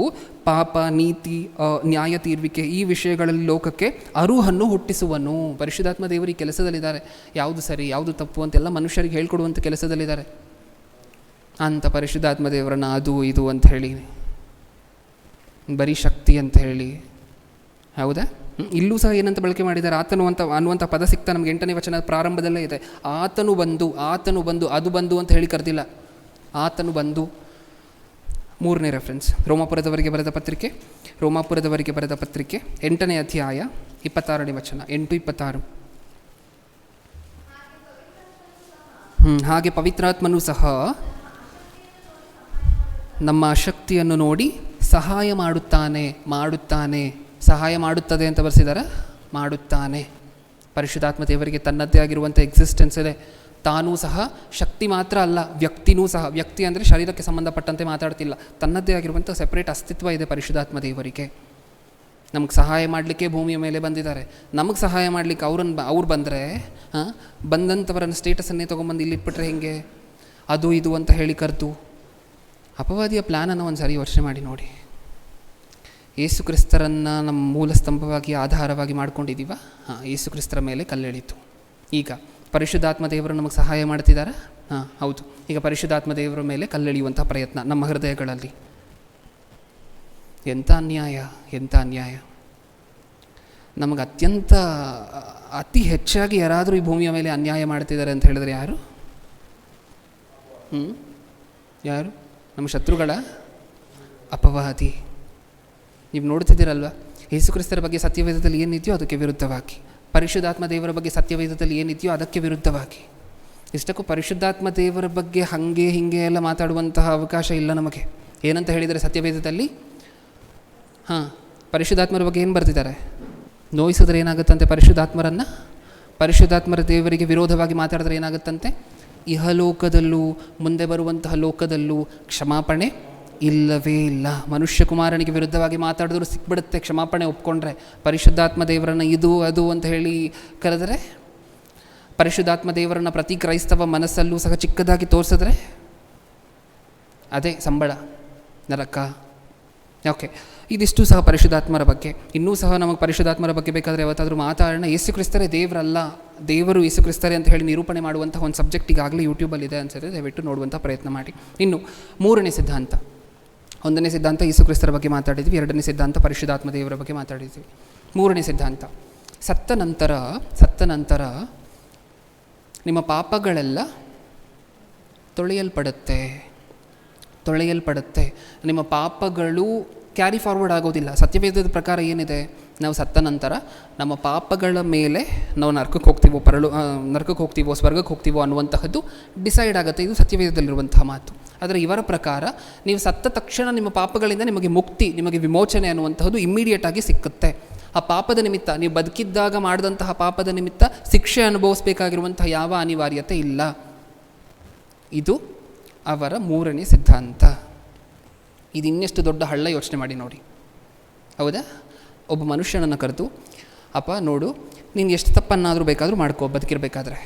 ಪಾಪ, ನೀತಿ, ನ್ಯಾಯ ತೀರ್ವಿಕೆ ಈ ವಿಷಯಗಳಲ್ಲಿ ಲೋಕಕ್ಕೆ ಅರುಹನ್ನು ಹುಟ್ಟಿಸುವನು. ಪರಿಶುದ್ಧಾತ್ಮ ದೇವರು ಈ ಕೆಲಸದಲ್ಲಿದ್ದಾರೆ. ಯಾವುದು ಸರಿ, ಯಾವುದು ತಪ್ಪು ಅಂತೆಲ್ಲ ಮನುಷ್ಯರಿಗೆ ಹೇಳ್ಕೊಡುವಂಥ ಕೆಲಸದಲ್ಲಿದ್ದಾರೆ. ಅಂಥ ಪರಿಶುದ್ಧಾತ್ಮ ದೇವರನ್ನು ಅದು ಇದು ಅಂತ ಹೇಳಿ, ಬರೀ ಶಕ್ತಿ ಅಂತ ಹೇಳಿ, ಹೌದಾ? ಇಲ್ಲೂ ಸಹ ಏನಂತ ಬಳಕೆ ಮಾಡಿದ್ದಾರೆ? ಆತನು ಅನ್ನುವಂಥ ಪದ ಸಿಗ್ತಾ ನಮಗೆ 8ನೇ ವಚನ ಪ್ರಾರಂಭದಲ್ಲೇ ಇದೆ. ಆತನು ಬಂದು, ಅದು ಬಂದು ಅಂತ ಹೇಳಿ ಕರೆದಿಲ್ಲ. ಆತನು ಬಂದು. 3ನೇ ರೆಫರೆನ್ಸ್, ರೋಮಾಪುರದವರಿಗೆ ಬರೆದ ಪತ್ರಿಕೆ 8ನೇ ಅಧ್ಯಾಯ 26ನೇ ವಚನ. 8:26. ಹಾಗೆ ಪವಿತ್ರಾತ್ಮನೂ ಸಹ ನಮ್ಮ ಶಕ್ತಿಯನ್ನು ನೋಡಿ ಸಹಾಯ ಮಾಡುತ್ತಾನೆ. ಸಹಾಯ ಮಾಡುತ್ತದೆ ಅಂತ ಬರೆಸಿದ್ದಾರೆ, ಮಾಡುತ್ತಾನೆ. ಪರಿಶುದ್ಧಾತ್ಮ ದೇವರಿಗೆ ತನ್ನದೇ ಆಗಿರುವಂಥ ಎಕ್ಸಿಸ್ಟೆನ್ಸ್ ಇದೆ. ತಾನೂ ಸಹ ಶಕ್ತಿ ಮಾತ್ರ ಅಲ್ಲ, ವ್ಯಕ್ತಿನೂ ಸಹ. ವ್ಯಕ್ತಿ ಅಂದರೆ ಶರೀರಕ್ಕೆ ಸಂಬಂಧಪಟ್ಟಂತೆ ಮಾತಾಡ್ತಿಲ್ಲ, ತನ್ನದೇ ಆಗಿರುವಂಥ ಸೆಪ್ರೇಟ್ ಅಸ್ತಿತ್ವ ಇದೆ ಪರಿಶುದ್ಧಾತ್ಮ ದೇವರಿಗೆ. ನಮಗೆ ಸಹಾಯ ಮಾಡಲಿಕ್ಕೆ ಭೂಮಿಯ ಮೇಲೆ ಬಂದಿದ್ದಾರೆ. ನಮಗೆ ಸಹಾಯ ಮಾಡಲಿಕ್ಕೆ ಅವ್ರು ಬಂದರೆ, ಬಂದಂಥವರನ್ನು ಸ್ಟೇಟಸನ್ನೇ ತೊಗೊಂಬಂದು ಇಲ್ಲಿಟ್ಬಿಟ್ರೆ ಹೇಗೆ? ಅದು ಇದು ಅಂತ ಹೇಳಿ ಕರೆದು ಅಪವಾದಿಯ ಪ್ಲ್ಯಾನನ್ನು ಒಂದು ಸಾರಿ ಯೋಚನೆ ಮಾಡಿ ನೋಡಿ. ಯೇಸು ಕ್ರಿಸ್ತರನ್ನು ನಮ್ಮ ಮೂಲ ಸ್ತಂಭವಾಗಿ ಆಧಾರವಾಗಿ ಮಾಡ್ಕೊಂಡಿದ್ದೀವ. ಯೇಸು ಕ್ರಿಸ್ತರ ಮೇಲೆ ಕಲ್ಲೆಳೀತು. ಈಗ ಪರಿಶುದ್ಧಾತ್ಮ ದೇವರು ನಮಗೆ ಸಹಾಯ ಮಾಡ್ತಿದ್ದಾರೆ. ಹೌದು. ಈಗ ಪರಿಶುದ್ಧಾತ್ಮ ದೇವರ ಮೇಲೆ ಕಲ್ಲೆಳೆಯುವಂಥ ಪ್ರಯತ್ನ ನಮ್ಮ ಹೃದಯಗಳಲ್ಲಿ. ಎಂಥ ಅನ್ಯಾಯ. ನಮಗೆ ಅತಿ ಹೆಚ್ಚಾಗಿ ಯಾರಾದರೂ ಈ ಭೂಮಿಯ ಮೇಲೆ ಅನ್ಯಾಯ ಮಾಡ್ತಿದ್ದಾರೆ ಅಂತ ಹೇಳಿದ್ರೆ ಯಾರು? ನಮ್ಮ ಶತ್ರುಗಳ ಅಪವಾದಿ. ನೀವು ನೋಡ್ತಿದ್ದೀರಲ್ವ, ಯೇಸು ಕ್ರಿಸ್ತರ ಬಗ್ಗೆ ಸತ್ಯವೇದದಲ್ಲಿ ಏನಿದೆಯೋ ಅದಕ್ಕೆ ವಿರುದ್ಧವಾಗಿ, ಪರಿಶುದ್ಧಾತ್ಮ ದೇವರ ಬಗ್ಗೆ ಸತ್ಯವೇದದಲ್ಲಿ ಏನಿದೆಯೋ ಅದಕ್ಕೆ ವಿರುದ್ಧವಾಗಿ. ಇಷ್ಟಕ್ಕೂ ಪರಿಶುದ್ಧಾತ್ಮ ದೇವರ ಬಗ್ಗೆ ಹಾಗೆ ಹೀಗೆ ಎಲ್ಲ ಮಾತಾಡುವಂತಹ ಅವಕಾಶ ಇಲ್ಲ ನಮಗೆ. ಏನಂತ ಹೇಳಿದರೆ ಸತ್ಯವೇದದಲ್ಲಿ? ಪರಿಶುದ್ಧಾತ್ಮರ ಬಗ್ಗೆ ಏನು ಬರ್ತಿದ್ದಾರೆ? ನೋಯಿಸಿದ್ರೆ ಏನಾಗುತ್ತಂತೆ? ಪರಿಶುದ್ಧಾತ್ಮರ ದೇವರಿಗೆ ವಿರೋಧವಾಗಿ ಮಾತಾಡಿದ್ರೆ ಏನಾಗುತ್ತಂತೆ? ಇಹಲೋಕದಲ್ಲೂ ಮುಂದೆ ಬರುವಂತಹ ಲೋಕದಲ್ಲೂ ಕ್ಷಮಾಪಣೆ ಇಲ್ಲವೇ ಇಲ್ಲ. ಮನುಷ್ಯ ಕುಮಾರನಿಗೆ ವಿರುದ್ಧವಾಗಿ ಮಾತಾಡಿದ್ರು ಸಿಕ್ಬಿಡುತ್ತೆ ಕ್ಷಮಾಪಣೆ ಒಪ್ಕೊಂಡ್ರೆ. ಪರಿಶುದ್ಧಾತ್ಮ ದೇವರನ್ನು ಇದು ಅದು ಅಂತ ಹೇಳಿ ಕರೆದರೆ, ಪರಿಶುದ್ಧಾತ್ಮ ದೇವರನ್ನು ಪ್ರತಿ ಕ್ರೈಸ್ತವ ಮನಸ್ಸಲ್ಲೂ ಸಹ ಚಿಕ್ಕದಾಗಿ ತೋರಿಸಿದ್ರೆ ಅದೇ ಸಂಬಳ, ನರಕ. ಓಕೆ, ಇದಿಷ್ಟು ಸಹ ಪರಿಶುದ್ಧಾತ್ಮರ ಬಗ್ಗೆ. ಇನ್ನೂ ಸಹ ನಮಗೆ ಪರಿಶುದ್ಧಾತ್ಮರ ಬಗ್ಗೆ ಬೇಕಾದರೆ ಯಾವತ್ತಾದರೂ ಮಾತಾಡೋಣ. ಯೇಸು ಕ್ರಿಸ್ತರೇ ದೇವರಲ್ಲ, ದೇವರು ಯೇಸು ಕ್ರಿಸ್ತರೇ ಅಂತ ಹೇಳಿ ನಿರೂಪಣೆ ಮಾಡುವಂಥ ಒಂದು ಸಬ್ಜೆಕ್ಟ್ ಈಗಾಗಲೇ ಯೂಟ್ಯೂಬಲ್ಲಿದೆ ಅನ್ಸುತ್ತೆ, ದಯವಿಟ್ಟು ನೋಡುವಂಥ ಪ್ರಯತ್ನ ಮಾಡಿ. ಇನ್ನು ಮೂರನೇ ಸಿದ್ಧಾಂತ. ಒಂದನೇ ಸಿದ್ಧಾಂತ ಯೇಸು ಕ್ರಿಸ್ತರ ಬಗ್ಗೆ ಮಾತಾಡಿದ್ವಿ, ಎರಡನೇ ಸಿದ್ಧಾಂತ ಪರಿಶುದ್ಧಾತ್ಮ ದೇವರ ಬಗ್ಗೆ ಮಾತಾಡಿದ್ವಿ. ಮೂರನೇ ಸಿದ್ಧಾಂತ, ಸತ್ತ ನಂತರ ನಿಮ್ಮ ಪಾಪಗಳೆಲ್ಲ ತೊಳೆಯಲ್ಪಡುತ್ತೆ. ನಿಮ್ಮ ಪಾಪಗಳು ಕ್ಯಾರಿ ಫಾರ್ವರ್ಡ್ ಆಗೋದಿಲ್ಲ. ಸತ್ಯವೇದದ ಪ್ರಕಾರ ಏನಿದೆ, ನಾವು ಸತ್ತ ನಂತರ ನಮ್ಮ ಪಾಪಗಳ ಮೇಲೆ ನಾವು ನರಕಕ್ಕೆ ಹೋಗ್ತೀವೋ ಸ್ವರ್ಗಕ್ಕೆ ಹೋಗ್ತೀವೋ ಅನ್ನುವಂತಹದ್ದು ಡಿಸೈಡ್ ಆಗುತ್ತೆ. ಇದು ಸತ್ಯವೇದದಲ್ಲಿರುವಂತಹ ಮಾತು. ಆದರೆ ಇವರ ಪ್ರಕಾರ ನೀವು ಸತ್ತ ತಕ್ಷಣ ನಿಮ್ಮ ಪಾಪಗಳಿಂದ ನಿಮಗೆ ಮುಕ್ತಿ, ನಿಮಗೆ ವಿಮೋಚನೆ ಅನ್ನುವಂತಹದ್ದು ಇಮ್ಮಿಡಿಯೇಟಾಗಿ ಸಿಕ್ಕುತ್ತೆ. ಆ ಪಾಪದ ನಿಮಿತ್ತ, ನೀವು ಬದುಕಿದ್ದಾಗ ಮಾಡಿದಂತಹ ಪಾಪದ ನಿಮಿತ್ತ ಶಿಕ್ಷೆ ಅನುಭವಿಸಬೇಕಾಗಿರುವಂತಹ ಯಾವ ಅನಿವಾರ್ಯತೆ ಇಲ್ಲ. ಇದು ಅವರ ಮೂರನೇ ಸಿದ್ಧಾಂತ. ಇದು ಇನ್ನೆಷ್ಟು ದೊಡ್ಡ ಹಳ್ಳ ಯೋಚನೆ ಮಾಡಿ ನೋಡಿ, ಹೌದಾ? ಒಬ್ಬ ಮನುಷ್ಯನನ್ನು ಕರೆದು, ಅಪ್ಪ ನೋಡು, ನೀನು ಎಷ್ಟು ತಪ್ಪನ್ನಾದರೂ ಬೇಕಾದರೂ ಮಾಡ್ಕೋ ಬದುಕಿರಬೇಕಾದ್ರೆ.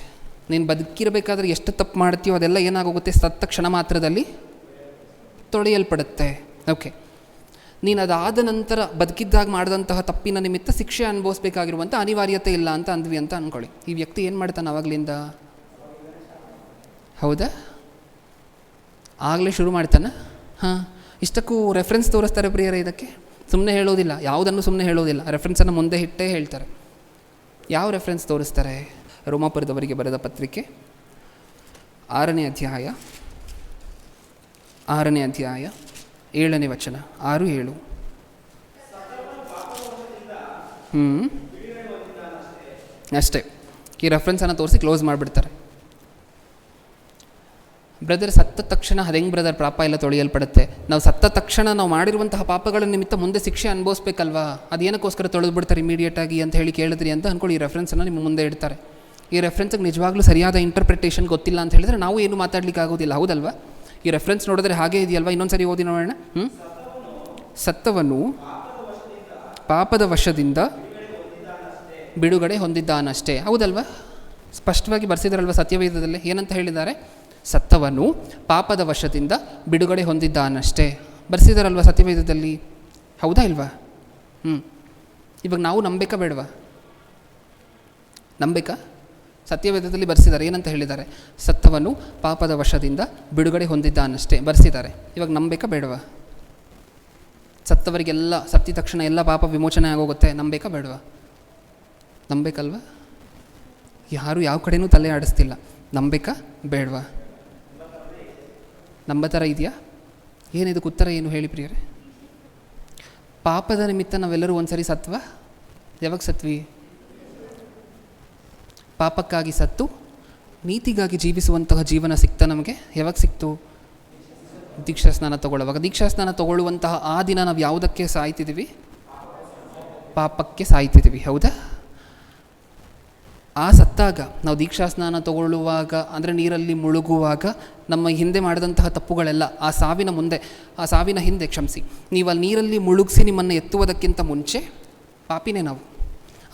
ನೀನು ಬದುಕಿರಬೇಕಾದ್ರೆ ಎಷ್ಟು ತಪ್ಪು ಮಾಡ್ತೀಯೋ ಅದೆಲ್ಲ ಏನಾಗೋಗುತ್ತೆ, ಸತ್ತ ಕ್ಷಣ ಮಾತ್ರದಲ್ಲಿ ತೊಳೆಯಲ್ಪಡುತ್ತೆ. ಓಕೆ, ನೀನು ಅದಾದ ನಂತರ ಬದುಕಿದ್ದಾಗ ಮಾಡಿದಂತಹ ತಪ್ಪಿನ ನಿಮಿತ್ತ ಶಿಕ್ಷೆ ಅನುಭವಿಸಬೇಕಾಗಿರುವಂಥ ಅನಿವಾರ್ಯತೆ ಇಲ್ಲ ಅಂತ ಅಂದ್ವಿ ಅಂತ ಅಂದ್ಕೊಳ್ಳಿ. ಈ ವ್ಯಕ್ತಿ ಏನು ಮಾಡ್ತಾನೆ ಆವಾಗಲಿಂದ? ಹೌದಾ, ಆಗಲೇ ಶುರು ಮಾಡ್ತಾನೆ. ಇಷ್ಟಕ್ಕೂ ರೆಫರೆನ್ಸ್ ತೋರಿಸ್ತಾರೆ ಪ್ರಿಯರೇ. ಇದಕ್ಕೆ ಸುಮ್ಮನೆ ಹೇಳೋದಿಲ್ಲ, ಯಾವುದನ್ನು ಸುಮ್ಮನೆ ಹೇಳೋದಿಲ್ಲ, ರೆಫರೆನ್ಸನ್ನು ಮುಂದೆ ಇಟ್ಟೇ ಹೇಳ್ತಾರೆ. ಯಾವ ರೆಫರೆನ್ಸ್ ತೋರಿಸ್ತಾರೆ? ರೋಮಾಪುರದವರಿಗೆ ಬರೆದ ಪತ್ರಿಕೆ 6ನೇ ಅಧ್ಯಾಯ 7ನೇ ವಚನ, 6-7. ಅಷ್ಟೇ. ಈ ರೆಫರೆನ್ಸನ್ನು ತೋರಿಸಿ ಕ್ಲೋಸ್ ಮಾಡಿಬಿಡ್ತಾರೆ. ಬ್ರದರ್, ಸತ್ತ ತಕ್ಷಣ ಹೆಂಗೆ ಬ್ರದರ್ ಪಾಪ ಎಲ್ಲ ತೊಳೆಯಲ್ಪಡುತ್ತೆ? ನಾವು ಸತ್ತ ತಕ್ಷಣ ನಾವು ಮಾಡಿರುವಂತಹ ಪಾಪಗಳ ನಿಮಿತ್ತ ಮುಂದೆ ಶಿಕ್ಷೆ ಅನುಭವಿಸ್ಬೇಕಲ್ವಾ? ಅದೇನಕ್ಕೋಸ್ಕರ ತೊಳೆದು ಬಿಡ್ತಾರೆ ಇಮಿಡಿಯೇಟಾಗಿ ಅಂತ ಹೇಳಿ ಕೇಳಿದ್ರಿ ಅಂತ ಅಂದ್ಕೊಳ್ಳಿ. ಈ ರೆಫರೆನ್ಸನ್ನು ನಿಮ್ಮ ಮುಂದೆ ಇಡ್ತಾರೆ. ಈ ರೆಫರೆನ್ಸ್ಗೆ ನಿಜವಾಗ್ಲೂ ಸರಿಯಾದ ಇಂಟರ್ಪ್ರಿಟೇಷನ್ ಗೊತ್ತಿಲ್ಲ ಅಂತ ಹೇಳಿದರೆ ನಾವು ಏನು ಮಾತಾಡ್ಲಿಕ್ಕೆ ಆಗೋದಿಲ್ಲ, ಹೌದಲ್ವಾ? ಈ ರೆಫರೆನ್ಸ್ ನೋಡಿದ್ರೆ ಹಾಗೇ ಇದೆಯಲ್ವಾ? ಇನ್ನೊಂದು ಸರಿ ಓದಿ ನೋಡೋಣ. ಸತ್ತವನು ಪಾಪದ ವಶದಿಂದ ಬಿಡುಗಡೆ ಹೊಂದಿದ್ದಾನಷ್ಟೇ. ಹೌದಲ್ವಾ? ಸ್ಪಷ್ಟವಾಗಿ ಬರ್ಸಿದಾರಲ್ವ ಸತ್ಯವೇದದಲ್ಲಿ. ಏನಂತ ಹೇಳಿದ್ದಾರೆ? ಸತ್ತವನು ಪಾಪದ ವಶದಿಂದ ಬಿಡುಗಡೆ ಹೊಂದಿದ್ದಾನಷ್ಟೇ ಬರ್ಸಿದಾರಲ್ವ ಸತ್ಯವೇದದಲ್ಲಿ. ಹೌದಾ ಇಲ್ವಾ? ಇವಾಗ ನಾವು ನಂಬೇಕಾ ಬೇಡವಾ? ನಂಬೇಕಾ? ಸತ್ಯವೇದದಲ್ಲಿ ಬರ್ಸಿದ್ದಾರೆ. ಏನಂತ ಹೇಳಿದ್ದಾರೆ? ಸತ್ತವನು ಪಾಪದ ವಶದಿಂದ ಬಿಡುಗಡೆ ಹೊಂದಿದ್ದಾನಷ್ಟೇ ಬರ್ಸಿದ್ದಾರೆ. ಇವಾಗ ನಂಬೇಕಾ ಬೇಡವಾ? ಸತ್ತವರಿಗೆಲ್ಲ ಸತ್ತಿದ ತಕ್ಷಣ ಎಲ್ಲ ಪಾಪ ವಿಮೋಚನೆ ಆಗೋಗುತ್ತೆ, ನಂಬೇಕಾ ಬೇಡವಾ? ನಂಬೇಕಲ್ವಾ? ಯಾರು ಯಾವ ಕಡೆನೂ ತಲೆ ಆಡಿಸ್ತಿಲ್ಲ. ನಂಬೇಕಾ ಬೇಡವಾ? ನಂಬ ಥರ ಇದೆಯಾ? ಏನಿದಕ್ಕೆ ಉತ್ತರ ಏನು ಹೇಳಿ ಪ್ರಿಯರೇ? ಪಾಪದ ನಿಮಿತ್ತ ನಾವೆಲ್ಲರೂ ಒಂದು ಸರಿ ಸತ್ವಾ? ಯಾವಾಗ ಸತ್ವಿ? ಪಾಪಕ್ಕಾಗಿ ಸತ್ತು ನೀತಿಗಾಗಿ ಜೀವಿಸುವಂತಹ ಜೀವನ ಸಿಕ್ತ ನಮಗೆ. ಯಾವಾಗ ಸಿಕ್ತು? ದೀಕ್ಷಾಸ್ನಾನ ತಗೊಳ್ಳುವಾಗ. ದೀಕ್ಷಾಸ್ನಾನ ತಗೊಳ್ಳುವಂತಹ ಆ ದಿನ ನಾವು ಯಾವುದಕ್ಕೆ ಸಾಯ್ತಿದ್ದೀವಿ? ಪಾಪಕ್ಕೆ ಸಾಯ್ತಿದ್ದೀವಿ, ಹೌದಾ? ಆ ಸತ್ತಾಗ ನಾವು ದೀಕ್ಷಾಸ್ನಾನ ತಗೊಳ್ಳುವಾಗ, ಅಂದರೆ ನೀರಲ್ಲಿ ಮುಳುಗುವಾಗ ನಮ್ಮ ಹಿಂದೆ ಮಾಡಿದಂತಹ ತಪ್ಪುಗಳೆಲ್ಲ ಆ ಸಾವಿನ ಹಿಂದೆ ನೀವು ಅಲ್ಲಿ ನೀರಲ್ಲಿ ಮುಳುಗಿಸಿ ನಿಮ್ಮನ್ನು ಎತ್ತುವುದಕ್ಕಿಂತ ಮುಂಚೆ ಪಾಪಿನೇ ನಾವು.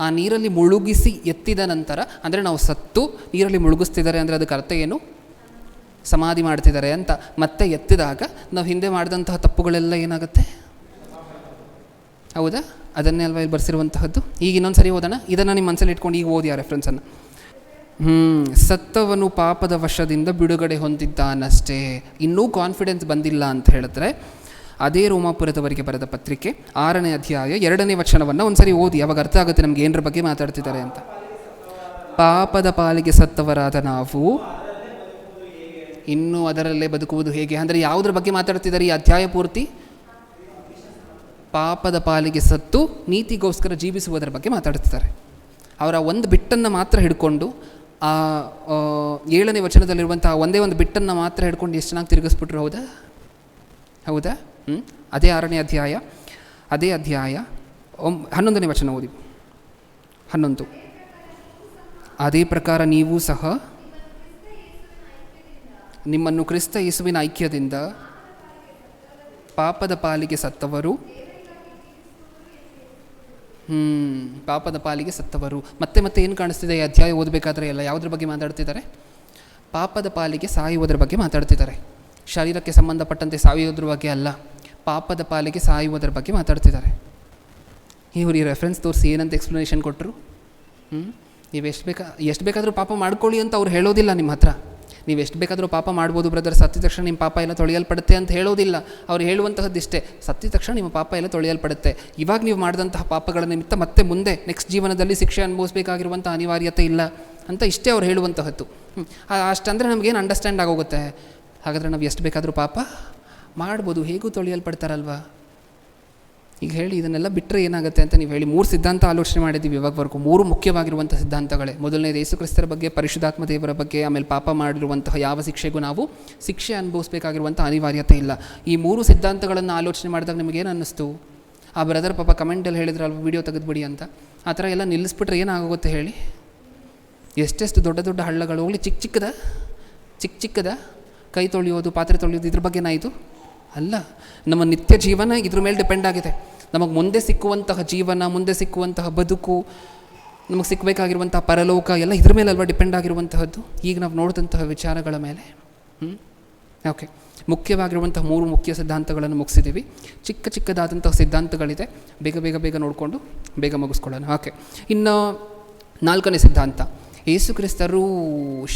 ಆ ನೀರಲ್ಲಿ ಮುಳುಗಿಸಿ ಎತ್ತಿದ ನಂತರ, ಅಂದರೆ ನಾವು ಸತ್ತು ನೀರಲ್ಲಿ ಮುಳುಗಿಸ್ತಿದ್ದಾರೆ ಅಂದರೆ ಅದಕ್ಕೆ ಅರ್ಥ ಏನು? ಸಮಾಧಿ ಮಾಡ್ತಿದ್ದಾರೆ ಅಂತ. ಮತ್ತೆ ಎತ್ತಿದಾಗ ನಾವು ಹಿಂದೆ ಮಾಡಿದಂತಹ ತಪ್ಪುಗಳೆಲ್ಲ ಏನಾಗುತ್ತೆ? ಹೌದಾ? ಅದನ್ನೇ ಅಲ್ವಾ ಇಲ್ಲಿ ಬರ್ಸಿರುವಂತಹದ್ದು. ಈಗ ಇನ್ನೊಂದು ಸರಿ ಓದೋಣ. ಇದನ್ನು ನಿಮ್ಮ ಮನಸ್ಸಲ್ಲಿ ಇಟ್ಕೊಂಡು ಈಗ ಓದಿ ಆ ರೆಫರೆನ್ಸನ್ನು. ಸತ್ತವನು ಪಾಪದ ವಶದಿಂದ ಬಿಡುಗಡೆ ಹೊಂದಿದ್ದಾನಷ್ಟೇ. ಇನ್ನೂ ಕಾನ್ಫಿಡೆನ್ಸ್ ಬಂದಿಲ್ಲ ಅಂತ ಹೇಳಿದ್ರೆ ಅದೇ ರೋಮಾಪುರದವರಿಗೆ ಬರೆದ ಪತ್ರಿಕೆ 6ನೇ ಅಧ್ಯಾಯ 2ನೇ ವಚನವನ್ನು ಒಂದು ಸರಿ ಓದಿ. ಅವಾಗ ಅರ್ಥ ಆಗುತ್ತೆ ನಮ್ಗೆ ಏನರ ಬಗ್ಗೆ ಮಾತಾಡ್ತಿದ್ದಾರೆ ಅಂತ. ಪಾಪದ ಪಾಲಿಗೆ ಸತ್ತವರಾದ ನಾವು ಇನ್ನೂ ಅದರಲ್ಲೇ ಬದುಕುವುದು ಹೇಗೆ? ಅಂದರೆ ಯಾವುದ್ರ ಬಗ್ಗೆ ಮಾತಾಡ್ತಿದ್ದಾರೆ ಈ ಅಧ್ಯಾಯ ಪೂರ್ತಿ? ಪಾಪದ ಪಾಲಿಗೆ ಸತ್ತು ನೀತಿಗೋಸ್ಕರ ಜೀವಿಸುವುದರ ಬಗ್ಗೆ ಮಾತಾಡ್ತಿದ್ದಾರೆ. ಅವರ ಒಂದು ಬಿಟ್ಟನ್ನು ಮಾತ್ರ ಹಿಡ್ಕೊಂಡು, ಆ 7ನೇ ವಚನದಲ್ಲಿರುವಂತಹ ಒಂದೇ ಒಂದು ಬಿಟ್ಟನ್ನು ಮಾತ್ರ ಹಿಡ್ಕೊಂಡು ಎಷ್ಟು ಚೆನ್ನಾಗಿ ತಿರುಗಿಸ್ಬಿಟ್ರು. ಹೌದಾ? ಅದೇ 6ನೇ ಅಧ್ಯಾಯ 11ನೇ ವಚನ ಓದಿ. 11. ಅದೇ ಪ್ರಕಾರ ನೀವು ಸಹ ನಿಮ್ಮನ್ನು ಕ್ರಿಸ್ತ ಯೇಸುವಿನ ಐಕ್ಯದಿಂದ ಪಾಪದ ಪಾಲಿಗೆ ಸತ್ತವರು ಪಾಪದ ಪಾಲಿಗೆ ಸತ್ತವರು. ಮತ್ತೆ ಏನು ಕಾಣಿಸ್ತಿದೆ ಈ ಅಧ್ಯಾಯ ಓದಬೇಕಾದ್ರೆ ಎಲ್ಲ ಯಾವುದ್ರ ಬಗ್ಗೆ ಮಾತಾಡ್ತಿದ್ದಾರೆ? ಪಾಪದ ಪಾಲಿಗೆ ಸಾಯುವುದರ ಬಗ್ಗೆ ಮಾತಾಡ್ತಿದ್ದಾರೆ. ಶರೀರಕ್ಕೆ ಸಂಬಂಧಪಟ್ಟಂತೆ ಸಾಯುವುದ್ರ ಬಗ್ಗೆ ಅಲ್ಲ, ಪಾಪದ ಪಾಲಿಗೆ ಸಾಯುವುದರ ಬಗ್ಗೆ ಮಾತಾಡ್ತಿದ್ದಾರೆ. ಇವರು ಈ ರೆಫರೆನ್ಸ್ ತೋರಿಸಿ ಏನಂತ ಎಕ್ಸ್ಪ್ಲನೇಷನ್ ಕೊಟ್ಟರು? ನೀವು ಎಷ್ಟು ಬೇಕಾದರೂ ಪಾಪ ಮಾಡ್ಕೊಳ್ಳಿ ಅಂತ ಅವ್ರು ಹೇಳೋದಿಲ್ಲ ನಿಮ್ಮ ಹತ್ರ. ನೀವು ಎಷ್ಟು ಬೇಕಾದರೂ ಪಾಪ ಮಾಡ್ಬೋದು ಬ್ರದರ್, ಸತ್ತಿದ ತಕ್ಷಣ ನಿಮ್ಮ ಪಾಪ ಎಲ್ಲ ತೊಳೆಯಲ್ಪಡುತ್ತೆ ಅಂತ ಹೇಳೋದಿಲ್ಲ. ಅವ್ರು ಹೇಳುವಂತಹದ್ದಿಷ್ಟೇ, ಸತ್ತಿದ ತಕ್ಷಣ ನಿಮ್ಮ ಪಾಪ ಎಲ್ಲ ತೊಳೆಯಲ್ಪಡುತ್ತೆ. ಇವಾಗ ನೀವು ಮಾಡಿದಂತಹ ಪಾಪಗಳ ನಿಮಿತ್ತ ಮತ್ತೆ ಮುಂದೆ ನೆಕ್ಸ್ಟ್ ಜೀವನದಲ್ಲಿ ಶಿಕ್ಷೆ ಅನುಭವಿಸಬೇಕಾಗಿರುವಂಥ ಅನಿವಾರ್ಯತೆ ಇಲ್ಲ ಅಂತ ಇಷ್ಟೇ ಅವ್ರು ಹೇಳುವಂತಹದ್ದು. ಅಷ್ಟಂದರೆ ನಮಗೇನು ಅಂಡರ್ಸ್ಟ್ಯಾಂಡ್ ಆಗೋಗುತ್ತೆ. ಹಾಗಾದರೆ ನಾವು ಎಷ್ಟು ಬೇಕಾದರೂ ಪಾಪ ಮಾಡ್ಬೋದು, ಹೇಗೂ ತೊಳೆಯಲ್ಪಡ್ತಾರಲ್ವ. ಈಗ ಹೇಳಿ ಇದನ್ನೆಲ್ಲ ಬಿಟ್ಟರೆ ಏನಾಗುತ್ತೆ ಅಂತ ನೀವು ಹೇಳಿ. 3 ಸಿದ್ಧಾಂತ ಆಲೋಚನೆ ಮಾಡಿದ್ದೀವಿ ಇವಾಗವರೆಗೂ. 3 ಮುಖ್ಯವಾಗಿರುವಂಥ ಸಿದ್ಧಾಂತಗಳೇ. ಮೊದಲನೇದು ಯೇಸು ಕ್ರಿಸ್ತರ ಬಗ್ಗೆ, ಪರಿಶುದ್ಧಾತ್ಮ ದೇವರ ಬಗ್ಗೆ, ಆಮೇಲೆ ಪಾಪ ಮಾಡಿರುವಂತಹ ಯಾವ ಶಿಕ್ಷೆಗೂ ನಾವು ಶಿಕ್ಷೆ ಅನುಭವಿಸಬೇಕಾಗಿರುವಂಥ ಅನಿವಾರ್ಯತೆ ಇಲ್ಲ. ಈ 3 ಸಿದ್ಧಾಂತಗಳನ್ನು ಆಲೋಚನೆ ಮಾಡಿದಾಗ ನಿಮಗೇನು ಅನ್ನಿಸ್ತು? ಆ ಬ್ರದರ್ ಪಾಪ ಕಮೆಂಟಲ್ಲಿ ಹೇಳಿದ್ರಲ್ವ ವಿಡಿಯೋ ತೆಗೆದುಬಿಡಿ ಅಂತ. ಆ ಥರ ಎಲ್ಲ ನಿಲ್ಲಿಸ್ಬಿಟ್ರೆ ಏನಾಗುತ್ತೆ ಹೇಳಿ? ಎಷ್ಟೆಷ್ಟು ದೊಡ್ಡ ದೊಡ್ಡ ಹಳ್ಳಗಳು ಹೋಗಲಿ, ಚಿಕ್ಕ ಚಿಕ್ಕದ ಕೈ ತೊಳೆಯೋದು, ಪಾತ್ರೆ ತೊಳೆಯೋದು, ಇದ್ರ ಬಗ್ಗೆನಾಯಿತು ಅಲ್ಲ. ನಮ್ಮ ನಿತ್ಯ ಜೀವನ ಇದ್ರ ಮೇಲೆ ಡಿಪೆಂಡ್ ಆಗಿದೆ. ನಮಗೆ ಮುಂದೆ ಸಿಕ್ಕುವಂತಹ ಜೀವನ, ಮುಂದೆ ಸಿಕ್ಕುವಂತಹ ಬದುಕು, ನಮಗೆ ಸಿಕ್ಕಬೇಕಾಗಿರುವಂತಹ ಪರಲೋಕ ಎಲ್ಲ ಇದ್ರ ಮೇಲೆ ಅಲ್ವಾ ಡಿಪೆಂಡ್ ಆಗಿರುವಂತಹದ್ದು. ಈಗ ನಾವು ನೋಡಿದಂತಹ ವಿಚಾರಗಳ ಮೇಲೆ. ಓಕೆ, ಮುಖ್ಯವಾಗಿರುವಂತಹ 3 ಮುಖ್ಯ ಸಿದ್ಧಾಂತಗಳನ್ನು ಮುಗಿಸಿದ್ದೀವಿ. ಚಿಕ್ಕದಾದಂತಹ ಸಿದ್ಧಾಂತಗಳಿದೆ, ಬೇಗ ನೋಡಿಕೊಂಡು ಬೇಗ ಮುಗಿಸ್ಕೊಳ್ಳೋಣ. ಓಕೆ, ಇನ್ನು 4ನೇ ಸಿದ್ಧಾಂತ, ಯೇಸು ಕ್ರಿಸ್ತರು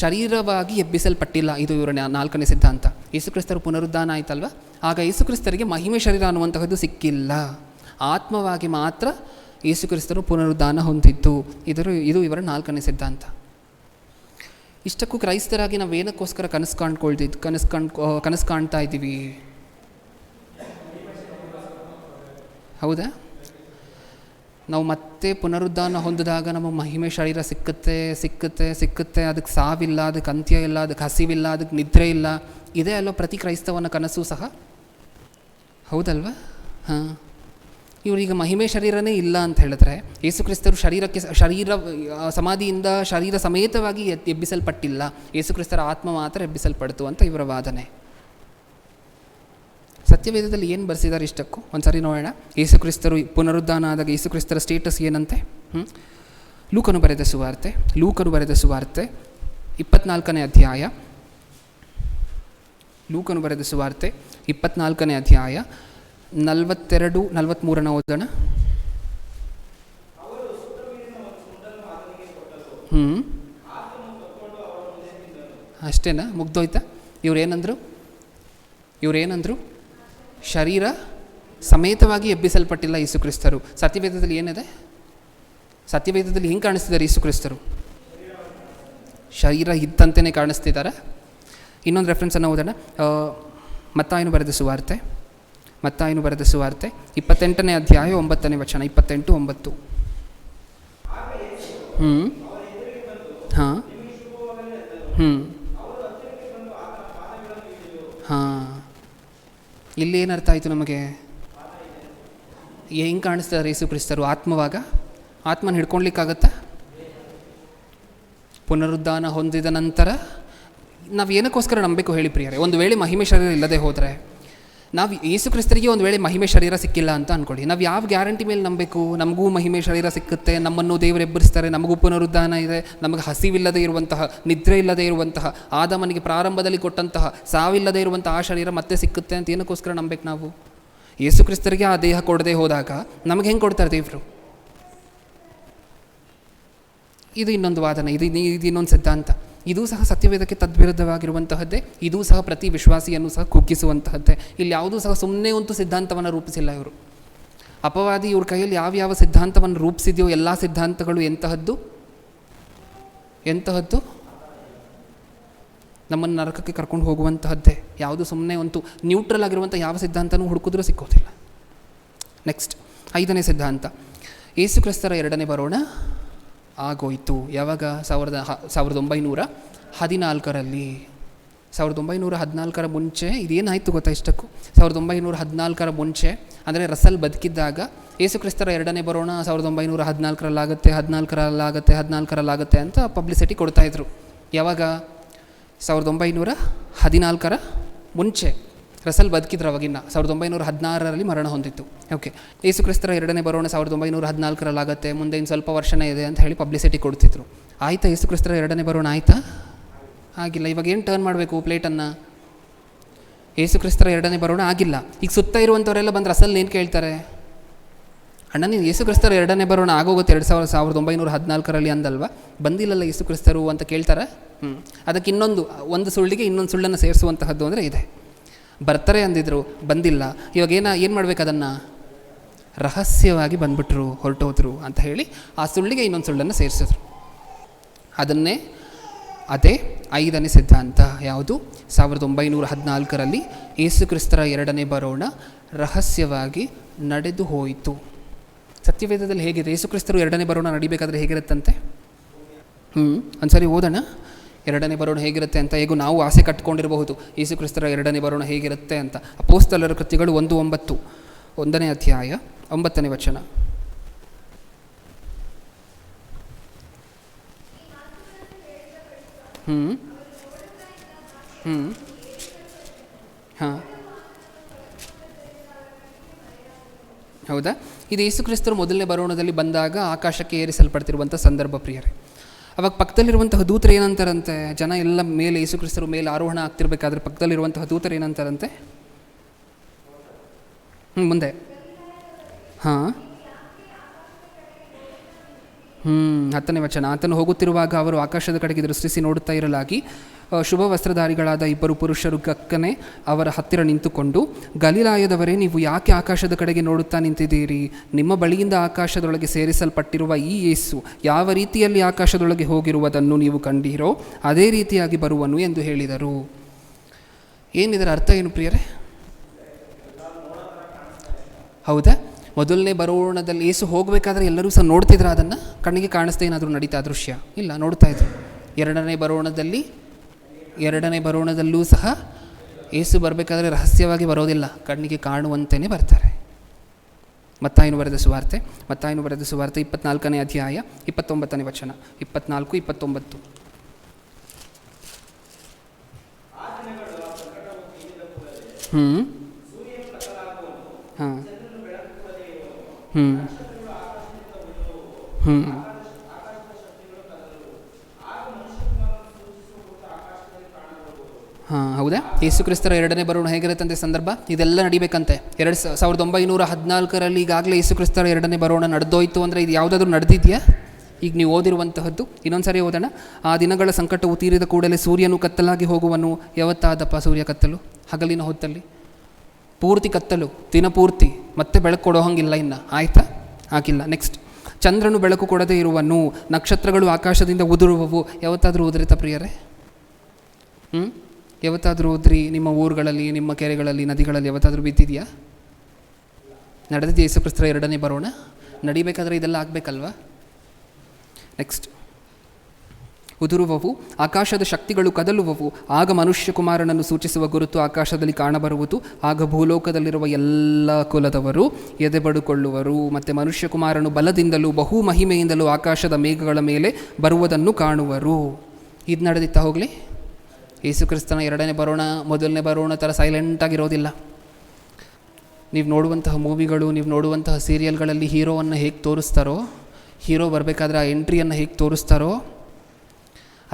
ಶರೀರವಾಗಿ ಎಬ್ಬಿಸಲ್ಪಟ್ಟಿಲ್ಲ. ಇದು ಇವರ 4ನೇ ಸಿದ್ಧಾಂತ. ಯೇಸು ಕ್ರಿಸ್ತರು ಪುನರುದ್ಧಾನ ಆಯ್ತಲ್ವ, ಆಗ ಯೇಸು ಕ್ರಿಸ್ತರಿಗೆ ಮಹಿಮೆ ಶರೀರ ಅನ್ನುವಂತಹದ್ದು ಸಿಕ್ಕಿಲ್ಲ. ಆತ್ಮವಾಗಿ ಮಾತ್ರ ಯೇಸು ಕ್ರಿಸ್ತರು ಪುನರುದ್ಧಾನ ಹೊಂದಿದ್ದು. ಇದು ಇವರ 4ನೇ ಸಿದ್ಧಾಂತ. ಇಷ್ಟಕ್ಕೂ ಕ್ರೈಸ್ತರಾಗಿ ನಾವು ಏನಕ್ಕೋಸ್ಕರ ಕನಸು ಕಾಣ್ತಾ ಇದ್ದೀವಿ? ಹೌದಾ? ನಾವು ಮತ್ತೆ ಪುನರುದ್ಧಾನ ಹೊಂದಿದಾಗ ನಮ್ಮ ಮಹಿಮೆ ಶರೀರ ಸಿಕ್ಕುತ್ತೆ. ಅದಕ್ಕೆ ಸಾವಿಲ್ಲ, ಅದಕ್ಕೆ ಅಂತ್ಯ ಇಲ್ಲ, ಅದಕ್ಕೆ ಹಸಿವಿಲ್ಲ, ಅದಕ್ಕೆ ನಿದ್ರೆ ಇಲ್ಲ. ಇದೇ ಅಲ್ಲೋ ಪ್ರತಿ ಕ್ರೈಸ್ತವನ ಕನಸು ಸಹ, ಹೌದಲ್ವಾ? ಇವರೀಗ ಮಹಿಮೆ ಶರೀರನೇ ಇಲ್ಲ ಅಂತ ಹೇಳಿದ್ರೆ, ಯೇಸು ಕ್ರಿಸ್ತರು ಶರೀರ ಸಮಾಧಿಯಿಂದ ಶರೀರ ಸಮೇತವಾಗಿ ಎಬ್ಬಿಸಲ್ಪಟ್ಟಿಲ್ಲ, ಯೇಸು ಕ್ರಿಸ್ತರ ಆತ್ಮ ಮಾತ್ರ ಎಬ್ಬಿಸಲ್ಪಡ್ತು ಅಂತ ಇವರ ವಾದನೆ. ಸತ್ಯವೇದದಲ್ಲಿ ಏನು ಬರೆಸಿದ್ದಾರೆ ಇಷ್ಟಕ್ಕೂ ಒಂದ್ಸರಿ ನೋಡೋಣ. ಯೇಸು ಕ್ರಿಸ್ತರು ಪುನರುದ್ಧಾನ ಆದಾಗ ಯೇಸು ಕ್ರಿಸ್ತರ ಸ್ಟೇಟಸ್ ಏನಂತೆ? ಲೂಕನು ಬರೆದ ಸುವಾರ್ತೆ 24ನೇ ಅಧ್ಯಾಯ. ಲೂಕನು ಬರೆದ ಸುವಾರ್ತೆ 24ನೇ ಅಧ್ಯಾಯ 42-43 ಓದೋಣ. ಅಷ್ಟೇನಾ? ಮುಗ್ದೋಯ್ತಾ? ಇವ್ರೇನಂದ್ರು? ಶರೀರ ಸಮೇತವಾಗಿ ಎಬ್ಬಿಸಲ್ಪಟ್ಟಿಲ್ಲ ಯೇಸು ಕ್ರಿಸ್ತರು. ಸತ್ಯವೇದದಲ್ಲಿ ಏನಿದೆ? ಸತ್ಯವೇದದಲ್ಲಿ ಹೆಂಗೆ ಕಾಣಿಸ್ತಿದ್ದಾರೆ ಯೇಸು ಕ್ರಿಸ್ತರು? ಶರೀರ ಇದ್ದಂತೆಯೇ ಕಾಣಿಸ್ತಿದ್ದಾರೆ. ಇನ್ನೊಂದು ರೆಫರೆನ್ಸನ್ನು ಓದೋಣ. ಮತ್ತಾಯನು ಬರೆದ ಸುವಾರ್ತೆ 28ನೇ ಅಧ್ಯಾಯ 9ನೇ ವಚನ, 28:9. ಇಲ್ಲಿ ಏನರ್ಥ ಆಯಿತು ನಮಗೆ? ಹೆಂಗೆ ಕಾಣಿಸ್ತಾರೆ ಯೇಸು ಕ್ರಿಸ್ತರು? ಆತ್ಮನ ಹಿಡ್ಕೊಳ್ಲಿಕ್ಕಾಗತ್ತಾ? ಪುನರುದ್ಧಾನ ಹೊಂದಿದ ನಂತರ ನಾವು ಏನಕ್ಕೋಸ್ಕರ ನಂಬಬೇಕು ಹೇಳಿ ಪ್ರಿಯರೇ? ಒಂದು ವೇಳೆ ಮಹಿಮೆ ಶರೀರ ಇಲ್ಲದೆ ಹೋದರೆ, ನಾವು ಯೇಸು ಕ್ರಿಸ್ತರಿಗೆ ಒಂದು ವೇಳೆ ಮಹಿಮೆ ಶರೀರ ಸಿಕ್ಕಿಲ್ಲ ಅಂತ ಅಂದ್ಕೊಳ್ಳಿ, ನಾವು ಯಾವ ಗ್ಯಾರಂಟಿ ಮೇಲೆ ನಂಬಬೇಕು? ನಮಗೂ ಮಹಿಮೆ ಶರೀರ ಸಿಕ್ಕುತ್ತೆ, ನಮ್ಮನ್ನು ದೇವರು ಎಬ್ಬರಿಸ್ತಾರೆ, ನಮಗೂ ಪುನರುದ್ಧಾನ ಇದೆ, ನಮಗೆ ಹಸಿವಿಲ್ಲದೆ ಇರುವಂತಹ, ನಿದ್ರೆ ಇಲ್ಲದೆ ಇರುವಂತಹ, ಆದಾಮನಿಗೆ ಪ್ರಾರಂಭದಲ್ಲಿ ಕೊಟ್ಟಂತಹ ಸಾವಿಲ್ಲದೆ ಇರುವಂತಹ ಆ ಶರೀರ ಮತ್ತೆ ಸಿಕ್ಕುತ್ತೆ ಅಂತ ಏನಕ್ಕೋಸ್ಕರ ನಂಬಬೇಕು ನಾವು? ಯೇಸು ಕ್ರಿಸ್ತರಿಗೆ ಆ ದೇಹ ಕೊಡದೆ ಹೋದಾಗ ನಮಗೆ ಹೆಂಗೆ ಕೊಡ್ತಾರೆ ದೇವರು? ಇದು ಇನ್ನೊಂದು ವಾದನೆ, ಇದು ಇನ್ನೊಂದು ಸಿದ್ಧಾಂತ. ಇದೂ ಸಹ ಸತ್ಯವೇದಕ್ಕೆ ತದ್ವಿರುದ್ಧವಾಗಿರುವಂತಹದ್ದೇ. ಇದೂ ಸಹ ಪ್ರತಿ ವಿಶ್ವಾಸಿಯನ್ನು ಸಹ ಕುಗ್ಗಿಸುವಂತಹದ್ದೇ. ಇಲ್ಲಿ ಯಾವುದೂ ಸಹ ಸುಮ್ಮನೆ ಒಂದು ಸಿದ್ಧಾಂತವನ್ನು ರೂಪಿಸಿಲ್ಲ ಇವರು. ಅಪವಾದಿ ಇವ್ರ ಕೈಯಲ್ಲಿ ಯಾವ ಸಿದ್ಧಾಂತವನ್ನು ರೂಪಿಸಿದೆಯೋ ಎಲ್ಲ ಸಿದ್ಧಾಂತಗಳು ಎಂತಹದ್ದು ನಮ್ಮನ್ನು ನರಕಕ್ಕೆ ಕರ್ಕೊಂಡು ಹೋಗುವಂತಹದ್ದೇ. ಯಾವುದು ಸುಮ್ಮನೆ ಒಂದು ನ್ಯೂಟ್ರಲ್ ಆಗಿರುವಂಥ ಯಾವ ಸಿದ್ಧಾಂತನೂ ಹುಡುಕಿದ್ರೂ ಸಿಕ್ಕೋದಿಲ್ಲ. ನೆಕ್ಸ್ಟ್ 5ನೇ ಸಿದ್ಧಾಂತ, ಯೇಸು ಕ್ರಿಸ್ತರ 2ನೇ ಬರೋಣ ಆಗೋಯ್ತು. ಯಾವಾಗ? 1914ರಲ್ಲಿ. 1914ರ ಮುಂಚೆ ಇದೇನಾಯಿತು ಗೊತ್ತಾ? ಇಷ್ಟಕ್ಕೂ 1914ರ ಮುಂಚೆ ಅಂದರೆ ರಸಲ್ ಬದುಕಿದ್ದಾಗ ಯೇಸು ಕ್ರಿಸ್ತರ 2ನೇ ಬರೋಣ 1914ರಲ್ಲಾಗುತ್ತೆ ಅಂತ ಪಬ್ಲಿಸಿಟಿ ಕೊಡ್ತಾಯಿದ್ರು. ಯಾವಾಗ? 1914 14ರ ಮುಂಚೆ ರಸಲ್ ಬದುಕಿದ್ರು ಅವಾಗಿನ್ನ 1916ರಲ್ಲಿ ಮರಣ ಹೊಂದಿತ್ತು. ಓಕೆ, ಯೇಸು ಕ್ರಿಸ್ತರ ಎರಡನೇ ಬರೋಣ 1914ರಲ್ಲಿ ಆಗುತ್ತೆ, ಮುಂದೆ ಇನ್ನು ಸ್ವಲ್ಪ ವರ್ಷನೇ ಇದೆ ಅಂತ ಹೇಳಿ ಪಬ್ಲಿಸಿಟಿ ಕೊಡ್ತಿದ್ರು. ಆಯಿತಾ ಯೇಸು ಕ್ರಿಸ್ತರ ಎರಡನೇ ಬರೋಣ ಆಯಿತಾ? ಆಗಿಲ್ಲ. ಇವಾಗ ಏನು ಟರ್ನ್ ಮಾಡಬೇಕು ಪ್ಲೇಟನ್ನು? ಯೇಸು ಕ್ರಿಸ್ತರ ಎರಡನೇ ಬರೋಣ ಆಗಿಲ್ಲ. ಈಗ ಸುತ್ತ ಇರುವಂಥವರೆಲ್ಲ ಬಂದು ರಸಲ್ ಏನು ಕೇಳ್ತಾರೆ? ಅಣ್ಣ ನೀನು ಯೇಸು ಕ್ರಿಸ್ತರ ಎರಡನೇ ಬರೋಣ ಆಗೋಗುತ್ತೆ 1914ರಲ್ಲಿ ಅಂದಲ್ವ, ಬಂದಿಲ್ಲಲ್ಲ ಯೇಸು ಕ್ರಿಸ್ತರು ಅಂತ ಕೇಳ್ತಾರೆ. ಅದಕ್ಕೆ ಒಂದು ಸುಳ್ಳಿಗೆ ಇನ್ನೊಂದು ಸುಳ್ಳನ್ನು ಸೇರಿಸುವಂತಹದ್ದು ಅಂದರೆ ಇದೆ. ಬರ್ತಾರೆ ಅಂದಿದ್ರು, ಬಂದಿಲ್ಲ. ಇವಾಗ ಏನು ಮಾಡ್ಬೇಕು? ಅದನ್ನು ರಹಸ್ಯವಾಗಿ ಬಂದ್ಬಿಟ್ರು, ಹೊರಟೋದ್ರು ಅಂತ ಹೇಳಿ ಆ ಸುಳ್ಳಿಗೆ ಇನ್ನೊಂದು ಸುಳ್ಳನ್ನು ಸೇರಿಸಿದ್ರು. ಅದೇ 5ನೇ ಸಿದ್ಧಾಂತ. ಯಾವುದು? 1914ರಲ್ಲಿ ಯೇಸು ಕ್ರಿಸ್ತರ ಎರಡನೇ ಬರೋಣ ರಹಸ್ಯವಾಗಿ ನಡೆದು ಹೋಯಿತು. ಸತ್ಯವೇದದಲ್ಲಿ ಹೇಗಿದೆ? ಯೇಸು ಕ್ರಿಸ್ತರು ಎರಡನೇ ಬರೋಣ ನಡಿಬೇಕಾದ್ರೆ ಹೇಗಿರುತ್ತಂತೆ? ಒಂದ್ಸರಿ ಓದೋಣ ಎರಡನೇ ಬರೋಣ ಹೇಗಿರುತ್ತೆ ಅಂತ. ಹೇಗೂ ನಾವು ಆಸೆ ಕಟ್ಕೊಂಡಿರಬಹುದು ಯೇಸು ಕ್ರಿಸ್ತರ ಎರಡನೇ ಬರೋಣ ಹೇಗಿರುತ್ತೆ ಅಂತ. ಅಪೊಸ್ತಲರ ಕೃತ್ಯಗಳು 1:9, 1ನೇ ಅಧ್ಯಾಯ 9ನೇ ವಚನ. ಹಾಂ, ಹೌದಾ? ಇದು ಯೇಸು ಕ್ರಿಸ್ತರು ಮೊದಲನೇ ಬರೋಣದಲ್ಲಿ ಬಂದಾಗ ಆಕಾಶಕ್ಕೆ ಏರಿಸಲ್ಪಡ್ತಿರುವಂಥ ಸಂದರ್ಭ ಪ್ರಿಯರೇ. ಅವಾಗ ಪಕ್ಕದಲ್ಲಿರುವಂತಹ ದೂತರು ಏನಂತಾರಂತೆ? ಜನ ಎಲ್ಲ ಮೇಲೆ ಯೇಸು ಕ್ರಿಸ್ತರು ಮೇಲೆ ಆರೋಹಣ ಆಗ್ತಿರ್ಬೇಕಾದ್ರೆ ಪಕ್ಕದಲ್ಲಿರುವಂತಹ ದೂತರು ಏನಂತಾರಂತೆ? ಮುಂದೆ 10ನೇ ವಚನ. ಆತನು ಹೋಗುತ್ತಿರುವಾಗ ಅವರು ಆಕಾಶದ ಕಡೆಗೆ ದೃಷ್ಟಿಸಿ ನೋಡುತ್ತಾ ಇರಲಾಗಿ ಶುಭ ವಸ್ತ್ರಧಾರಿಗಳಾದ 2 ಪುರುಷರು ಗಕ್ಕನೆ ಅವರ ಹತ್ತಿರ ನಿಂತುಕೊಂಡು, ಗಲಿಲಾಯದವರೇ, ನೀವು ಯಾಕೆ ಆಕಾಶದ ಕಡೆಗೆ ನೋಡುತ್ತಾ ನಿಂತಿದ್ದೀರಿ? ನಿಮ್ಮ ಬಳಿಯಿಂದ ಆಕಾಶದೊಳಗೆ ಸೇರಿಸಲ್ಪಟ್ಟಿರುವ ಈ ಯೇಸು ಯಾವ ರೀತಿಯಲ್ಲಿ ಆಕಾಶದೊಳಗೆ ಹೋಗಿರುವುದನ್ನು ನೀವು ಕಂಡೀರೋ ಅದೇ ರೀತಿಯಾಗಿ ಬರುವನು ಎಂದು ಹೇಳಿದರು. ಏನಿದರ ಅರ್ಥ ಏನು ಪ್ರಿಯರೇ? ಹೌದಾ? ಮೊದಲನೇ ಬರೋಣದಲ್ಲಿ ಯೇಸು ಹೋಗಬೇಕಾದ್ರೆ ಎಲ್ಲರೂ ಸಹ ನೋಡ್ತಿದ್ರ? ಅದನ್ನು ಕಣ್ಣಿಗೆ ಕಾಣಿಸ್ತಾ ಏನಾದರೂ ನಡೀತಾ ದೃಶ್ಯ? ಇಲ್ಲ, ನೋಡ್ತಾ ಇದ್ರು. ಎರಡನೇ ಬರೋಣದಲ್ಲೂ ಸಹ ಯೇಸು ಬರಬೇಕಾದ್ರೆ ರಹಸ್ಯವಾಗಿ ಬರೋದಿಲ್ಲ, ಕಣ್ಣಿಗೆ ಕಾಣುವಂತೆಯೇ ಬರ್ತಾರೆ. ಮತ್ತಾಯನು ಬರೆದ ಸುವಾರ್ತೆ 24ನೇ ಅಧ್ಯಾಯ 29ನೇ ವಚನ. 24-29. ಹೌದಾ? ಯೇಸು ಕ್ರಿಸ್ತರ ಎರಡನೇ ಬರೋಣ ಹೇಗಿರುತ್ತಂತೆ ಸಂದರ್ಭ? ಇದೆಲ್ಲ ನಡಿಬೇಕಂತೆ 1914ರಲ್ಲಿ. ಈಗಾಗಲೇ ಯೇಸು ಕ್ರಿಸ್ತರ ಎರಡನೇ ಬರೋಣ ನಡೆದೋಯ್ತು ಅಂದರೆ ಇದು ಯಾವುದಾದ್ರೂ ನಡೆದಿದೆಯಾ? ಈಗ ನೀವು ಓದಿರುವಂತಹದ್ದು. ಇನ್ನೊಂದ್ಸರಿ ಓದೋಣ. ಆ ದಿನಗಳ ಸಂಕಟವು ತೀರಿದ ಕೂಡಲೇ ಸೂರ್ಯನು ಕತ್ತಲಾಗಿ ಹೋಗುವನು. ಯಾವತ್ತಾದಪ್ಪ ಸೂರ್ಯ ಕತ್ತಲು? ಹಗಲಿನ ಹೊತ್ತಲ್ಲಿ ಪೂರ್ತಿ ಕತ್ತಲು, ದಿನಪೂರ್ತಿ. ಮತ್ತೆ ಬೆಳಕು ಕೊಡೋ ಹಂಗಿಲ್ಲ ಇನ್ನು. ಆಯಿತಾ? ಆಗಿಲ್ಲ. ನೆಕ್ಸ್ಟ್, ಚಂದ್ರನು ಬೆಳಕು ಕೊಡದೇ ಇರುವನು, ನಕ್ಷತ್ರಗಳು ಆಕಾಶದಿಂದ ಉದುರುವವು. ಯಾವತ್ತಾದರೂ ಉದುರಿತ ಪ್ರಿಯರೇ? ಯಾವತ್ತಾದರೂ ಉದ್ರಿ? ನಿಮ್ಮ ಊರುಗಳಲ್ಲಿ, ನಿಮ್ಮ ಕೆರೆಗಳಲ್ಲಿ, ನದಿಗಳಲ್ಲಿ ಯಾವತ್ತಾದರೂ ಬಿದ್ದಿದೆಯಾ? ನಡೆದಿದೆ ಯೇಸು ಕ್ರಿಸ್ತರ ಎರಡನೇ ಬರೋಣ ನಡಿಬೇಕಾದ್ರೆ ಇದೆಲ್ಲ ಆಗಬೇಕಲ್ವಾ? ನೆಕ್ಸ್ಟ್, ಉದುರುವವು, ಆಕಾಶದ ಶಕ್ತಿಗಳು ಕದಲುವವು. ಆಗ ಮನುಷ್ಯ ಕುಮಾರನನ್ನು ಸೂಚಿಸುವ ಗುರುತು ಆಕಾಶದಲ್ಲಿ ಕಾಣಬರುವುದು. ಆಗ ಭೂಲೋಕದಲ್ಲಿರುವ ಎಲ್ಲ ಕುಲದವರು ಎದೆಬಡುಕೊಳ್ಳುವರು. ಮತ್ತು ಮನುಷ್ಯ ಕುಮಾರನು ಬಲದಿಂದಲೂ ಬಹು ಮಹಿಮೆಯಿಂದಲೂ ಆಕಾಶದ ಮೇಘಗಳ ಮೇಲೆ ಬರುವುದನ್ನು ಕಾಣುವರು. ಇದು ನಡೆದಿತ್ತಾ? ಹೋಗಲಿ. ಯೇಸು ಕ್ರಿಸ್ತನ ಎರಡನೇ ಬರೋಣ ಮೊದಲನೇ ಬರೋಣ ಥರ ಸೈಲೆಂಟಾಗಿರೋದಿಲ್ಲ. ನೀವು ನೋಡುವಂತಹ ಮೂವಿಗಳು, ನೀವು ನೋಡುವಂತಹ ಸೀರಿಯಲ್ಗಳಲ್ಲಿ ಹೀರೋವನ್ನು ಹೇಗೆ ತೋರಿಸ್ತಾರೋ, ಹೀರೋ ಬರಬೇಕಾದ್ರೆ ಆ ಎಂಟ್ರಿಯನ್ನು ಹೇಗೆ ತೋರಿಸ್ತಾರೋ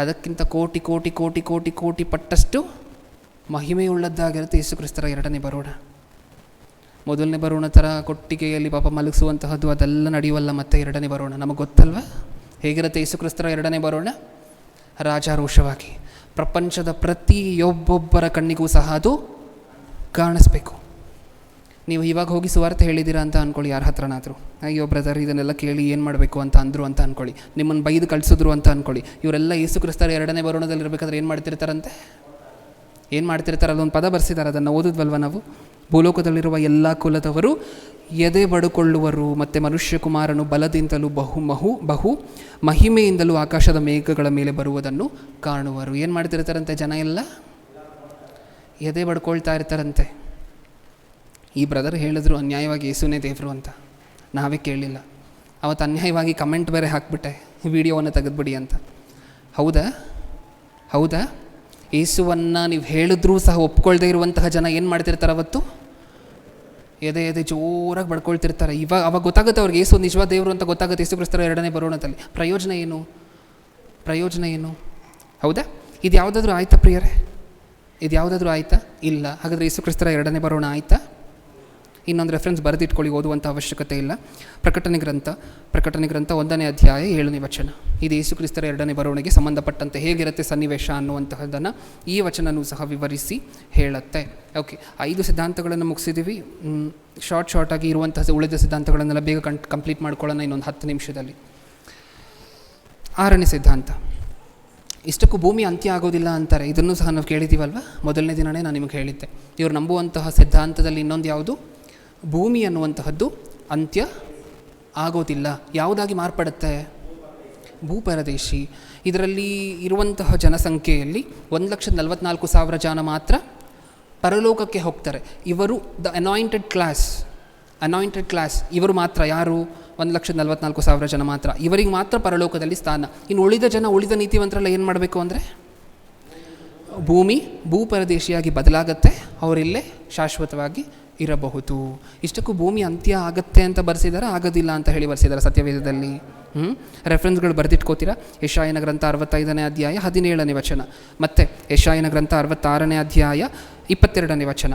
ಅದಕ್ಕಿಂತ ಕೋಟಿ ಕೋಟಿ ಕೋಟಿ ಕೋಟಿ ಕೋಟಿ ಪಟ್ಟಷ್ಟು ಮಹಿಮೆಯುಳ್ಳದ್ದಾಗಿರುತ್ತೆ ಯೇಸು ಕ್ರಿಸ್ತರ ಎರಡನೇ ಬರೋಣ. ಮೊದಲನೇ ಬರೋಣ ಥರ ಕೊಟ್ಟಿಗೆಯಲ್ಲಿ ಪಾಪ ಮಲಗಿಸುವಂತಹದ್ದು ಅದೆಲ್ಲ ನಡೆಯುವಲ್ಲ. ಮತ್ತೆ ಎರಡನೇ ಬರೋಣ ನಮಗೆ ಗೊತ್ತಲ್ವ ಹೇಗಿರುತ್ತೆ ಯೇಸು ಕ್ರಿಸ್ತರ ಎರಡನೇ ಬರೋಣ? ರಾಜಾರೋಷವಾಗಿ ಪ್ರಪಂಚದ ಪ್ರತಿಯೊಬ್ಬೊಬ್ಬರ ಕಣ್ಣಿಗೂ ಸಹ ಅದು ಕಾಣಿಸ್ಬೇಕು. ನೀವು ಇವಾಗ ಹೋಗಿ ಸುವಾರ್ತೆ ಹೇಳಿದ್ದೀರಾ ಅಂತ ಅಂದ್ಕೊಳ್ಳಿ, ಯಾರ ಹತ್ರನಾದರೂ, ಅಯ್ಯೋ ಬ್ರದರ್ ಇದನ್ನೆಲ್ಲ ಕೇಳಿ ಏನು ಮಾಡಬೇಕು ಅಂತ ಅಂದರು ಅಂತ ಅಂದ್ಕೊಳ್ಳಿ, ನಿಮ್ಮನ್ನು ಬೈದು ಕಳಿಸಿದ್ರು ಅಂತ ಅಂದ್ಕೊಳ್ಳಿ. ಇವರೆಲ್ಲ ಯೇಸು ಕ್ರಿಸ್ತರ ಎರಡನೇ ಬರೋಣದಲ್ಲಿ ಇರಬೇಕಾದ್ರೆ ಏನು ಮಾಡ್ತಿರ್ತಾರಂತೆ? ಏನು ಮಾಡ್ತಿರ್ತಾರೆ? ಅಲ್ಲೊಂದು ಪದ ಬರ್ಸಿದ್ದಾರೆ, ಅದನ್ನು ಓದಿದ್ವಲ್ವ ನಾವು. ಭೂಲೋಕದಲ್ಲಿರುವ ಎಲ್ಲ ಕುಲದವರು ಎದೆ ಬಡುಕೊಳ್ಳುವರು, ಮತ್ತು ಮನುಷ್ಯ ಕುಮಾರನು ಬಲದಿಂದಲೂ ಬಹು ಮಹಿಮೆಯಿಂದಲೂ ಆಕಾಶದ ಮೇಘಗಳ ಮೇಲೆ ಬರುವುದನ್ನು ಕಾಣುವರು. ಏನು ಮಾಡ್ತಿರ್ತಾರಂತೆ? ಜನ ಎಲ್ಲ ಎದೆ ಬಡ್ಕೊಳ್ತಾ ಇರ್ತಾರಂತೆ. ಈ ಬ್ರದರ್ ಹೇಳಿದ್ರು ಅನ್ಯಾಯವಾಗಿ ಯೇಸುನೇ ದೇವರು ಅಂತ, ನಾವೇ ಕೇಳಲಿಲ್ಲ. ಅವತ್ತು ಅನ್ಯಾಯವಾಗಿ ಕಮೆಂಟ್ ಬೇರೆ ಹಾಕ್ಬಿಟ್ಟೆ, ವಿಡಿಯೋವನ್ನು ತೆಗೆದುಬಿಡಿ ಅಂತ. ಹೌದಾ? ಯೇಸುವನ್ನು ನೀವು ಹೇಳಿದ್ರೂ ಸಹ ಒಪ್ಕೊಳ್ದೇ ಇರುವಂತಹ ಜನ ಏನು ಮಾಡ್ತಿರ್ತಾರೆ ಅವತ್ತು? ಎದೆ ಜೋರಾಗಿ ಬಡ್ಕೊಳ್ತಿರ್ತಾರೆ. ಅವಾಗ ಗೊತ್ತಾಗುತ್ತೆ ಅವ್ರಿಗೆ ಯೇಸು ನಿಜವಾದ ದೇವರು ಅಂತ ಗೊತ್ತಾಗುತ್ತೆ. ಯೇಸು ಕ್ರಿಸ್ತರ ಎರಡನೇ ಬರೋಣದಲ್ಲಿ ಪ್ರಯೋಜನ ಏನು? ಹೌದಾ? ಇದು ಯಾವುದಾದ್ರೂ ಆಯ್ತಾ ಪ್ರಿಯರೇ? ಇದು ಯಾವುದಾದ್ರೂ ಆಯಿತಾ? ಇಲ್ಲ. ಹಾಗಾದರೆ ಯೇಸು ಕ್ರಿಸ್ತರ ಎರಡನೇ ಬರೋಣ ಆಯಿತಾ? ಇನ್ನೊಂದು ರೆಫರೆನ್ಸ್ ಬರೆದಿಟ್ಕೊಳ್ಳಿ, ಓದುವಂಥ ಅವಶ್ಯಕತೆ ಇಲ್ಲ. ಪ್ರಕಟಣೆ ಗ್ರಂಥ 1ನೇ ಅಧ್ಯಾಯ 7ನೇ ವಚನ. ಇದು ಯೇಸು ಕ್ರಿಸ್ತರ ಎರಡನೇ ಬರೋಣಿಗೆ ಸಂಬಂಧಪಟ್ಟಂತೆ ಹೇಗಿರುತ್ತೆ ಸನ್ನಿವೇಶ ಅನ್ನುವಂತಹದ್ದನ್ನು ಈ ವಚನವೂ ಸಹ ವಿವರಿಸಿ ಹೇಳುತ್ತೆ. ಓಕೆ, 5 ಸಿದ್ಧಾಂತಗಳನ್ನು ಮುಗಿಸಿದ್ದೀವಿ. ಶಾರ್ಟಾಗಿ ಇರುವಂತಹ ಉಳಿದ ಸಿದ್ಧಾಂತಗಳನ್ನೆಲ್ಲ ಬೇಗ ಕಂಪ್ಲೀಟ್ ಮಾಡ್ಕೊಳ್ಳೋಣ ಇನ್ನೊಂದು 10 ನಿಮಿಷದಲ್ಲಿ. 6ನೇ ಸಿದ್ಧಾಂತ, ಇಷ್ಟಕ್ಕೂ ಭೂಮಿ ಅಂತ್ಯ ಆಗೋದಿಲ್ಲ ಅಂತಾರೆ. ಇದನ್ನು ಸಹ ನಾವು ಕೇಳಿದ್ದೀವಲ್ವ? ಮೊದಲನೇ ದಿನವೇ ನಾನು ನಿಮಗೆ ಹೇಳಿದ್ದೆ. ಇವರು ನಂಬುವಂತಹ ಸಿದ್ಧಾಂತದಲ್ಲಿ ಇನ್ನೊಂದು ಯಾವುದು? ಭೂಮಿ ಅನ್ನುವಂತಹದ್ದು ಅಂತ್ಯ ಆಗೋದಿಲ್ಲ. ಯಾವುದಾಗಿ ಮಾರ್ಪಡುತ್ತೆ? ಭೂಪರದೇಶಿ. ಇದರಲ್ಲಿ ಇರುವಂತಹ ಜನಸಂಖ್ಯೆಯಲ್ಲಿ 1,44,000 ಜನ ಮಾತ್ರ ಪರಲೋಕಕ್ಕೆ ಹೋಗ್ತಾರೆ. ಇವರು ದ ಅನಾಯಿಂಟೆಡ್ ಕ್ಲಾಸ್ ಇವರು ಮಾತ್ರ. ಯಾರು? 1,44,000 ಜನ ಮಾತ್ರ. ಇವರಿಗೆ ಮಾತ್ರ ಪರಲೋಕದಲ್ಲಿ ಸ್ಥಾನ. ಇನ್ನು ಉಳಿದ ನೀತಿವಂತರೆಲ್ಲ ಏನು ಮಾಡಬೇಕು ಅಂದರೆ, ಭೂಪರದೇಶಿಯಾಗಿ ಬದಲಾಗತ್ತೆ, ಅವರಿಲ್ಲೇ ಶಾಶ್ವತವಾಗಿ ಇರಬಹುದು. ಇಷ್ಟಕ್ಕೂ ಭೂಮಿ ಅಂತ್ಯ ಆಗತ್ತೆ ಅಂತ ಬರೆಸಿದ್ದಾರೆ, ಆಗೋದಿಲ್ಲ ಅಂತ ಹೇಳಿ ಬರೆಸಿದ್ದಾರೆ ಸತ್ಯವೇದದಲ್ಲಿ. ರೆಫರೆನ್ಸ್ಗಳು ಬರೆದಿಟ್ಕೋತೀರಾ? ಯೆಶಾಯನ ಗ್ರಂಥ 65ನೇ ಅಧ್ಯಾಯ 17ನೇ ವಚನ, ಮತ್ತು ಯೆಶಾಯನ ಗ್ರಂಥ 66ನೇ ಅಧ್ಯಾಯ 22ನೇ ವಚನ,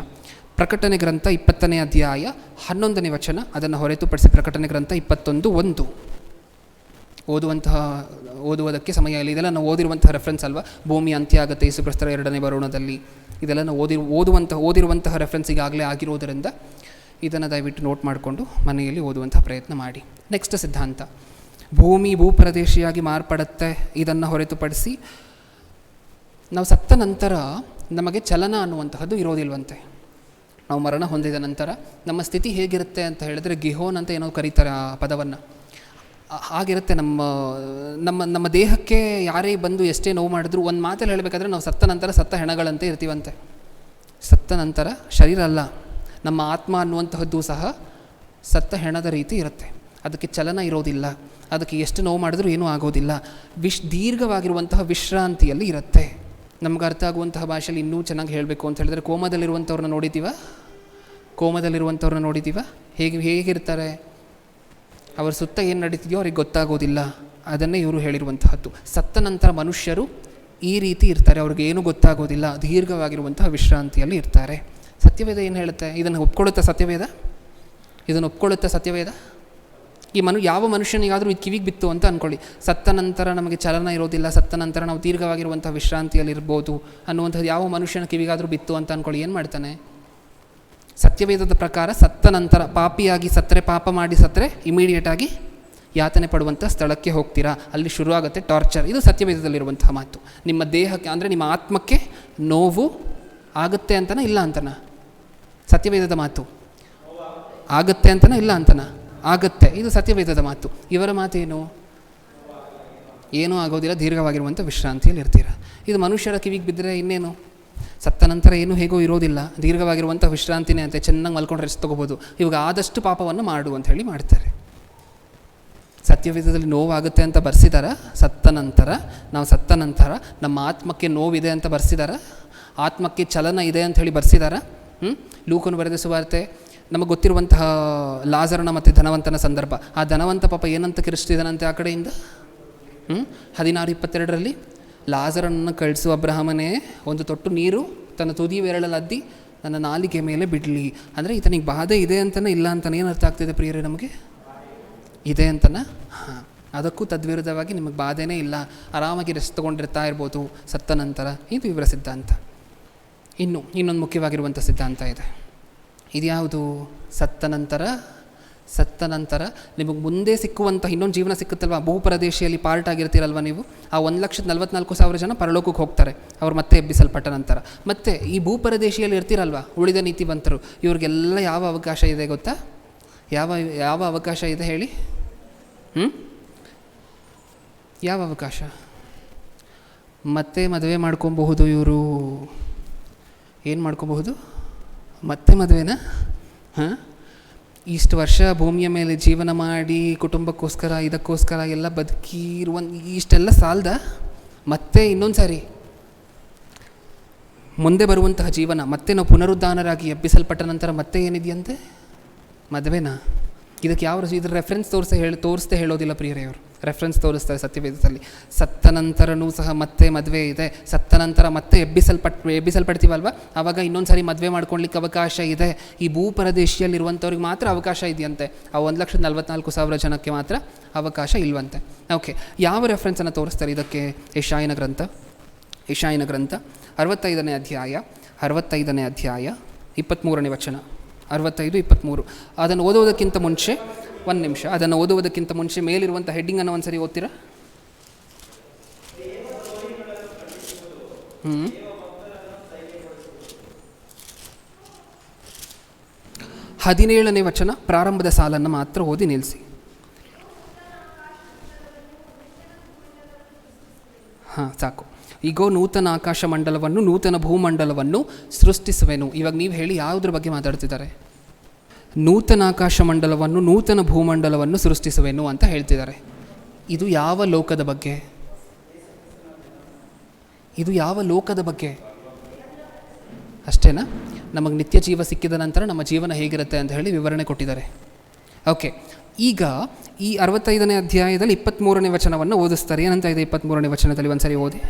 ಪ್ರಕಟಣೆ ಗ್ರಂಥ 20ನೇ ಅಧ್ಯಾಯ 11ನೇ ವಚನ. ಅದನ್ನು ಹೊರತುಪಡಿಸಿ ಪ್ರಕಟಣೆ ಗ್ರಂಥ 21:1 ಓದುವುದಕ್ಕೆ ಸಮಯ ಇಲ್ಲ. ಇದೆಲ್ಲ ನಾವು ಓದಿರುವಂತಹ ರೆಫರೆನ್ಸ್ ಅಲ್ವಾ? ಭೂಮಿ ಅಂತ್ಯ ಆಗುತ್ತೆ ಯೇಸು ಕ್ರಿಸ್ತರ ಎರಡನೇ ಬರೋಣದಲ್ಲಿ. ಇದೆಲ್ಲ ನಾವು ಓದಿರುವಂತಹ ರೆಫರೆನ್ಸ್ ಈಗಾಗಲೇ ಆಗಿರೋದರಿಂದ ಇದನ್ನು ದಯವಿಟ್ಟು ನೋಟ್ ಮಾಡಿಕೊಂಡು ಮನೆಯಲ್ಲಿ ಓದುವಂತಹ ಪ್ರಯತ್ನ ಮಾಡಿ. ನೆಕ್ಸ್ಟ್ ಸಿದ್ಧಾಂತ, ಭೂಪ್ರದೇಶಿಯಾಗಿ ಮಾರ್ಪಡುತ್ತೆ. ಇದನ್ನು ಹೊರತುಪಡಿಸಿ ನಾವು ಸತ್ತ ನಂತರ ನಮಗೆ ಚಲನ ಅನ್ನುವಂತಹದ್ದು ಇರೋದಿಲ್ವಂತೆ. ನಾವು ಮರಣ ಹೊಂದಿದ ನಂತರ ನಮ್ಮ ಸ್ಥಿತಿ ಹೇಗಿರುತ್ತೆ ಅಂತ ಹೇಳಿದ್ರೆ, ಗಿಹೋನ್ ಅಂತ ಏನೋ ಕರೀತಾರೆ ಆ ಪದವನ್ನು. ಹಾಗಿರುತ್ತೆ ನಮ್ಮ ದೇಹಕ್ಕೆ ಯಾರೇ ಬಂದು ಎಷ್ಟೇ ನೋವು ಮಾಡಿದ್ರು, ಒಂದು ಮಾತಲ್ಲಿ ಹೇಳಬೇಕಾದ್ರೆ ನಾವು ಸತ್ತ ನಂತರ ಸತ್ತ ಹೆಣಗಳಂತೆ ಇರ್ತೀವಂತೆ. ಸತ್ತ ನಂತರ ಶರೀರ ಅಲ್ಲ, ನಮ್ಮ ಆತ್ಮ ಅನ್ನುವಂತಹದ್ದು ಸಹ ಸತ್ತ ಹೆಣದ ರೀತಿ ಇರುತ್ತೆ. ಅದಕ್ಕೆ ಚಲನ ಇರೋದಿಲ್ಲ, ಅದಕ್ಕೆ ಎಷ್ಟು ನೋವು ಮಾಡಿದ್ರೂ ಏನೂ ಆಗೋದಿಲ್ಲ. ದೀರ್ಘವಾಗಿರುವಂತಹ ವಿಶ್ರಾಂತಿಯಲ್ಲಿ ಇರುತ್ತೆ. ನಮ್ಗೆ ಅರ್ಥ ಆಗುವಂತಹ ಭಾಷೆಯಲ್ಲಿ ಇನ್ನೂ ಚೆನ್ನಾಗಿ ಹೇಳಬೇಕು ಅಂತ ಹೇಳಿದ್ರೆ, ಕೋಮದಲ್ಲಿರುವಂಥವ್ರನ್ನ ನೋಡಿದ್ದೀವ. ಹೇಗಿರ್ತಾರೆ? ಅವರ ಸುತ್ತ ಏನು ನಡೀತಿದೆಯೋ ಅವ್ರಿಗೆ ಗೊತ್ತಾಗೋದಿಲ್ಲ. ಅದನ್ನೇ ಇವರು ಹೇಳಿರುವಂತಹದ್ದು. ಸತ್ತ ನಂತರ ಮನುಷ್ಯರು ಈ ರೀತಿ ಇರ್ತಾರೆ, ಅವ್ರಿಗೆ ಏನೂ ಗೊತ್ತಾಗೋದಿಲ್ಲ, ದೀರ್ಘವಾಗಿರುವಂತಹ ವಿಶ್ರಾಂತಿಯಲ್ಲಿ ಇರ್ತಾರೆ. ಸತ್ಯವೇದ ಏನು ಹೇಳುತ್ತೆ? ಇದನ್ನು ಒಪ್ಕೊಳ್ಳುತ್ತಾ ಸತ್ಯವೇದ? ಯಾವ ಮನುಷ್ಯನಿಗಾದರೂ ಇದು ಕಿವಿಗೆ ಬಿತ್ತು ಅಂತ ಅಂದ್ಕೊಳ್ಳಿ, ಸತ್ತ ನಂತರ ನಮಗೆ ಚಲನ ಇರೋದಿಲ್ಲ, ಸತ್ತ ನಂತರ ನಾವು ದೀರ್ಘವಾಗಿರುವಂಥ ವಿಶ್ರಾಂತಿಯಲ್ಲಿ ಇರ್ಬೋದು ಅನ್ನುವಂಥದ್ದು ಯಾವ ಮನುಷ್ಯನ ಕಿವಿಗಾದರೂ ಬಿತ್ತು ಅಂತ ಅಂದ್ಕೊಳ್ಳಿ, ಏನು ಮಾಡ್ತಾನೆ? ಸತ್ಯವೇದದ ಪ್ರಕಾರ ಸತ್ತ ನಂತರ ಪಾಪಿಯಾಗಿ ಸತ್ತರೆ, ಪಾಪ ಮಾಡಿ ಸತ್ತರೆ ಇಮಿಡಿಯೇಟಾಗಿ ಯಾತನೆ ಪಡುವಂಥ ಸ್ಥಳಕ್ಕೆ ಹೋಗ್ತೀರಾ, ಅಲ್ಲಿ ಶುರುವಾಗುತ್ತೆ ಟಾರ್ಚರ್. ಇದು ಸತ್ಯವೇದದಲ್ಲಿರುವಂತಹ ಮಾತು. ನಿಮ್ಮ ದೇಹಕ್ಕೆ ಅಂದರೆ ನಿಮ್ಮ ಆತ್ಮಕ್ಕೆ ನೋವು ಆಗುತ್ತೆ ಅಂತನ ಇಲ್ಲ ಅಂತನ? ಸತ್ಯವೇದದ ಮಾತು ಆಗುತ್ತೆ ಅಂತನ ಇಲ್ಲ ಅಂತನ? ಆಗುತ್ತೆ. ಇದು ಸತ್ಯವೇದದ ಮಾತು. ಇವರ ಮಾತೇನು? ಏನೂ ಆಗೋದಿಲ್ಲ, ದೀರ್ಘವಾಗಿರುವಂಥ ವಿಶ್ರಾಂತಿಯಲ್ಲಿ ಇರ್ತೀರ. ಇದು ಮನುಷ್ಯರ ಕಿವಿಗೆ ಬಿದ್ದರೆ ಇನ್ನೇನು? ಸತ್ತ ನಂತರ ಏನೂ ಹೇಗೋ ಇರೋದಿಲ್ಲ, ದೀರ್ಘವಾಗಿರುವಂಥ ವಿಶ್ರಾಂತಿನೇ ಅಂತೆ, ಚೆನ್ನಾಗಿ ಮಲ್ಕೊಂಡು ರೆಸ್ಟ್ ತೊಗೋಬೋದು, ಇವಾಗ ಆದಷ್ಟು ಪಾಪವನ್ನು ಮಾಡು ಅಂತ ಹೇಳಿ ಮಾಡ್ತಾರೆ. ಸತ್ಯವೇದದಲ್ಲಿ ನೋವಾಗುತ್ತೆ ಅಂತ ಬರ್ಸಿದಾರ? ನಾವು ಸತ್ತ ನಂತರ ನಮ್ಮ ಆತ್ಮಕ್ಕೆ ನೋವಿದೆ ಅಂತ ಬರ್ಸಿದಾರ? ಆತ್ಮಕ್ಕೆ ಚಲನ ಇದೆ ಅಂತ ಹೇಳಿ ಬರ್ಸಿದಾರ? ಲೂಕನು ಬರೆದ ಸುವಾರ್ತೆ, ನಮಗೆ ಗೊತ್ತಿರುವಂತಹ ಲಾಜರನ ಮತ್ತು ಧನವಂತನ ಸಂದರ್ಭ. ಆ ಧನವಂತ ಪಾಪ ಏನಂತ ಕಿರಿಸ್ತಿದ್ದಾನಂತೆ ಆ ಕಡೆಯಿಂದ? 16:22 ಲಾಜರನನ್ನು ಕಳಿಸು ಅಬ್ರಹಾಮನೇ, ಒಂದು ತೊಟ್ಟು ನೀರು ತನ್ನ ತುದಿ ಬೆರಳಲ್ಲಿ ಅದ್ದಿ ನನ್ನ ನಾಲಿಗೆ ಮೇಲೆ ಬಿಡಲಿ. ಅಂದರೆ ಈತನಿಗೆ ಬಾಧೆ ಇದೆ ಅಂತಲೇ ಇಲ್ಲ ಅಂತಲೇ ಏನು ಅರ್ಥ ಆಗ್ತಿದೆ ಪ್ರಿಯರೇ? ನಮಗೆ ಇದೆ ಅಂತನಾ? ಹಾಂ, ಅದಕ್ಕೂ ತದ್ವಿರುದ್ಧವಾಗಿ ನಿಮಗೆ ಬಾಧೆನೇ ಇಲ್ಲ, ಆರಾಮಾಗಿ ರೆಸ್ಟ್ ತೊಗೊಂಡಿರ್ತಾ ಇರ್ಬೋದು ಸತ್ತ ನಂತರ. ಇದು ಇವರ ಸಿದ್ಧಾಂತ. ಇನ್ನೊಂದು ಮುಖ್ಯವಾಗಿರುವಂಥ ಸಿದ್ಧಾಂತ ಇದೆ. ಇದ್ಯಾವುದು? ಸತ್ತ ನಂತರ ನಿಮಗೆ ಮುಂದೆ ಸಿಕ್ಕುವಂಥ ಇನ್ನೊಂದು ಜೀವನ ಸಿಕ್ಕುತ್ತಲ್ವ, ಭೂಪ್ರದೇಶಿಯಲ್ಲಿ ಪಾರ್ಟ್ ಆಗಿರ್ತೀರಲ್ವ ನೀವು. ಆ 1,44,000 ಜನ ಪರಲೋಕಕ್ಕೆ ಹೋಗ್ತಾರೆ, ಅವ್ರು ಮತ್ತೆ ಎಬ್ಬಿಸಲ್ಪಟ್ಟ ನಂತರ. ಮತ್ತು ಈ ಭೂಪರದೇಶಿಯಲ್ಲಿ ಇರ್ತೀರಲ್ವ ಉಳಿದ ನೀತಿವಂತರು, ಇವ್ರಿಗೆಲ್ಲ ಯಾವ ಅವಕಾಶ ಇದೆ ಗೊತ್ತಾ? ಯಾವ ಅವಕಾಶ ಇದೆ ಹೇಳಿ? ಯಾವ ಅವಕಾಶ? ಮತ್ತೆ ಮದುವೆ ಮಾಡ್ಕೊಬಹುದು ಇವರು. ಏನು ಮಾಡ್ಕೊಬಹುದು? ಮತ್ತೆ ಮದುವೆನಾ? ಹಾಂ, ಇಷ್ಟು ವರ್ಷ ಭೂಮಿಯ ಮೇಲೆ ಜೀವನ ಮಾಡಿ ಕುಟುಂಬಕ್ಕೋಸ್ಕರ ಇದಕ್ಕೋಸ್ಕರ ಎಲ್ಲ ಬದುಕಿರುವ ಇಷ್ಟೆಲ್ಲ ಸಾಲದ? ಮತ್ತೆ ಇನ್ನೊಂದು ಸಾರಿ ಮುಂದೆ ಬರುವಂತಹ ಜೀವನ, ಮತ್ತೆ ನಾವು ಪುನರುದ್ಧಾನರಾಗಿ ಎಬ್ಬಿಸಲ್ಪಟ್ಟ ನಂತರ ಮತ್ತೆ ಏನಿದೆಯಂತೆ? ಮದುವೆನಾ? ಇದಕ್ಕೆ ಯಾವ ಇದ್ರ ರೆಫರೆನ್ಸ್ ತೋರಿಸ್ದೆ ಹೇಳೋದಿಲ್ಲ ಪ್ರಿಯರೆಯವರು. ರೆಫರೆನ್ಸ್ ತೋರಿಸ್ತಾರೆ ಸತ್ಯವೇದದಲ್ಲಿ. ಸತ್ತ ನಂತರನೂ ಸಹ ಮತ್ತೆ ಮದುವೆ ಇದೆ, ಸತ್ತ ನಂತರ ಮತ್ತೆ ಎಬ್ಬಿಸಲ್ಪಡ್ತೀವಲ್ವ, ಆವಾಗ ಇನ್ನೊಂದು ಸಾರಿ ಮದುವೆ ಮಾಡ್ಕೊಳ್ಲಿಕ್ಕೆ ಅವಕಾಶ ಇದೆ. ಈ ಭೂಪರದೇಶಿಯಲ್ಲಿರುವಂಥವ್ರಿಗೆ ಮಾತ್ರ ಅವಕಾಶ ಇದೆಯಂತೆ. ಆ 1,44,000 ಜನಕ್ಕೆ ಮಾತ್ರ ಅವಕಾಶ ಇಲ್ವಂತೆ. ಓಕೆ, ಯಾವ ರೆಫರೆನ್ಸನ್ನು ತೋರಿಸ್ತಾರೆ ಇದಕ್ಕೆ? ಯೆಶಾಯನ ಗ್ರಂಥ 65ನೇ ಅಧ್ಯಾಯ 23ನೇ ವಚನ. 65-23. ಅದನ್ನು ಓದೋದಕ್ಕಿಂತ ಮುಂಚೆ ಒಂದು ನಿಮಿಷ, ಅದನ್ನು ಓದುವುದಕ್ಕಿಂತ ಮುಂಚೆ ಮೇಲಿರುವಂಥ ಹೆಡ್ಡಿಂಗನ್ನು ಒಂದು ಸರಿ ಓದ್ತೀರಾ? 17ನೇ ವಚನ ಪ್ರಾರಂಭದ ಸಾಲನ್ನು ಮಾತ್ರ ಓದಿ ನಿಲ್ಲಿಸಿ. ಸಾಕು. ಈಗೋ ನೂತನ ಆಕಾಶ ಮಂಡಲವನ್ನು ನೂತನ ಭೂಮಂಡಲವನ್ನು ಸೃಷ್ಟಿಸುವೆನು. ಇವಾಗ ನೀವು ಹೇಳಿ, ಯಾವುದ್ರ ಬಗ್ಗೆ ಮಾತಾಡ್ತಿದ್ದಾರೆ? ನೂತನ ಆಕಾಶ ಮಂಡಲವನ್ನು ನೂತನ ಭೂಮಂಡಲವನ್ನು ಸೃಷ್ಟಿಸುವೆನು ಅಂತ ಹೇಳ್ತಿದ್ದಾರೆ. ಇದು ಯಾವ ಲೋಕದ ಬಗ್ಗೆ? ಇದು ಯಾವ ಲೋಕದ ಬಗ್ಗೆ? ಅಷ್ಟೇನಾ? ನಮಗೆ ನಿತ್ಯ ಜೀವ ಸಿಕ್ಕಿದ ನಂತರ ನಮ್ಮ ಜೀವನ ಹೇಗಿರುತ್ತೆ ಅಂತ ಹೇಳಿ ವಿವರಣೆ ಕೊಟ್ಟಿದ್ದಾರೆ. ಓಕೆ, ಈಗ ಈ 65ನೇ ಅಧ್ಯಾಯದಲ್ಲಿ 23ನೇ ವಚನವನ್ನು ಓದಿಸ್ತಾರೆ. ಏನಂತ ಇದೆ 23ನೇ ವಚನದಲ್ಲಿ? ಒಂದು ಸರಿ ಓದಿ.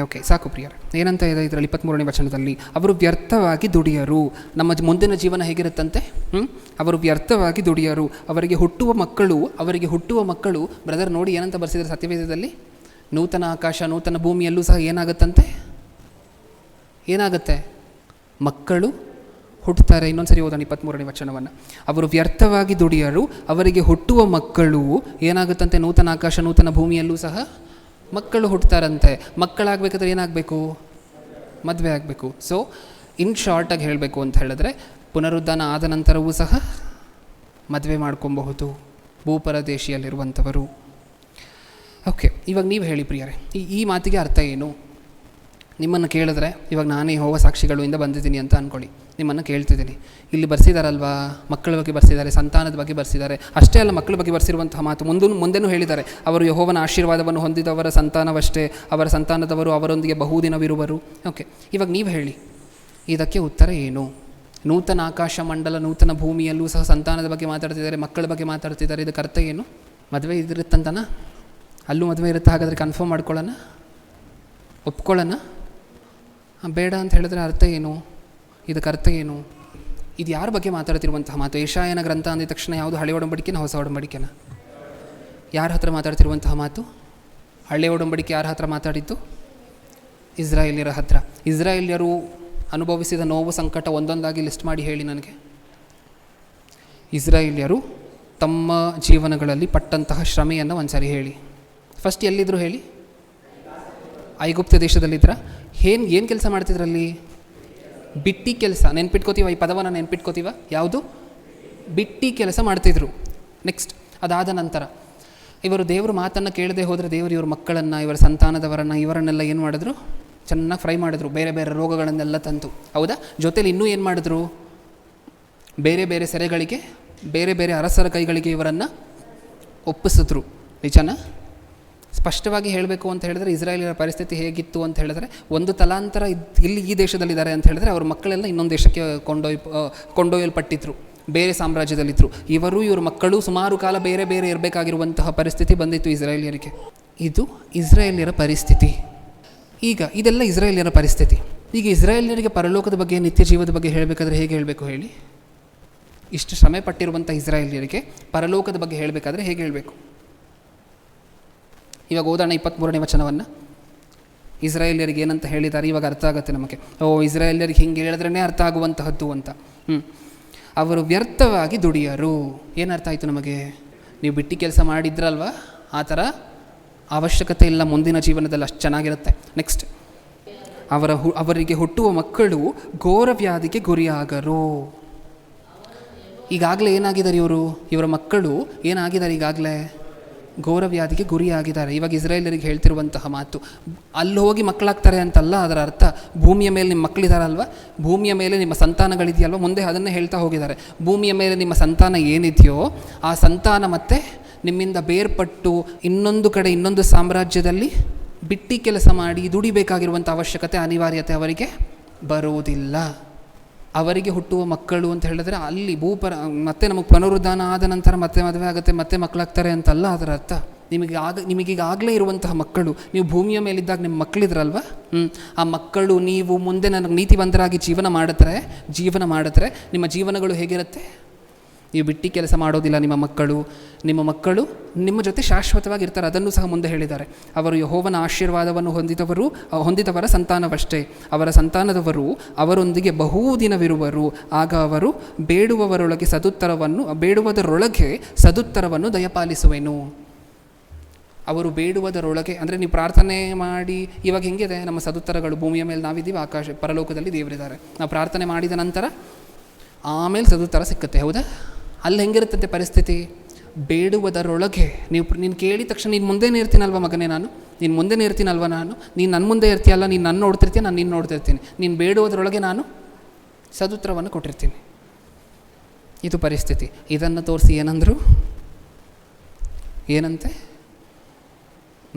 ಓಕೆ, ಸಾಕು ಪ್ರಿಯರೇ. ಏನಂತ ಇದೆ ಇದರಲ್ಲಿ 23ನೇ ವಚನದಲ್ಲಿ? ಅವರು ವ್ಯರ್ಥವಾಗಿ ದುಡಿಯರು. ನಮ್ಮ ಮುಂದಿನ ಜೀವನ ಹೇಗಿರುತ್ತಂತೆ? ಅವರು ವ್ಯರ್ಥವಾಗಿ ದುಡಿಯರು. ಅವರಿಗೆ ಹುಟ್ಟುವ ಮಕ್ಕಳು ಬ್ರದರ್ ನೋಡಿ ಏನಂತ ಬರ್ಸಿದ್ದಾರೆ ಸತ್ಯವೇದದಲ್ಲಿ? ನೂತನ ಆಕಾಶ ನೂತನ ಭೂಮಿಯಲ್ಲೂ ಸಹ ಏನಾಗುತ್ತಂತೆ? ಏನಾಗುತ್ತೆ? ಮಕ್ಕಳು ಹುಟ್ಟುತ್ತಾರೆ. ಇನ್ನೊಂದು ಸರಿ ಓದೋಣ 23ನೇ ವಚನವನ್ನು. ಅವರು ವ್ಯರ್ಥವಾಗಿ ದುಡಿಯರು, ಅವರಿಗೆ ಹುಟ್ಟುವ ಮಕ್ಕಳು ಏನಾಗುತ್ತಂತೆ? ನೂತನ ಆಕಾಶ ನೂತನ ಭೂಮಿಯಲ್ಲೂ ಸಹ ಮಕ್ಕಳು ಹುಟ್ಟುತ್ತಾರಂತೆ. ಮಕ್ಕಳಾಗಬೇಕಾದ್ರೆ ಏನಾಗಬೇಕು? ಮದುವೆ ಆಗಬೇಕು. ಸೊ ಇನ್ ಶಾರ್ಟಾಗಿ ಹೇಳಬೇಕು ಅಂತ ಹೇಳಿದ್ರೆ, ಪುನರುದ್ಧಾನ ಆದ ನಂತರವೂ ಸಹ ಮದುವೆ ಮಾಡ್ಕೊಬಹುದು ಭೂಪರದೇಶಿಯಲ್ಲಿರುವಂಥವರು. ಓಕೆ, ಇವಾಗ ನೀವು ಹೇಳಿ ಪ್ರಿಯರೇ, ಈ ಮಾತಿಗೆ ಅರ್ಥ ಏನು? ನಿಮ್ಮನ್ನು ಕೇಳಿದ್ರೆ, ಇವಾಗ ನಾನೇ ಯೆಹೋವ ಸಾಕ್ಷಿಗಳಿಂದ ಬಂದಿದ್ದೀನಿ ಅಂತ ಅಂದ್ಕೊಳ್ಳಿ, ನಿಮ್ಮನ್ನು ಕೇಳ್ತಿದ್ದೀನಿ. ಇಲ್ಲಿ ಬರ್ಸಿದಾರಲ್ವಾ, ಮಕ್ಕಳ ಬಗ್ಗೆ ಬರ್ಸಿದ್ದಾರೆ, ಸಂತಾನದ ಬಗ್ಗೆ ಬರ್ಸಿದ್ದಾರೆ. ಅಷ್ಟೇ ಅಲ್ಲ, ಮಕ್ಕಳ ಬಗ್ಗೆ ಬರ್ಸಿರುವಂತಹ ಮಾತು ಮುಂದೆನೂ ಹೇಳಿದ್ದಾರೆ. ಅವರು ಯೆಹೋವನ ಆಶೀರ್ವಾದವನ್ನು ಹೊಂದಿದವರ ಸಂತಾನವಷ್ಟೇ, ಅವರ ಸಂತಾನದವರು ಅವರೊಂದಿಗೆ ಬಹುದಿನವಿರುವರು. ಓಕೆ, ಇವಾಗ ನೀವು ಹೇಳಿ, ಇದಕ್ಕೆ ಉತ್ತರ ಏನು? ನೂತನ ಆಕಾಶ ಮಂಡಲ ನೂತನ ಭೂಮಿಯಲ್ಲೂ ಸಹ ಸಂತಾನದ ಬಗ್ಗೆ ಮಾತಾಡ್ತಿದ್ದಾರೆ, ಮಕ್ಕಳ ಬಗ್ಗೆ ಮಾತಾಡ್ತಿದ್ದಾರೆ. ಇದಕ್ಕೆ ಅರ್ಥ ಏನು? ಮದುವೆ ಇದಿರುತ್ತಂತನಾ? ಅಲ್ಲೂ ಮದುವೆ ಇರುತ್ತೆ. ಹಾಗಾದರೆ ಕನ್ಫರ್ಮ್ ಮಾಡ್ಕೊಳ್ಳೋಣ, ಒಪ್ಕೊಳ್ಳೋಣ? ಬೇಡ ಅಂತ ಹೇಳಿದ್ರೆ ಅರ್ಥ ಏನು? ಇದಕ್ಕೆ ಅರ್ಥ ಏನು? ಇದು ಯಾರ ಬಗ್ಗೆ ಮಾತಾಡ್ತಿರುವಂತಹ ಮಾತು? ಯೆಶಾಯನ ಗ್ರಂಥ ಅಂದಿದ ತಕ್ಷಣ ಯಾವುದು? ಹಳೆ ಒಡಂಬಡಿಕೆನ ಹೊಸ ಒಡಂಬಡಿಕೆನ? ಯಾರ ಹತ್ರ ಮಾತಾಡ್ತಿರುವಂತಹ ಮಾತು? ಹಳೆ ಒಡಂಬಡಿಕೆ ಯಾರ ಹತ್ರ ಮಾತಾಡಿದ್ದು? ಇಸ್ರಾಯೇಲ್ಯರ ಹತ್ರ. ಇಸ್ರಾಯೇಲ್ಯರು ಅನುಭವಿಸಿದ ನೋವು ಸಂಕಟ ಒಂದೊಂದಾಗಿ ಲಿಸ್ಟ್ ಮಾಡಿ ಹೇಳಿ ನನಗೆ. ಇಸ್ರಾಯೇಲ್ಯರು ತಮ್ಮ ಜೀವನಗಳಲ್ಲಿ ಪಟ್ಟಂತಹ ಶ್ರಮೆಯನ್ನು ಒಂದು ಸಾರಿ ಹೇಳಿ. ಫಸ್ಟ್ ಎಲ್ಲಿದ್ದರು ಹೇಳಿ? ಐಗುಪ್ತ ದೇಶದಲ್ಲಿದ್ದರೆ. ಏನು ಕೆಲಸ ಮಾಡ್ತಿದ್ರಲ್ಲಿ? ಬಿಟ್ಟಿ ಕೆಲಸ. ನೆನ್ಪಿಟ್ಕೋತೀವ ಈ ಪದವನ್ನು? ನೆನ್ಪಿಟ್ಕೋತೀವ? ಯಾವುದು? ಬಿಟ್ಟಿ ಕೆಲಸ ಮಾಡ್ತಿದ್ರು. ನೆಕ್ಸ್ಟ್, ಅದಾದ ನಂತರ ಇವರು ದೇವರು ಮಾತನ್ನು ಕೇಳದೆ ಹೋದರೆ ದೇವರು ಇವ್ರ ಮಕ್ಕಳನ್ನು, ಇವರ ಸಂತಾನದವರನ್ನು, ಇವರನ್ನೆಲ್ಲ ಏನು ಮಾಡಿದ್ರು? ಚೆನ್ನಾಗಿ ಫ್ರೈ ಮಾಡಿದ್ರು. ಬೇರೆ ಬೇರೆ ರೋಗಗಳನ್ನೆಲ್ಲ ತಂತು. ಹೌದಾ? ಜೊತೇಲಿ ಇನ್ನೂ ಏನು ಮಾಡಿದ್ರು? ಬೇರೆ ಬೇರೆ ಸೆರೆಗಳಿಗೆ, ಬೇರೆ ಬೇರೆ ಅರಸರ ಕೈಗಳಿಗೆ ಇವರನ್ನು ಒಪ್ಪಿಸಿದ್ರು. ನಿಜನಾ? ಸ್ಪಷ್ಟವಾಗಿ ಹೇಳಬೇಕು ಅಂತ ಹೇಳಿದ್ರೆ ಇಸ್ರಾಯೇಲಿನ ಪರಿಸ್ಥಿತಿ ಹೇಗಿತ್ತು ಅಂತ ಹೇಳಿದ್ರೆ, ಒಂದು ತಲಾಂತರ ಇಲ್ಲಿ ಈ ದೇಶದಲ್ಲಿದ್ದಾರೆ ಅಂತ ಹೇಳಿದ್ರೆ ಅವ್ರ ಮಕ್ಕಳೆಲ್ಲ ಇನ್ನೊಂದು ದೇಶಕ್ಕೆ ಕೊಂಡೊಯ್ಯಲ್ಪಟ್ಟಿದ್ರು, ಬೇರೆ ಸಾಮ್ರಾಜ್ಯದಲ್ಲಿದ್ದರು. ಇವ್ರ ಮಕ್ಕಳು ಸುಮಾರು ಕಾಲ ಬೇರೆ ಬೇರೆ ಇರಬೇಕಾಗಿರುವಂತಹ ಪರಿಸ್ಥಿತಿ ಬಂದಿತ್ತು ಇಸ್ರಾಯೇಲಿಯರಿಗೆ. ಇದು ಇಸ್ರಾಯೇಲ್ಯರ ಪರಿಸ್ಥಿತಿ. ಈಗ ಇದೆಲ್ಲ ಇಸ್ರಾಯೇಲ್ಯರ ಪರಿಸ್ಥಿತಿ. ಈಗ ಇಸ್ರಾಯೇಲ್ಯರಿಗೆ ಪರಲೋಕದ ಬಗ್ಗೆ, ನಿತ್ಯ ಜೀವದ ಬಗ್ಗೆ ಹೇಳಬೇಕಾದ್ರೆ ಹೇಗೆ ಹೇಳಬೇಕು ಹೇಳಿ? ಇಷ್ಟು ಶ್ರಮೆ ಪಟ್ಟಿರುವಂಥ ಇಸ್ರಾಯೇಲ್ಯರಿಗೆ ಪರಲೋಕದ ಬಗ್ಗೆ ಹೇಳಬೇಕಾದ್ರೆ ಹೇಗೆ ಹೇಳಬೇಕು? ಇವಾಗ ಓದೋಣ 23ನೇ ವಚನವನ್ನು. ಇಸ್ರಾಯೇಲ್ಯರಿಗೆ ಏನಂತ ಹೇಳಿದ್ದಾರೆ ಇವಾಗ ಅರ್ಥ ಆಗುತ್ತೆ ನಮಗೆ. ಇಸ್ರಾಯೇಲ್ಯರಿಗೆ ಹಿಂಗೆ ಹೇಳಿದ್ರೇ ಅರ್ಥ ಆಗುವಂತಹದ್ದು ಅಂತ. ಅವರು ವ್ಯರ್ಥವಾಗಿ ದುಡಿಯರು. ಏನರ್ಥ ಆಯಿತು ನಮಗೆ? ನೀವು ಬಿಟ್ಟು ಕೆಲಸ ಮಾಡಿದ್ರಲ್ವ, ಆ ಥರ ಅವಶ್ಯಕತೆ ಇಲ್ಲ ಮುಂದಿನ ಜೀವನದಲ್ಲಿ, ಅಷ್ಟು ಚೆನ್ನಾಗಿರುತ್ತೆ. ನೆಕ್ಸ್ಟ್, ಅವರಿಗೆ ಹುಟ್ಟುವ ಮಕ್ಕಳು ಘೋರ ವ್ಯಾಧಿಗೆ ಗುರಿಯಾಗರು. ಈಗಾಗಲೇ ಏನಾಗಿದ್ದಾರೆ ಇವರ ಮಕ್ಕಳು? ಏನಾಗಿದ್ದಾರೆ ಈಗಾಗಲೇ? ಘೋರವ್ಯಾಧಿಗೆ ಗುರಿಯಾಗಿದ್ದಾರೆ. ಇವಾಗ ಇಸ್ರೇಲರಿಗೆ ಹೇಳ್ತಿರುವಂತಹ ಮಾತು, ಅಲ್ಲಿ ಹೋಗಿ ಮಕ್ಕಳಾಗ್ತಾರೆ ಅಂತಲ್ಲ, ಅದರ ಅರ್ಥ ಭೂಮಿಯ ಮೇಲೆ ನಿಮ್ಮ ಮಕ್ಕಳಿದಾರಲ್ವ, ಭೂಮಿಯ ಮೇಲೆ ನಿಮ್ಮ ಸಂತಾನಗಳಿದೆಯಲ್ವ, ಮುಂದೆ ಅದನ್ನೇ ಹೇಳ್ತಾ ಹೋಗಿದ್ದಾರೆ. ಭೂಮಿಯ ಮೇಲೆ ನಿಮ್ಮ ಸಂತಾನ ಏನಿದೆಯೋ ಆ ಸಂತಾನ ಮತ್ತೆ ನಿಮ್ಮಿಂದ ಬೇರ್ಪಟ್ಟು ಇನ್ನೊಂದು ಕಡೆ ಇನ್ನೊಂದು ಸಾಮ್ರಾಜ್ಯದಲ್ಲಿ ಬಿಟ್ಟು ಕೆಲಸ ಮಾಡಿ ದುಡಿಬೇಕಾಗಿರುವಂಥ ಅವಶ್ಯಕತೆ ಅನಿವಾರ್ಯತೆ ಅವರಿಗೆ ಬರುವುದಿಲ್ಲ. ಅವರಿಗೆ ಹುಟ್ಟುವ ಮಕ್ಕಳು ಅಂತ ಹೇಳಿದ್ರೆ ಅಲ್ಲಿ ಮತ್ತೆ ನಮಗೆ ಪುನರುದ್ಧಾನ ಆದ ನಂತರ ಮತ್ತೆ ಮದುವೆ ಆಗುತ್ತೆ, ಮತ್ತೆ ಮಕ್ಕಳಾಗ್ತಾರೆ ಅಂತಲ್ಲ ಅದರ ಅರ್ಥ. ನಿಮಗೀಗಾಗಲೇ ಇರುವಂತಹ ಮಕ್ಕಳು, ನೀವು ಭೂಮಿಯ ಮೇಲಿದ್ದಾಗ ನಿಮ್ಮ ಮಕ್ಕಳಿದ್ರಲ್ವ, ಆ ಮಕ್ಕಳು ನೀವು ಮುಂದೆ ನನಗೆ ನೀತಿವಂತರಾಗಿ ಜೀವನ ಮಾಡಿದ್ರೆ ನಿಮ್ಮ ಜೀವನಗಳು ಹೇಗಿರುತ್ತೆ? ನೀವು ಬಿಟ್ಟು ಕೆಲಸ ಮಾಡೋದಿಲ್ಲ. ನಿಮ್ಮ ಮಕ್ಕಳು ನಿಮ್ಮ ಜೊತೆ ಶಾಶ್ವತವಾಗಿರ್ತಾರೆ. ಅದನ್ನು ಸಹ ಮುಂದೆ ಹೇಳಿದ್ದಾರೆ. ಅವರು ಯೆಹೋವನ ಆಶೀರ್ವಾದವನ್ನು ಹೊಂದಿದವರ ಸಂತಾನವಷ್ಟೇ. ಅವರ ಸಂತಾನದವರು ಅವರೊಂದಿಗೆ ಬಹುದಿನವಿರುವರು. ಆಗ ಅವರು ಬೇಡುವುದರೊಳಗೆ ಸದುತ್ತರವನ್ನು ದಯಪಾಲಿಸುವೆನು. ಅವರು ಬೇಡುವುದರೊಳಗೆ ಅಂದರೆ ನೀವು ಪ್ರಾರ್ಥನೆ ಮಾಡಿ, ಇವಾಗ ಹೆಂಗಿದೆ ನಮ್ಮ ಸದುತ್ತರಗಳು, ಭೂಮಿಯ ಮೇಲೆ ನಾವಿದ್ದೀವಿ, ಪರಲೋಕದಲ್ಲಿ ದೇವರಿದ್ದಾರೆ. ನಾವು ಪ್ರಾರ್ಥನೆ ಮಾಡಿದ ನಂತರ ಆಮೇಲೆ ಸದುತ್ತರ ಸಿಕ್ಕತ್ತೆ, ಹೌದಾ? ಅಲ್ಲಿ ಹೆಂಗಿರುತ್ತಂತೆ ಪರಿಸ್ಥಿತಿ? ಬೇಡುವುದರೊಳಗೆ ನೀನು ಕೇಳಿದ ತಕ್ಷಣ ನೀನು ಮುಂದೆನೇ ಇರ್ತೀನಲ್ವ ಮಗನೇ, ನೀನು ಮುಂದೆನೇ ಇರ್ತೀನಲ್ವ ನಾನು, ನೀನು ನನ್ನ ಮುಂದೆ ಇರ್ತೀಯಲ್ಲ, ನೀನು ನನ್ನ ನೋಡ್ತಿರ್ತೀಯ, ನಾನು ನೀನು ನೋಡ್ತಿರ್ತೀನಿ. ನೀನು ಬೇಡುವುದರೊಳಗೆ ನಾನು ಸದುತ್ತರವನ್ನು ಕೊಟ್ಟಿರ್ತೀನಿ. ಇದು ಪರಿಸ್ಥಿತಿ. ಇದನ್ನು ತೋರಿಸಿ ಏನಂತೆ?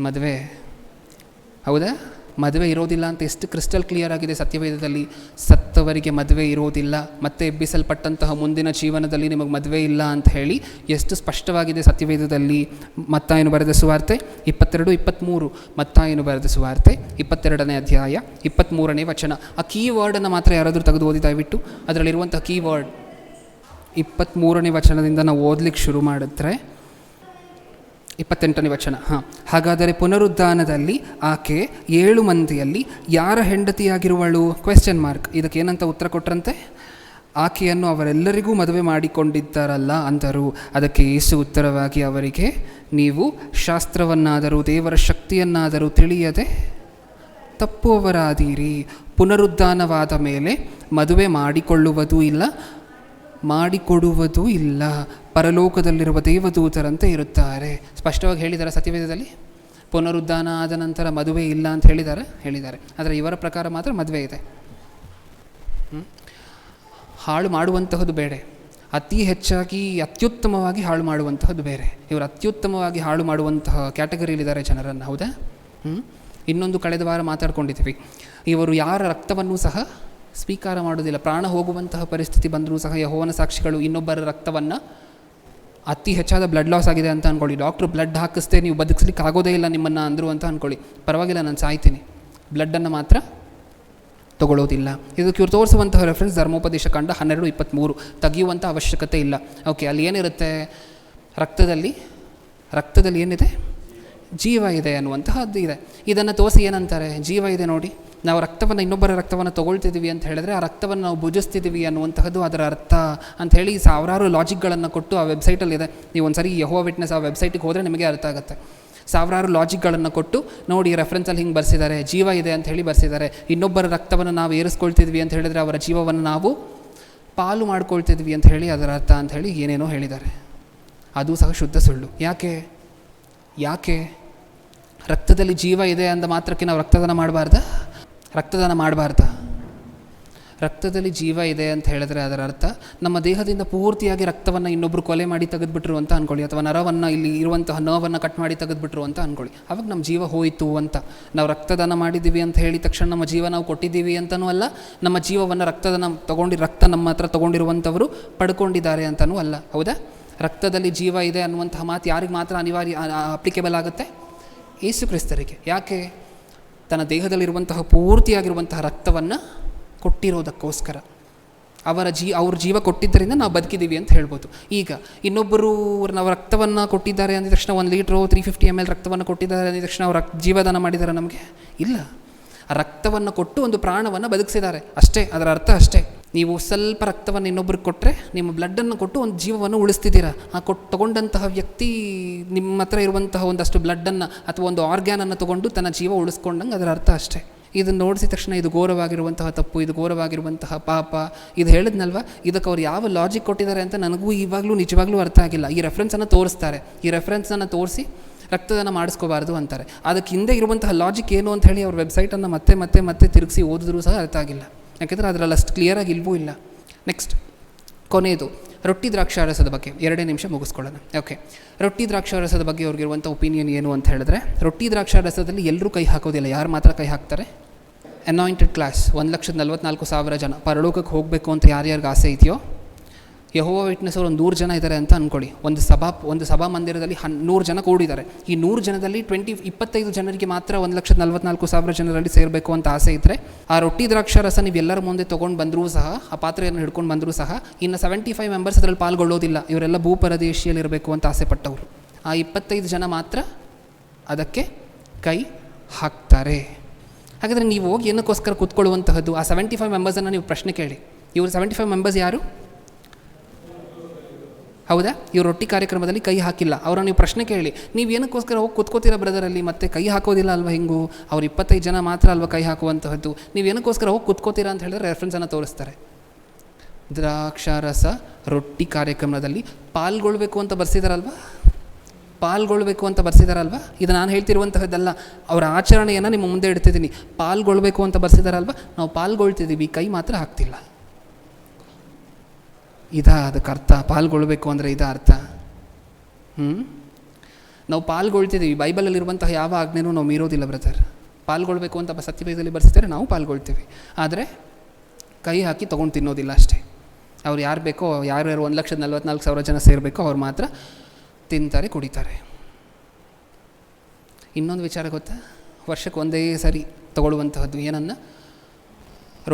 ಮದುವೆ, ಹೌದಾ? ಮದುವೆ ಇರೋದಿಲ್ಲ ಅಂತ ಎಷ್ಟು ಕ್ರಿಸ್ಟಲ್ ಕ್ಲಿಯರ್ ಆಗಿದೆ ಸತ್ಯವೇದದಲ್ಲಿ. ಸತ್ತವರಿಗೆ ಮದುವೆ ಇರೋದಿಲ್ಲ, ಮತ್ತೆ ಎಬ್ಬಿಸಲ್ಪಟ್ಟಂತಹ ಮುಂದಿನ ಜೀವನದಲ್ಲಿ ನಿಮಗೆ ಮದುವೆ ಇಲ್ಲ ಅಂತ ಹೇಳಿ ಎಷ್ಟು ಸ್ಪಷ್ಟವಾಗಿದೆ ಸತ್ಯವೇದದಲ್ಲಿ. ಮತ್ತಾಯನು ಬರೆದ ಸುವಾರ್ತೆ 22-23, ಮತ್ತಾಯನು ಬರೆದ ಸುವಾರ್ತೆ 22ನೇ ಅಧ್ಯಾಯ 23ನೇ ವಚನ. ಆ ಕೀ ವರ್ಡನ್ನು ಮಾತ್ರ ಯಾರಾದರೂ ತೆಗೆದು ಓದಿ ದಯವಿಟ್ಟು. ಅದರಲ್ಲಿರುವಂಥ ಕೀ ವರ್ಡ್ 23ನೇ ವಚನದಿಂದ ನಾವು ಓದಲಿಕ್ಕೆ ಶುರು ಮಾಡಿದ್ರೆ 28ನೇ ವಚನ. ಹಾಗಾದರೆ ಪುನರುದ್ಧಾನದಲ್ಲಿ ಆಕೆ 7 ಮಂದಿಯಲ್ಲಿ ಯಾರ ಹೆಂಡತಿಯಾಗಿರುವಳು? ? ಇದಕ್ಕೇನಂತ ಉತ್ತರ ಕೊಟ್ಟರಂತೆ? ಆಕೆಯನ್ನು ಅವರೆಲ್ಲರಿಗೂ ಮದುವೆ ಮಾಡಿಕೊಂಡಿದ್ದಾರಲ್ಲ ಅಂದರು. ಅದಕ್ಕೆ ಯೇಸು ಉತ್ತರವಾಗಿ ಅವರಿಗೆ, ನೀವು ಶಾಸ್ತ್ರವನ್ನಾದರೂ ದೇವರ ಶಕ್ತಿಯನ್ನಾದರೂ ತಿಳಿಯದೆ ತಪ್ಪುವವರಾದೀರಿ. ಪುನರುದ್ಧಾನವಾದ ಮೇಲೆ ಮದುವೆ ಮಾಡಿಕೊಡುವುದೂ ಇಲ್ಲ, ಪರಲೋಕದಲ್ಲಿರುವ ದೇವದೂತರಂತೆ ಇರುತ್ತಾರೆ. ಸ್ಪಷ್ಟವಾಗಿ ಹೇಳಿದ್ದಾರೆ ಸತ್ಯವೇದದಲ್ಲಿ. ಪುನರುದ್ಧಾನ ಆದ ನಂತರ ಮದುವೆ ಇಲ್ಲ ಅಂತ ಹೇಳಿದ್ದಾರೆ. ಆದರೆ ಇವರ ಪ್ರಕಾರ ಮಾತ್ರ ಮದುವೆ ಇದೆ. ಹಾಳು ಮಾಡುವಂತಹದ್ದು ಬೇರೆ, ಅತಿ ಹೆಚ್ಚಾಗಿ ಅತ್ಯುತ್ತಮವಾಗಿ ಹಾಳು ಮಾಡುವಂತಹದ್ದು ಬೇರೆ. ಇವರು ಅತ್ಯುತ್ತಮವಾಗಿ ಹಾಳು ಮಾಡುವಂತಹ ಕ್ಯಾಟಗರಿಯಲ್ಲಿದ್ದಾರೆ ಜನರನ್ನು, ಹೌದಾ? ಇನ್ನೊಂದು ಕಳೆದ ವಾರ ಮಾತಾಡ್ಕೊಂಡಿದ್ದೀವಿ. ಇವರು ಯಾರ ರಕ್ತವನ್ನೂ ಸಹ ಸ್ವೀಕಾರ ಮಾಡೋದಿಲ್ಲ. ಪ್ರಾಣ ಹೋಗುವಂತಹ ಪರಿಸ್ಥಿತಿ ಬಂದರೂ ಸಹ ಯೆಹೋವನ ಸಾಕ್ಷಿಗಳು ಇನ್ನೊಬ್ಬರ ರಕ್ತವನ್ನು, ಅತಿ ಹೆಚ್ಚಾದ ಬ್ಲಡ್ ಲಾಸ್ ಆಗಿದೆ ಅಂತ ಅಂದ್ಕೊಳ್ಳಿ, ಡಾಕ್ಟ್ರು ಬ್ಲಡ್ ಹಾಕಿಸ್ದೆ ನೀವು ಬದುಕಿಸ್ಲಿಕ್ಕೆ ಆಗೋದೇ ಇಲ್ಲ ನಿಮ್ಮನ್ನು ಅಂದರು ಅಂತ ಅಂದ್ಕೊಳ್ಳಿ, ಪರವಾಗಿಲ್ಲ ನಾನು ಸಾಯ್ತೀನಿ, ಬ್ಲಡ್ಡನ್ನು ಮಾತ್ರ ತಗೊಳ್ಳೋದಿಲ್ಲ. ಇದಕ್ಕೆ ಇವರು ತೋರಿಸುವಂತಹ ರೆಫರೆನ್ಸ್ ಧರ್ಮೋಪದೇಶ ಕಾಂಡ 12:23. ತೆಗೆಯುವಂಥ ಅವಶ್ಯಕತೆ ಇಲ್ಲ. ಓಕೆ, ಅಲ್ಲಿ ಏನಿರುತ್ತೆ? ರಕ್ತದಲ್ಲಿ ಏನಿದೆ? ಜೀವ ಇದೆ ಅನ್ನುವಂತಹದ್ದು ಇದೆ. ಇದನ್ನು ತೋರಿಸಿ ಏನಂತಾರೆ? ಜೀವ ಇದೆ ನೋಡಿ, ನಾವು ಇನ್ನೊಬ್ಬರ ರಕ್ತವನ್ನು ತೊಗೊಳ್ತಿದ್ದೀವಿ ಅಂತ ಹೇಳಿದ್ರೆ ಆ ರಕ್ತವನ್ನು ನಾವು ಭುಜಿಸ್ತಿದ್ದೀವಿ ಅನ್ನುವಂತಹದ್ದು ಅದರ ಅರ್ಥ ಅಂತ ಹೇಳಿ ಸಾವಿರಾರು ಲಾಜಿಕ್ಗಳನ್ನು ಕೊಟ್ಟು ಆ ವೆಬ್ಸೈಟಲ್ಲಿದೆ. ನೀವು ಒಂದು ಸರಿ ಯೆಹೋವಾ ವಿಟ್ನೆಸ್ ಆ ವೆಬ್ಸೈಟಿಗೆ ಹೋದರೆ ನಿಮಗೆ ಅರ್ಥ ಆಗುತ್ತೆ. ಸಾವಿರಾರು ಲಾಜಿಕ್ಗಳನ್ನು ಕೊಟ್ಟು ನೋಡಿ, ರೆಫರೆನ್ಸಲ್ಲಿ ಹಿಂಗೆ ಬರ್ಸಿದ್ದಾರೆ, ಜೀವ ಇದೆ ಅಂತ ಹೇಳಿ ಬರ್ಸಿದ್ದಾರೆ. ಇನ್ನೊಬ್ಬರ ರಕ್ತವನ್ನು ನಾವು ಏರಿಸ್ಕೊಳ್ತಿದ್ವಿ ಅಂತ ಹೇಳಿದರೆ ಅವರ ಜೀವವನ್ನು ನಾವು ಪಾಲು ಮಾಡ್ಕೊಳ್ತಿದ್ವಿ ಅಂತ ಹೇಳಿ ಅದರ ಅರ್ಥ ಅಂತ ಹೇಳಿ ಏನೇನೋ ಹೇಳಿದ್ದಾರೆ. ಅದು ಸಹ ಶುದ್ಧ ಸುಳ್ಳು. ಯಾಕೆ ರಕ್ತದಲ್ಲಿ ಜೀವ ಇದೆ ಅಂದ ಮಾತ್ರಕ್ಕೆ ನಾವು ರಕ್ತದಾನ ಮಾಡಬಾರ್ದಾ? ರಕ್ತದಲ್ಲಿ ಜೀವ ಇದೆ ಅಂತ ಹೇಳಿದ್ರೆ ಅದರ ಅರ್ಥ ನಮ್ಮ ದೇಹದಿಂದ ಪೂರ್ತಿಯಾಗಿ ರಕ್ತವನ್ನು ಇನ್ನೊಬ್ಬರು ಕೊಲೆ ಮಾಡಿ ತೆಗೆದುಬಿಟ್ರು ಅಂತ ಅಂದ್ಕೊಳ್ಳಿ, ಅಥವಾ ನರವನ್ನು, ಇಲ್ಲಿ ಇರುವಂತಹ ನರ್ವನ್ನು ಕಟ್ ಮಾಡಿ ತೆಗೆದುಬಿಟ್ರು ಅಂತ ಅಂದ್ಕೊಳ್ಳಿ. ಆವಾಗ ನಮ್ಮ ಜೀವ ಹೋಯಿತು ಅಂತ. ನಾವು ರಕ್ತದಾನ ಮಾಡಿದ್ದೀವಿ ಅಂತ ಹೇಳಿ ತಕ್ಷಣ ನಮ್ಮ ಜೀವ ನಾವು ಕೊಟ್ಟಿದ್ದೀವಿ ಅಂತನೂ ಅಲ್ಲ, ನಮ್ಮ ಜೀವವನ್ನು ರಕ್ತ ನಮ್ಮ ಹತ್ರ ತೊಗೊಂಡಿರುವಂಥವರು ಪಡ್ಕೊಂಡಿದ್ದಾರೆ ಅಂತನೂ ಅಲ್ಲ, ಹೌದಾ? ರಕ್ತದಲ್ಲಿ ಜೀವ ಇದೆ ಅನ್ನುವಂತಹ ಮಾತು ಯಾರಿಗೆ ಮಾತ್ರ ಅಪ್ಲಿಕೇಬಲ್ ಆಗುತ್ತೆ? ಯೇಸು ಕ್ರಿಸ್ತರಿಗೆ. ಯಾಕೆ? ತನ್ನ ದೇಹದಲ್ಲಿರುವಂತಹ ಪೂರ್ತಿಯಾಗಿರುವಂತಹ ರಕ್ತವನ್ನು ಕೊಟ್ಟಿರೋದಕ್ಕೋಸ್ಕರ. ಅವ್ರ ಜೀವ ಕೊಟ್ಟಿದ್ದರಿಂದ ನಾವು ಬದುಕಿದ್ದೀವಿ ಅಂತ ಹೇಳ್ಬೋದು. ಈಗ ಇನ್ನೊಬ್ಬರು ನಾವು ರಕ್ತವನ್ನು ಕೊಟ್ಟಿದ್ದಾರೆ ಅಂದ ತಕ್ಷಣ 1 ಲೀಟ್ರು 350 ml ರಕ್ತವನ್ನು ಕೊಟ್ಟಿದ್ದಾರೆ ಅಂದ ತಕ್ಷಣ ಅವ್ರು ಜೀವದಾನ ಮಾಡಿದ್ದಾರೆ ನಮಗೆ? ಇಲ್ಲ. ಆ ರಕ್ತವನ್ನು ಕೊಟ್ಟು ಒಂದು ಪ್ರಾಣವನ್ನು ಬದುಕಿಸಿದ್ದಾರೆ ಅಷ್ಟೇ, ಅದರ ಅರ್ಥ ಅಷ್ಟೇ. ನೀವು ಸ್ವಲ್ಪ ರಕ್ತವನ್ನು ಇನ್ನೊಬ್ರಿಗೆ ಕೊಟ್ಟರೆ, ನಿಮ್ಮ ಬ್ಲಡ್ಡನ್ನು ಕೊಟ್ಟು ಒಂದು ಜೀವವನ್ನು ಉಳಿಸ್ತಿದ್ದೀರಾ. ಆ ತಗೊಂಡಂತಹ ವ್ಯಕ್ತಿ ನಿಮ್ಮ ಹತ್ರ ಇರುವಂತಹ ಒಂದಷ್ಟು ಬ್ಲಡ್ಡನ್ನು ಅಥವಾ ಒಂದು ಆರ್ಗ್ಯಾನನ್ನು ತೊಗೊಂಡು ತನ್ನ ಜೀವ ಉಳಿಸ್ಕೊಂಡಂಗೆ ಅದರ ಅರ್ಥ ಅಷ್ಟೇ. ಇದನ್ನು ನೋಡಿಸಿದ ತಕ್ಷಣ ಇದು ಘೋರವಾಗಿರುವಂತಹ ತಪ್ಪು, ಇದು ಘೋರವಾಗಿರುವಂತಹ ಪಾಪ, ಇದು ಹೇಳಿದ್ನಲ್ವ, ಇದಕ್ಕೆ ಅವ್ರು ಯಾವ ಲಾಜಿಕ್ ಕೊಟ್ಟಿದ್ದಾರೆ ಅಂತ ನನಗೂ ಇವಾಗಲೂ ನಿಜವಾಗ್ಲೂ ಅರ್ಥ ಆಗಿಲ್ಲ. ಈ ರೆಫರೆನ್ಸನ್ನು ತೋರಿಸ್ತಾರೆ, ಈ ರೆಫರೆನ್ಸನ್ನು ತೋರಿಸಿ ರಕ್ತದಾನ ಮಾಡಿಸ್ಕೋಬಾರ್ದು ಅಂತಾರೆ. ಅದಕ್ಕೆ ಹಿಂದೆ ಇರುವಂತಹ ಲಾಜಿಕ್ ಏನು ಅಂತ ಹೇಳಿ ಅವ್ರ ವೆಬ್ಸೈಟನ್ನು ಮತ್ತೆ ಮತ್ತೆ ಮತ್ತೆ ತಿರುಗಿಸಿ ಓದಿದ್ರೂ ಸಹ ಅರ್ಥ ಆಗಿಲ್ಲ. ಯಾಕೆಂದರೆ ಅದರಲ್ಲಿ ಅಷ್ಟು ಕ್ಲಿಯರಾಗಿ ಇಲ್ವೂ ಇಲ್ಲ. ನೆಕ್ಸ್ಟ್ ಕೊನೆಯದು ರೊಟ್ಟಿ ದ್ರಾಕ್ಷಾರಸದ ಬಗ್ಗೆ 2 ನಿಮಿಷ ಮುಗಿಸ್ಕೊಳ್ಳೋಣ. ಓಕೆ, ರೊಟ್ಟಿ ದ್ರಾಕ್ಷಾರಸದ ಬಗ್ಗೆ ಅವ್ರಿಗಿರುವಂಥ ಒಪಿನಿಯನ್ ಏನು ಅಂತ ಹೇಳಿದ್ರೆ, ರೊಟ್ಟಿ ದ್ರಾಕ್ಷಾರಸದಲ್ಲಿ ಎಲ್ಲರೂ ಕೈ ಹಾಕೋದಿಲ್ಲ. ಯಾರು ಮಾತ್ರ ಕೈ ಹಾಕ್ತಾರೆ? ಅನಾಯಿಂಟೆಡ್ ಕ್ಲಾಸ್, 1,44,000 ಜನ ಪರಲೋಕಕ್ಕೆ ಹೋಗಬೇಕು ಅಂತ ಯಾರ್ಯಾರಿಗೆ ಆಸೆ ಇದೆಯೋ, ಯೆಹೋವ ವಿಟ್ನೆಸ್ ಅವರು 100 ಜನ ಇದ್ದಾರೆ ಅಂತ ಅಂದ್ಕೊಳ್ಳಿ. ಒಂದು ಸಭಾ ಮಂದಿರದಲ್ಲಿ 100 ಜನ ಕೂಡಿದ್ದಾರೆ. ಈ 100 ಜನದಲ್ಲಿ 25 ಜನರಿಗೆ ಮಾತ್ರ 1,44,000 ಜನರಲ್ಲಿ ಸೇರಬೇಕು ಅಂತ ಆಸೆ ಇದ್ದರೆ, ಆ ರೊಟ್ಟಿ ದ್ರಾಕ್ಷಾರಸ ನೀವು ಎಲ್ಲರ ಮುಂದೆ ತೊಗೊಂಡು ಬಂದರೂ ಸಹ, ಆ ಪಾತ್ರೆಯನ್ನು ಹಿಡ್ಕೊಂಡು ಬಂದರೂ ಸಹ, ಇನ್ನು 75 ಮೆಂಬರ್ಸ್ ಅದರಲ್ಲಿ ಪಾಲ್ಗೊಳ್ಳೋದಿಲ್ಲ. ಇವರೆಲ್ಲ ಭೂಪರದೇಶಿಯಲ್ಲಿರಬೇಕು ಅಂತ ಆಸೆ ಪಟ್ಟವರು. ಆ 25 ಜನ ಮಾತ್ರ ಅದಕ್ಕೆ ಕೈ ಹಾಕ್ತಾರೆ. ಹಾಗಾದರೆ ನೀವು ಹೋಗಿ ಏನಕ್ಕೋಸ್ಕರ ಕೂತ್ಕೊಳ್ಳುವಂತಹದ್ದು? ಆ 75 ಮೆಂಬರ್ಸನ್ನು ನೀವು ಪ್ರಶ್ನೆ ಕೇಳಿ, ಇವರು 75 ಮೆಂಬರ್ಸ್ ಯಾರು? ಹೌದಾ? ಇವರು ರೊಟ್ಟಿ ಕಾರ್ಯಕ್ರಮದಲ್ಲಿ ಕೈ ಹಾಕಿಲ್ಲ. ಅವರನ್ನು ನೀವು ಪ್ರಶ್ನೆ ಕೇಳಿ, ನೀವು ಏನಕ್ಕೋಸ್ಕರ ಹೋಗಿ ಕೂತ್ಕೋತೀರಾ ಬ್ರದರಲ್ಲಿ, ಮತ್ತೆ ಕೈ ಹಾಕೋದಿಲ್ಲ ಅಲ್ವ? ಹಿಂಗೂ ಅವ್ರು 25 ಜನ ಮಾತ್ರ ಅಲ್ವ ಕೈ ಹಾಕುವಂತಹದ್ದು, ನೀವು ಏನಕ್ಕೋಸ್ಕರ ಹೋಗಿ ಕೂತ್ಕೋತೀರಾ ಅಂತ ಹೇಳಿದ್ರೆ ರೆಫರೆನ್ಸನ್ನು ತೋರಿಸ್ತಾರೆ. ದ್ರಾಕ್ಷಾರಸ ರೊಟ್ಟಿ ಕಾರ್ಯಕ್ರಮದಲ್ಲಿ ಪಾಲ್ಗೊಳ್ಬೇಕು ಅಂತ ಬರ್ಸಿದಾರಲ್ವ, ಪಾಲ್ಗೊಳ್ಬೇಕು ಅಂತ ಬರ್ಸಿದಾರಲ್ವ. ಇದು ನಾನು ಹೇಳ್ತಿರುವಂತಹದ್ದಲ್ಲ, ಅವರ ಆಚರಣೆಯನ್ನು ನಿಮ್ಮ ಮುಂದೆ ಇಡ್ತಿದ್ದೀನಿ. ಪಾಲ್ಗೊಳ್ಬೇಕು ಅಂತ ಬರ್ಸಿದಾರಲ್ವ, ನಾವು ಪಾಲ್ಗೊಳ್ತಿದ್ದೀವಿ, ಕೈ ಮಾತ್ರ ಹಾಕ್ತಿಲ್ಲ. ಇದಾ ಅದಕ್ಕೆ ಅರ್ಥ? ಪಾಲ್ಗೊಳ್ಬೇಕು ಅಂದರೆ ಇದಾ ಅರ್ಥ? ನಾವು ಪಾಲ್ಗೊಳ್ತಿದ್ದೀವಿ. ಬೈಬಲಲ್ಲಿರುವಂತಹ ಯಾವ ಆಜ್ಞೆನೂ ನಾವು ಮೀರೋದಿಲ್ಲ ಬ್ರದರ್. ಪಾಲ್ಗೊಳ್ಬೇಕು ಅಂತ ಸತ್ಯವೇದದಲ್ಲಿ ಬರ್ಸಿದ್ದಾರೆ, ನಾವು ಪಾಲ್ಗೊಳ್ತೀವಿ. ಆದರೆ ಕೈ ಹಾಕಿ ತೊಗೊಂಡು ತಿನ್ನೋದಿಲ್ಲ ಅಷ್ಟೇ. ಅವ್ರು ಯಾರು ಬೇಕೋ, ಯಾರ್ಯಾರು 1,44,000 ಜನ ಸೇರಬೇಕೋ ಅವ್ರು ಮಾತ್ರ ತಿಂತಾರೆ, ಕುಡಿತಾರೆ. ಇನ್ನೊಂದು ವಿಚಾರ ಗೊತ್ತಾ? ವರ್ಷಕ್ಕೆ ಒಂದೇ ಸರಿ ತಗೊಳ್ಳುವಂತಹದ್ದು ಏನನ್ನು?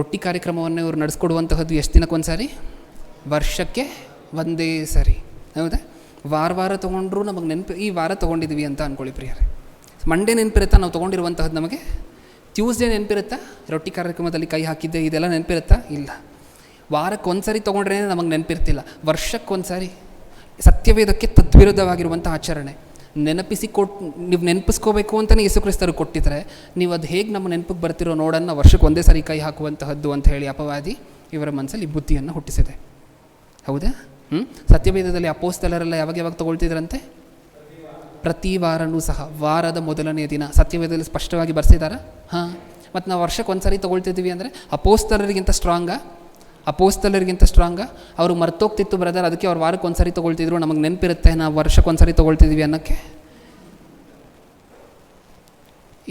ರೊಟ್ಟಿ ಕಾರ್ಯಕ್ರಮವನ್ನು ಇವರು ನಡೆಸ್ಕೊಡುವಂತಹದ್ದು ಎಷ್ಟು ದಿನಕ್ಕೊಂದು ಸಾರಿ? ವರ್ಷಕ್ಕೆ ಒಂದೇ ಸರಿ. ಹೌದಾ? ವಾರ ತೊಗೊಂಡ್ರೂ ನಮಗೆ ನೆನಪು, ಈ ವಾರ ತೊಗೊಂಡಿದ್ವಿ ಅಂತ ಅಂದ್ಕೊಳ್ಳಿ ಪ್ರಿಯರೇ. ಮಂಡೇ ನೆನಪಿರುತ್ತಾ ನಾವು ತೊಗೊಂಡಿರುವಂತಹದ್ದು? ನಮಗೆ ಟ್ಯೂಸ್ಡೇ ನೆನಪಿರುತ್ತಾ? ರೊಟ್ಟಿ ಕಾರ್ಯಕ್ರಮದಲ್ಲಿ ಕೈ ಹಾಕಿದ್ದೆ ಇದೆಲ್ಲ ನೆನಪಿರುತ್ತಾ? ಇಲ್ಲ. ವಾರಕ್ಕೆ ಒಂದು ಸರಿ ತೊಗೊಂಡ್ರೇ ನಮಗೆ ನೆನಪಿರ್ತಿಲ್ಲ. ವರ್ಷಕ್ಕೊಂದು ಸಾರಿ. ಸತ್ಯವೇದಕ್ಕೆ ತದ್ವಿರುದ್ಧವಾಗಿರುವಂಥ ಆಚರಣೆ. ನೀವು ನೆನಪಿಸ್ಕೋಬೇಕು ಅಂತಲೇ ಯೇಸು ಕ್ರಿಸ್ತರು ಕೊಟ್ಟಿದ್ದಾರೆ. ನೀವು ಅದು ಹೇಗೆ ನಮ್ಮ ನೆನಪಿಗೆ ಬರ್ತಿರೋ ನೋಡನ್ನು ವರ್ಷಕ್ಕೆ ಒಂದೇ ಸಾರಿ ಕೈ ಹಾಕುವಂತಹದ್ದು ಅಂತ ಹೇಳಿ ಅಪವಾದಿ ಇವರ ಮನಸ್ಸಲ್ಲಿ ಬುದ್ಧಿಯನ್ನು ಹುಟ್ಟಿಸಿದೆ. ಹೌದಾ? ಸತ್ಯವೇದದಲ್ಲಿ ಅಪೊಸ್ತಲರೆಲ್ಲ ಯಾವಾಗ ತೊಗೊಳ್ತಿದ್ರಂತೆ? ಪ್ರತಿ ವಾರನೂ ಸಹ, ವಾರದ ಮೊದಲನೇ ದಿನ. ಸತ್ಯವೇದದಲ್ಲಿ ಸ್ಪಷ್ಟವಾಗಿ ಬರ್ಸಿದ್ದಾರೆ. ಮತ್ತು ನಾವು ವರ್ಷಕ್ಕೆ ಒಂದು ಸಾರಿ ತೊಗೊಳ್ತಿದ್ದೀವಿ ಅಂದರೆ ಅಪೊಸ್ತಲರಿಗಿಂತ ಸ್ಟ್ರಾಂಗ. ಅವರು ಮರ್ತೋಗ್ತಿತ್ತು ಬ್ರದರ್, ಅದಕ್ಕೆ ಅವ್ರು ವಾರಕ್ಕೆ ಒಂದು ಸಾರಿ ತೊಗೊಳ್ತಿದ್ರು. ನಮಗೆ ನೆನಪಿರುತ್ತೆ ನಾವು ವರ್ಷಕ್ಕೆ ಒಂದು ಸಾರಿ ತೊಗೊಳ್ತಿದ್ದೀವಿ ಅನ್ನೋಕ್ಕೆ.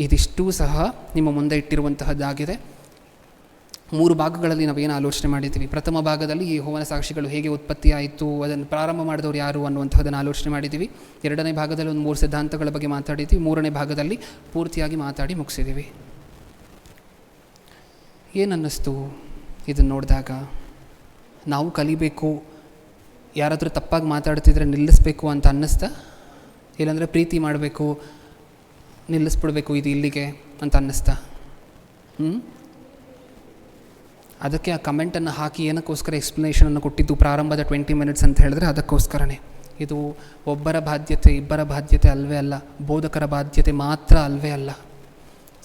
ಇದಿಷ್ಟೂ ಸಹ ನಿಮ್ಮ ಮುಂದೆ ಇಟ್ಟಿರುವಂತಹದ್ದಾಗಿದೆ. 3 ಭಾಗಗಳಲ್ಲಿ ನಾವೇನು ಆಲೋಚನೆ ಮಾಡಿದ್ದೀವಿ. ಪ್ರಥಮ ಭಾಗದಲ್ಲಿ ಈ ಯೆಹೋವನ ಸಾಕ್ಷಿಗಳು ಹೇಗೆ ಉತ್ಪತ್ತಿ ಆಯಿತು, ಅದನ್ನು ಪ್ರಾರಂಭ ಮಾಡಿದವರು ಯಾರು ಅನ್ನುವಂಥದ್ದನ್ನು ಆಲೋಚನೆ ಮಾಡಿದ್ದೀವಿ. 2ನೇ ಭಾಗದಲ್ಲಿ ಒಂದು 3 ಸಿದ್ಧಾಂತಗಳ ಬಗ್ಗೆ ಮಾತಾಡಿದ್ದೀವಿ. 3ನೇ ಭಾಗದಲ್ಲಿ ಪೂರ್ತಿಯಾಗಿ ಮಾತಾಡಿ ಮುಗಿಸಿದ್ದೀವಿ. ಏನನ್ನಿಸ್ತು ಇದನ್ನು ನೋಡಿದಾಗ? ನಾವು ಕಲಿಬೇಕು, ಯಾರಾದರೂ ತಪ್ಪಾಗಿ ಮಾತಾಡ್ತಿದ್ರೆ ನಿಲ್ಲಿಸಬೇಕು ಅಂತ ಅನ್ನಿಸ್ತಾ? ಇಲ್ಲಾಂದರೆ ಪ್ರೀತಿ ಮಾಡಬೇಕು, ನಿಲ್ಲಿಸ್ಬಿಡ್ಬೇಕು, ಇದು ಇಲ್ಲಿಗೆ ಅಂತ ಅನ್ನಿಸ್ತಾ? ಅದಕ್ಕೆ ಆ ಕಮೆಂಟನ್ನು ಹಾಕಿ ಏನಕ್ಕೋಸ್ಕರ ಎಕ್ಸ್ಪ್ಲನೇಷನನ್ನು ಕೊಟ್ಟಿದ್ದು ಪ್ರಾರಂಭದ 20 ಮಿನಿಟ್ಸ್ ಅಂತ ಹೇಳಿದ್ರೆ ಅದಕ್ಕೋಸ್ಕರನೇ. ಇದು ಒಬ್ಬರ ಬಾಧ್ಯತೆ, ಇಬ್ಬರ ಬಾಧ್ಯತೆ ಅಲ್ವೇ ಅಲ್ಲ. ಬೋಧಕರ ಬಾಧ್ಯತೆ ಮಾತ್ರ ಅಲ್ವೇ ಅಲ್ಲ,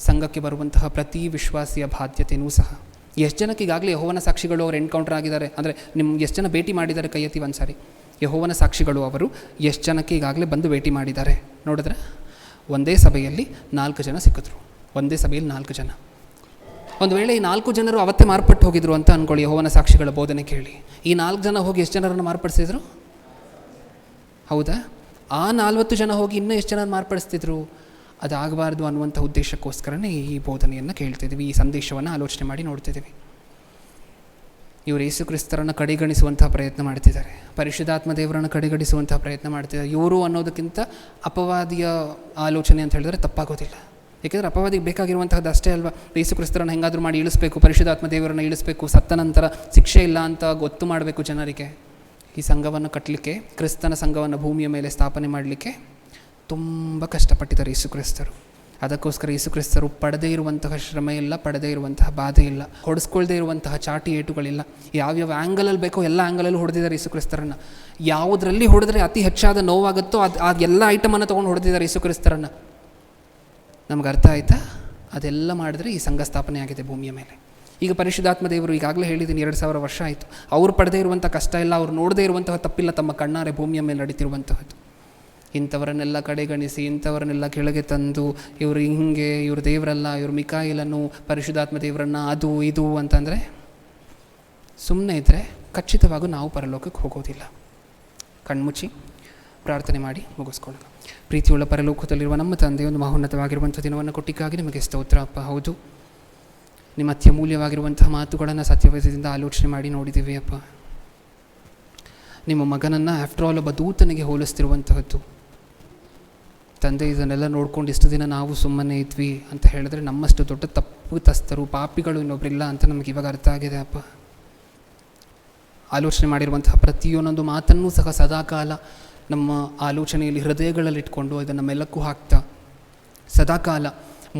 ಸಂಘಕ್ಕೆ ಬರುವಂತಹ ಪ್ರತಿ ವಿಶ್ವಾಸಿಯ ಬಾಧ್ಯತೆಯೂ ಸಹ. ಎಷ್ಟು ಜನಕ್ಕೆ ಈಗಾಗಲೇ ಯೆಹೋವನ ಸಾಕ್ಷಿಗಳು ಅವರು ಎನ್ಕೌಂಟರ್ ಆಗಿದ್ದಾರೆ ಅಂದರೆ ನಿಮ್ಗೆ ಎಷ್ಟು ಜನ ಭೇಟಿ ಮಾಡಿದ್ದಾರೆ? ಕೈ ಎತ್ತಿ ಒಂದು ಸಾರಿ. ಯೆಹೋವನ ಸಾಕ್ಷಿಗಳು ಅವರು ಎಷ್ಟು ಜನಕ್ಕೆ ಈಗಾಗಲೇ ಬಂದು ಭೇಟಿ ಮಾಡಿದ್ದಾರೆ ನೋಡಿದ್ರೆ? ಒಂದೇ ಸಭೆಯಲ್ಲಿ 4 ಜನ ಸಿಕ್ಕಿದ್ರು. ಒಂದೇ ಸಭೆಯಲ್ಲಿ 4 ಜನ. ಒಂದು ವೇಳೆ ಈ 4 ಜನರು ಅವತ್ತೇ ಮಾರ್ಪಟ್ಟು ಹೋಗಿದ್ರು ಅಂತ ಅಂದ್ಕೊಳ್ಳಿ, ಯೆಹೋವನ ಸಾಕ್ಷಿಗಳ ಬೋಧನೆ ಕೇಳಿ. ಈ 4 ಜನ ಹೋಗಿ ಎಷ್ಟು ಜನರನ್ನು ಮಾರ್ಪಡಿಸಿದ್ರು? ಹೌದಾ? ಆ 40 ಜನ ಹೋಗಿ ಇನ್ನೂ ಎಷ್ಟು ಜನ ಮಾರ್ಪಡಿಸ್ತಿದ್ರು? ಅದಾಗಬಾರ್ದು ಅನ್ನುವಂಥ ಉದ್ದೇಶಕ್ಕೋಸ್ಕರನೇ ಈ ಬೋಧನೆಯನ್ನು ಕೇಳ್ತಿದ್ದೀವಿ, ಈ ಸಂದೇಶವನ್ನು ಆಲೋಚನೆ ಮಾಡಿ ನೋಡ್ತಿದ್ದೀವಿ. ಇವರು ಯೇಸು ಕ್ರಿಸ್ತರನ್ನು ಕಡೆಗಣಿಸುವಂತಹ ಪ್ರಯತ್ನ ಮಾಡ್ತಿದ್ದಾರೆ, ಪರಿಶುದ್ಧಾತ್ಮ ದೇವರನ್ನು ಕಡೆಗಣಿಸುವಂತಹ ಪ್ರಯತ್ನ ಮಾಡ್ತಿದ್ದಾರೆ. ಇವರು ಅನ್ನೋದಕ್ಕಿಂತ ಅಪವಾದಿಯ ಆಲೋಚನೆ ಅಂತ ಹೇಳಿದ್ರೆ ತಪ್ಪಾಗೋದಿಲ್ಲ. ಏಕೆಂದರೆ ಅಪವಾದಿಗೆ ಬೇಕಾಗಿರುವಂತಹದ್ದು ಅಷ್ಟೇ ಅಲ್ವಾ? ಯೇಸು ಕ್ರಿಸ್ತರನ್ನು ಹೆಂಗಾದರೂ ಮಾಡಿ ಇಳಿಸ್ಬೇಕು, ಪರಿಶುದ್ಧಾತ್ಮ ದೇವರನ್ನು ಇಳಿಸ್ಬೇಕು, ಸತ್ತ ನಂತರ ಶಿಕ್ಷೆ ಇಲ್ಲ ಅಂತ ಗೊತ್ತು ಮಾಡಬೇಕು ಜನರಿಗೆ. ಈ ಸಂಘವನ್ನು ಕಟ್ಟಲಿಕ್ಕೆ, ಕ್ರಿಸ್ತನ ಸಂಘವನ್ನು ಭೂಮಿಯ ಮೇಲೆ ಸ್ಥಾಪನೆ ಮಾಡಲಿಕ್ಕೆ ತುಂಬ ಕಷ್ಟಪಟ್ಟಿದ್ದಾರೆ ಯೇಸು ಕ್ರಿಸ್ತರು. ಅದಕ್ಕೋಸ್ಕರ ಯೇಸು ಕ್ರಿಸ್ತರು ಪಡೆದೇ ಇರುವಂತಹ ಶ್ರಮ ಇಲ್ಲ, ಪಡೆದೇ ಇರುವಂತಹ ಬಾಧೆ ಇಲ್ಲ, ಹೊಡೆಸ್ಕೊಳ್ದೇ ಇರುವಂತಹ ಚಾಟಿ ಏಟುಗಳಿಲ್ಲ. ಯಾವ್ಯಾವ ಆ್ಯಂಗಲಲ್ಲಿ ಬೇಕೋ ಎಲ್ಲ ಆ್ಯಂಗಲಲ್ಲೂ ಹೊಡೆದಿದ್ದಾರೆ ಯೇಸು ಕ್ರಿಸ್ತರನ್ನು. ಯಾವುದರಲ್ಲಿ ಹೊಡೆದ್ರೆ ಅತಿ ಹೆಚ್ಚಾದ ನೋವಾಗುತ್ತೋ ಅದು ಎಲ್ಲ ಐಟಮನ್ನು ತೊಗೊಂಡು ಹೊಡೆದಿದ್ದಾರೆ ಯೇಸು ಕ್ರಿಸ್ತರನ್ನು. ನಮ್ಗೆ ಅರ್ಥ ಆಯಿತಾ? ಅದೆಲ್ಲ ಮಾಡಿದ್ರೆ ಈ ಸಂಘ ಸ್ಥಾಪನೆ ಆಗಿದೆ ಭೂಮಿಯ ಮೇಲೆ. ಈಗ ಪರಿಶುದ್ಧಾತ್ಮ ದೇವರು, ಈಗಾಗಲೇ ಹೇಳಿದ್ದೀನಿ, 2000 ವರ್ಷ ಆಯಿತು. ಅವರು ಪಡೆದೇ ಇರುವಂಥ ಕಷ್ಟ ಇಲ್ಲ, ಅವ್ರು ನೋಡದೇ ಇರುವಂತಹ ತಪ್ಪಿಲ್ಲ ತಮ್ಮ ಕಣ್ಣಾರೆ ಭೂಮಿಯ ಮೇಲೆ ನಡೀತಿರುವಂತಹದ್ದು. ಇಂಥವರನ್ನೆಲ್ಲ ಕಡೆಗಣಿಸಿ, ಇಂಥವರನ್ನೆಲ್ಲ ಕೆಳಗೆ ತಂದು, ಇವರು ಹಿಂಗೆ, ಇವರು ದೇವರಲ್ಲ, ಇವರು ಮಿಕಾಯಿಲನ್ನು, ಪರಿಶುದ್ಧಾತ್ಮ ದೇವರನ್ನು, ಅದು ಇದು ಅಂತಂದರೆ ಸುಮ್ಮನೆ ಇದ್ದರೆ ಖಚಿತವಾಗೂ ನಾವು ಪರಲೋಕಕ್ಕೆ ಹೋಗೋದಿಲ್ಲ. ಕಣ್ಮುಚ್ಚಿ ಪ್ರಾರ್ಥನೆ ಮಾಡಿ ಮುಗಿಸ್ಕೊಳ್ಳೋಣ. ಪ್ರೀತಿಯುಳ್ಳ ಪರಲೋಕದಲ್ಲಿರುವ ನಮ್ಮ ತಂದೆ, ಒಂದು ಮಹೋನ್ನತವಾಗಿರುವಂಥ ದಿನವನ್ನು ಕೊಟ್ಟಿಗಾಗಿ ನಿಮಗೆ ಸ್ತೋತ್ರ ಅಪ್ಪ. ಹೌದು, ನಿಮ್ಮ ಅತ್ಯಮೂಲ್ಯವಾಗಿರುವಂತಹ ಮಾತುಗಳನ್ನು ಸತ್ಯವೇದದಿಂದ ಆಲೋಚನೆ ಮಾಡಿ ನೋಡಿದ್ದೀವಿ ಅಪ್ಪ. ನಿಮ್ಮ ಮಗನನ್ನು ಆಫ್ಟರ್ ಆಲ್ ಒಬ್ಬ ದೂತನಿಗೆ ಹೋಲಿಸ್ತಿರುವಂತಹದ್ದು. ತಂದೆ, ಇದನ್ನೆಲ್ಲ ನೋಡ್ಕೊಂಡು ಇಷ್ಟು ದಿನ ನಾವು ಸುಮ್ಮನೆ ಇದ್ವಿ ಅಂತ ಹೇಳಿದ್ರೆ ನಮ್ಮಷ್ಟು ದೊಡ್ಡ ತಪ್ಪಿತಸ್ಥರು, ಪಾಪಿಗಳು ಇನ್ನೊಬ್ಬರಿಲ್ಲ ಅಂತ ನಮಗೆ ಇವಾಗ ಅರ್ಥ ಆಗಿದೆ ಅಪ್ಪ. ಆಲೋಚನೆ ಮಾಡಿರುವಂತಹ ಪ್ರತಿಯೊಂದೊಂದು ಮಾತನ್ನೂ ಸಹ ಸದಾಕಾಲ ನಮ್ಮ ಆಲೋಚನೆಯಲ್ಲಿ ಹೃದಯಗಳಲ್ಲಿಟ್ಕೊಂಡು ಇದನ್ನು ಮೆಲುಕು ಹಾಕ್ತಾ, ಸದಾಕಾಲ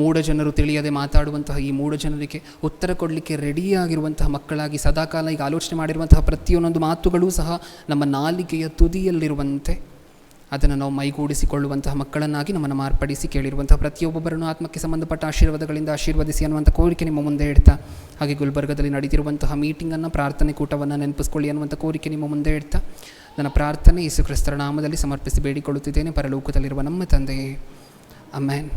ಮೂಢ ಜನರು ತಿಳಿಯದೆ ಮಾತಾಡುವಂತಹ ಈ ಮೂಢ ಜನರಿಗೆ ಉತ್ತರ ಕೊಡಲಿಕ್ಕೆ ರೆಡಿಯಾಗಿರುವಂತಹ ಮಕ್ಕಳಾಗಿ ಸದಾಕಾಲ ಈಗ ಆಲೋಚನೆ ಮಾಡಿರುವಂತಹ ಪ್ರತಿಯೊಂದೊಂದು ಮಾತುಗಳೂ ಸಹ ನಮ್ಮ ನಾಲಿಗೆಯ ತುದಿಯಲ್ಲಿರುವಂತೆ ಅದನ್ನು ನಾವು ಮೈಗೂಡಿಸಿಕೊಳ್ಳುವಂತಹ ಮಕ್ಕಳನ್ನಾಗಿ ನಮ್ಮನ್ನು ಮಾರ್ಪಡಿಸಿ, ಕೇಳಿರುವಂತಹ ಪ್ರತಿಯೊಬ್ಬೊಬ್ಬರನ್ನು ಆತ್ಮಕ್ಕೆ ಸಂಬಂಧಪಟ್ಟ ಆಶೀರ್ವಾದಗಳಿಂದ ಆಶೀರ್ವದಿಸಿ ಅನ್ನುವಂಥ ಕೋರಿಕೆ ನಿಮ್ಮ ಮುಂದೆ ಇಡ್ತಾ, ಹಾಗೆ ಗುಲ್ಬರ್ಗದಲ್ಲಿ ನಡೆದಿರುವಂತಹ ಮೀಟಿಂಗನ್ನು, ಪ್ರಾರ್ಥನೆ ಕೂಟವನ್ನು ನೆನಪಿಸ್ಕೊಳ್ಳಿ ಅನ್ನುವಂಥ ಕೋರಿಕೆ ನಿಮ್ಮ ಮುಂದೆ ಇಡ್ತಾ, ನನ್ನ ಪ್ರಾರ್ಥನೆ ಯೇಸು ಕ್ರಿಸ್ತರ ನಾಮದಲ್ಲಿ ಸಮರ್ಪಿಸಿ ಬೇಡಿಕೊಳ್ಳುತ್ತಿದ್ದೇನೆ. ಪರಲೋಕದಲ್ಲಿರುವ ನಮ್ಮ ತಂದೆಯೇ, ಆಮೆನ್.